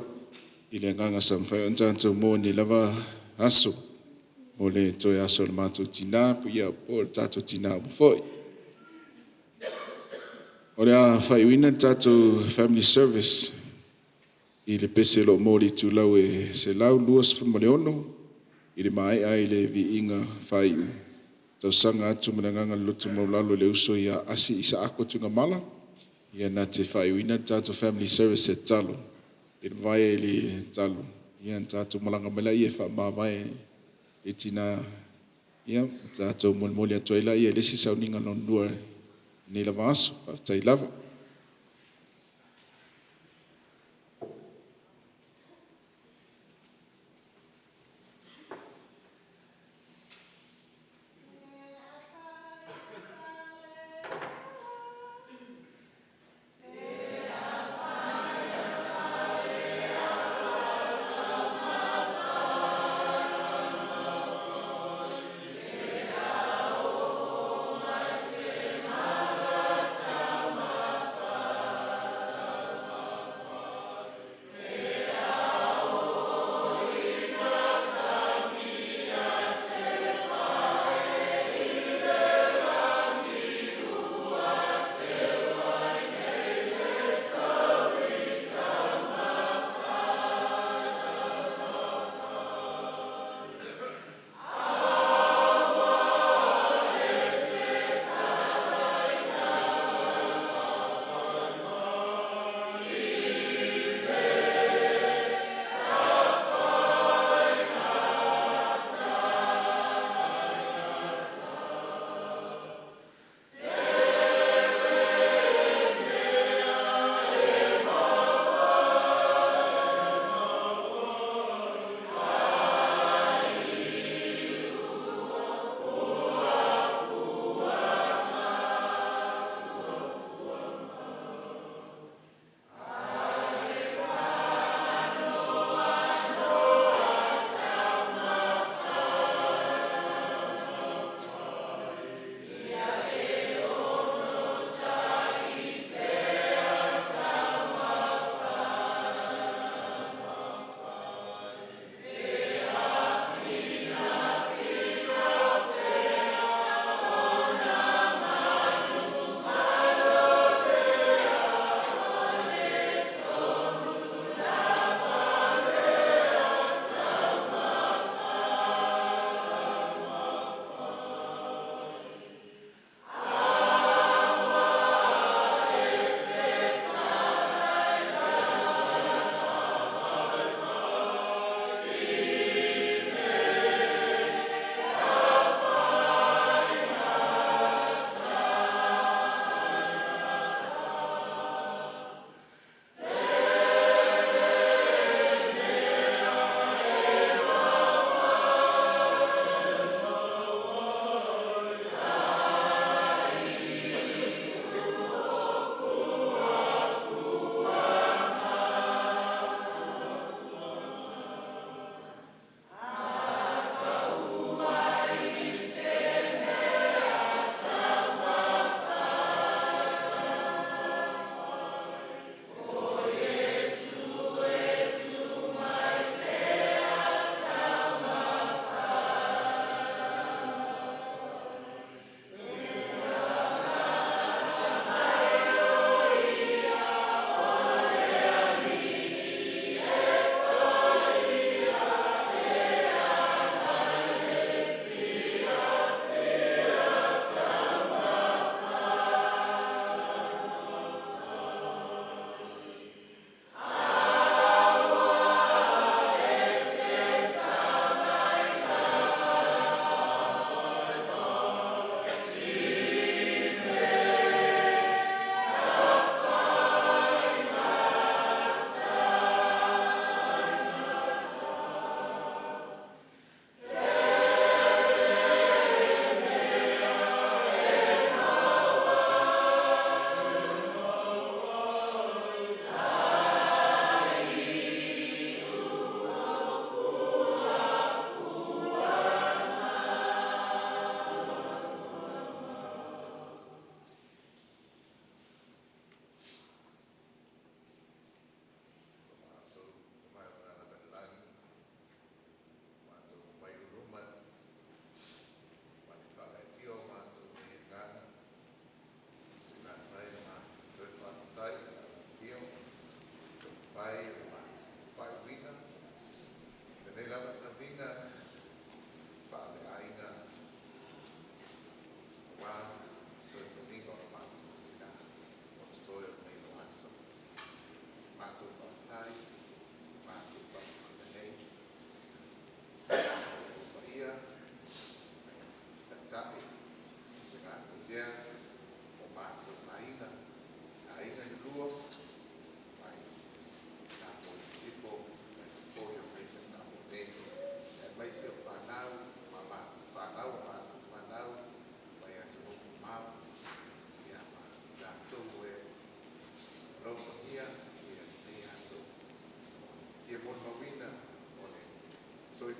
I le nganga sa mwhaion tātou mō ni lava aso. Mō le toi aso le mātou tina, pu ia po tātou tina o mwhoi. O le a whaiwina tātou family service. I le pese lo mori tu lau e se lau luas whamaleono. I le mai ai le vi inga whaiu. Tau sanga atu mananganga lutu maulalo le uso ia asi isa ako Tuigamala. Ia na te whaiuina tātou family service e talo. I le vai e le talo. Ia tātou malanga mela i e whamawai e tina. Ia tātou moli atua ila i e lesi sauninga non lua Ni lava aso, whaftai lava.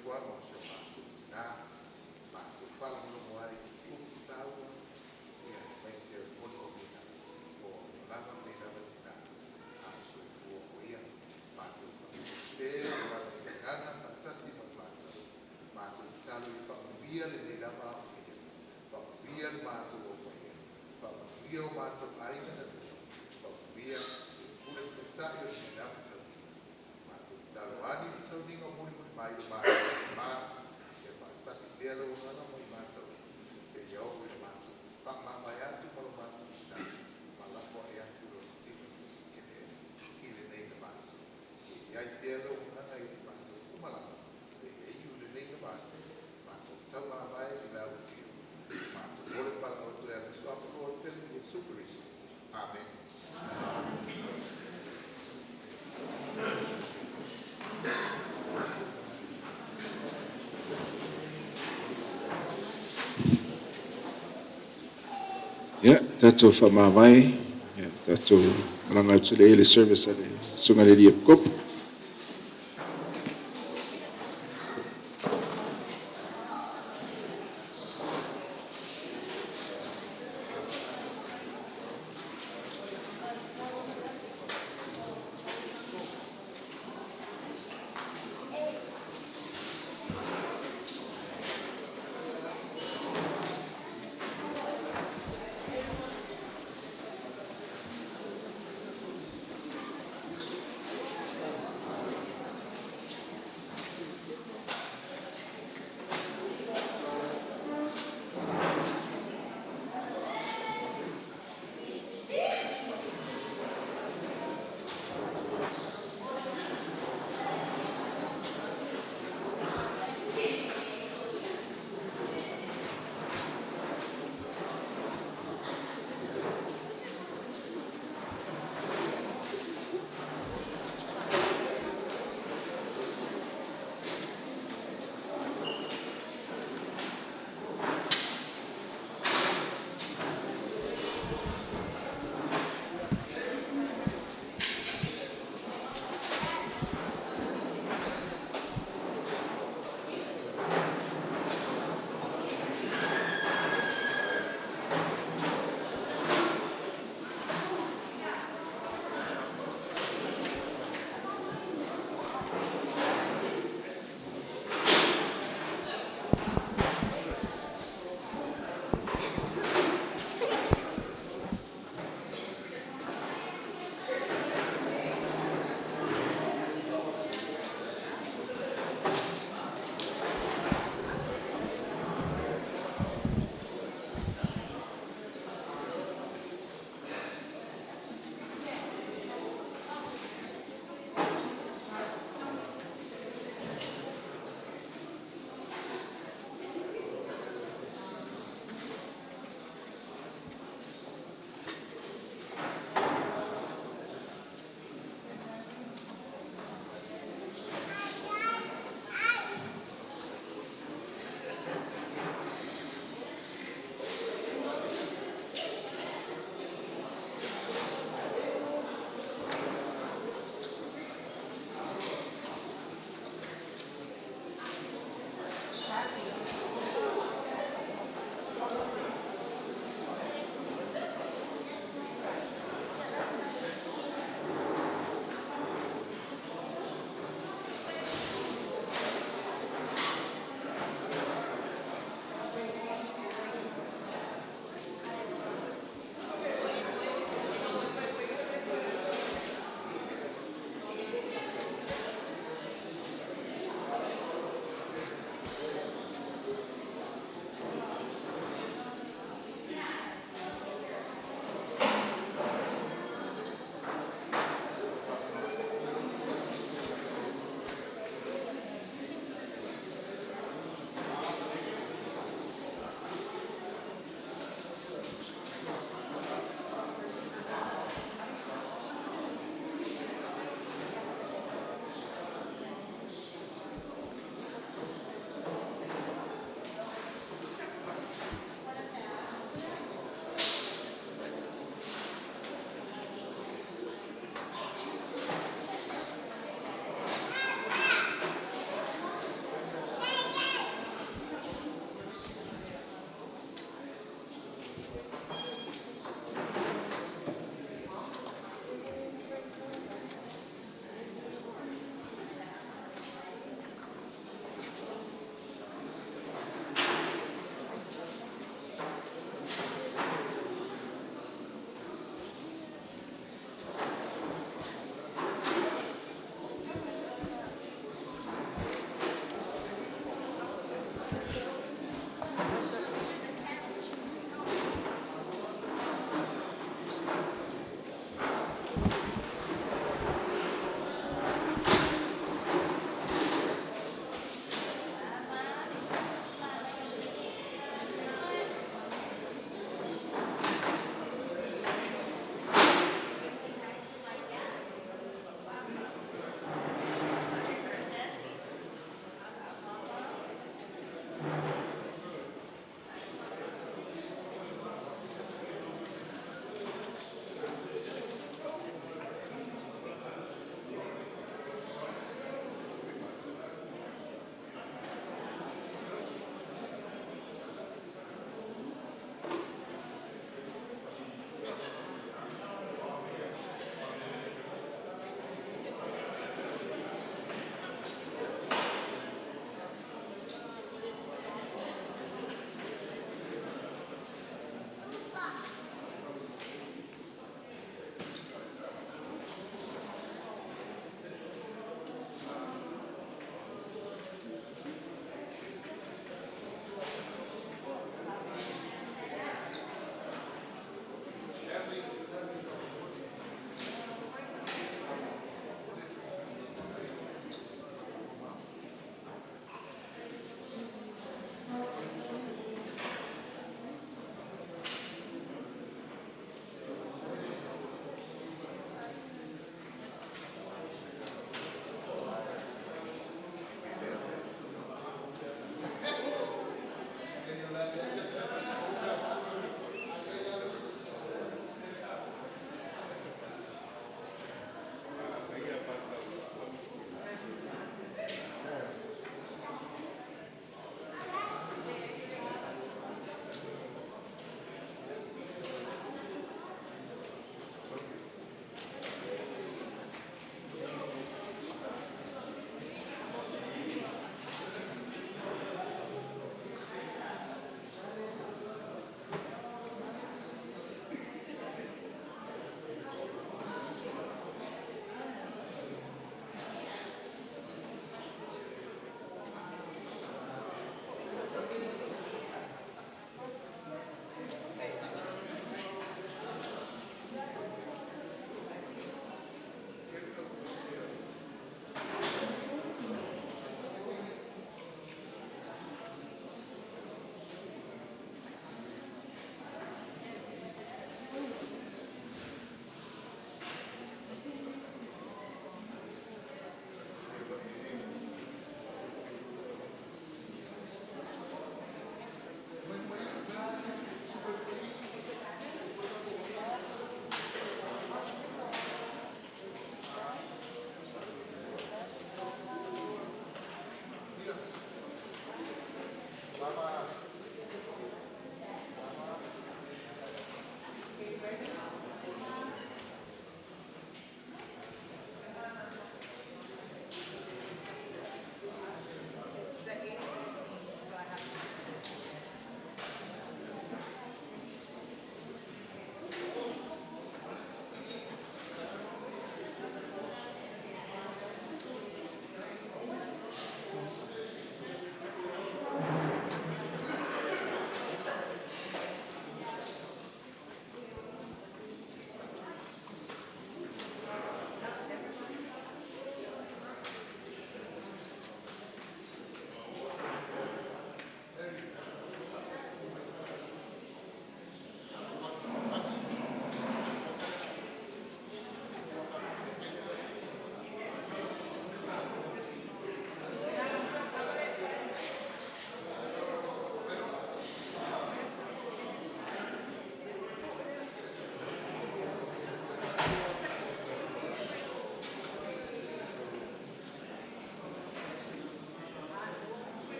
kua mo se mātou tina, mātou whalango moai i upu tāua, ia mai se ono o mina, o langa me rama tina, a sui kua o ia, mātou te whalango ngana, matasi ma mātou, mātou talo i whamuia le ne rama o ia, whamuia le mātou o ia, whamuia o mātou aina na ia, whamuia ule tatai o ne rama sa Taruani si saudinga muli muli mai do mai ma ya fantasi dia lo ngana mo imato se yo ule mato pa ma ya tu malo mato ta mala ko ya tu lo ti ile nei de basso ya dia lo ngana i mato kumala se ye ule nei de basso mato tawa mai ila o ti mato ore pa o tu ya so apo o te le superis amen. Ya, tato whamawai, ya, tato malanga utule ele service ale sunga le liep kop.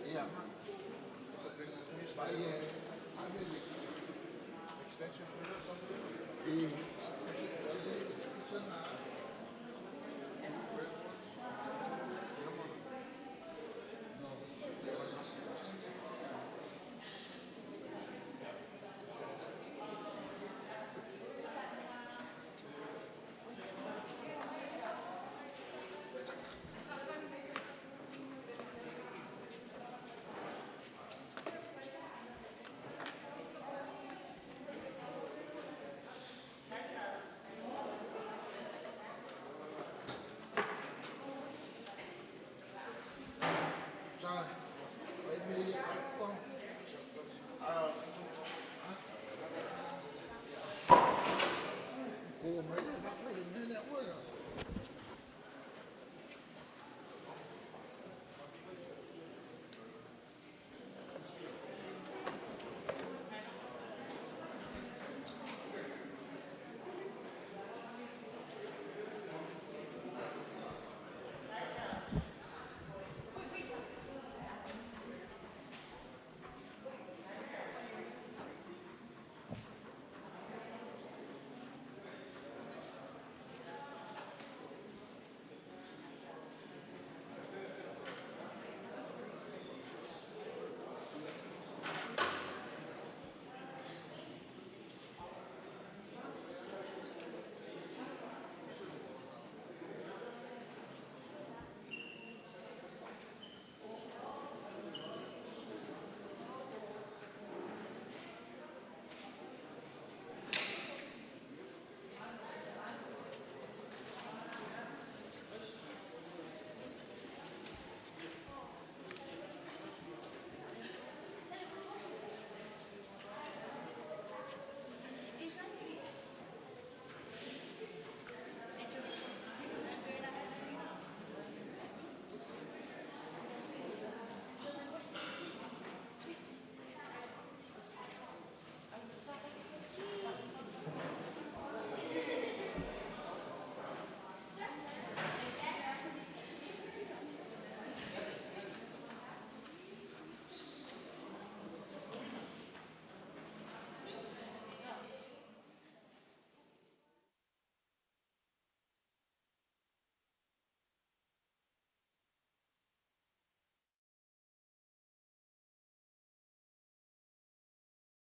Iya, Pak.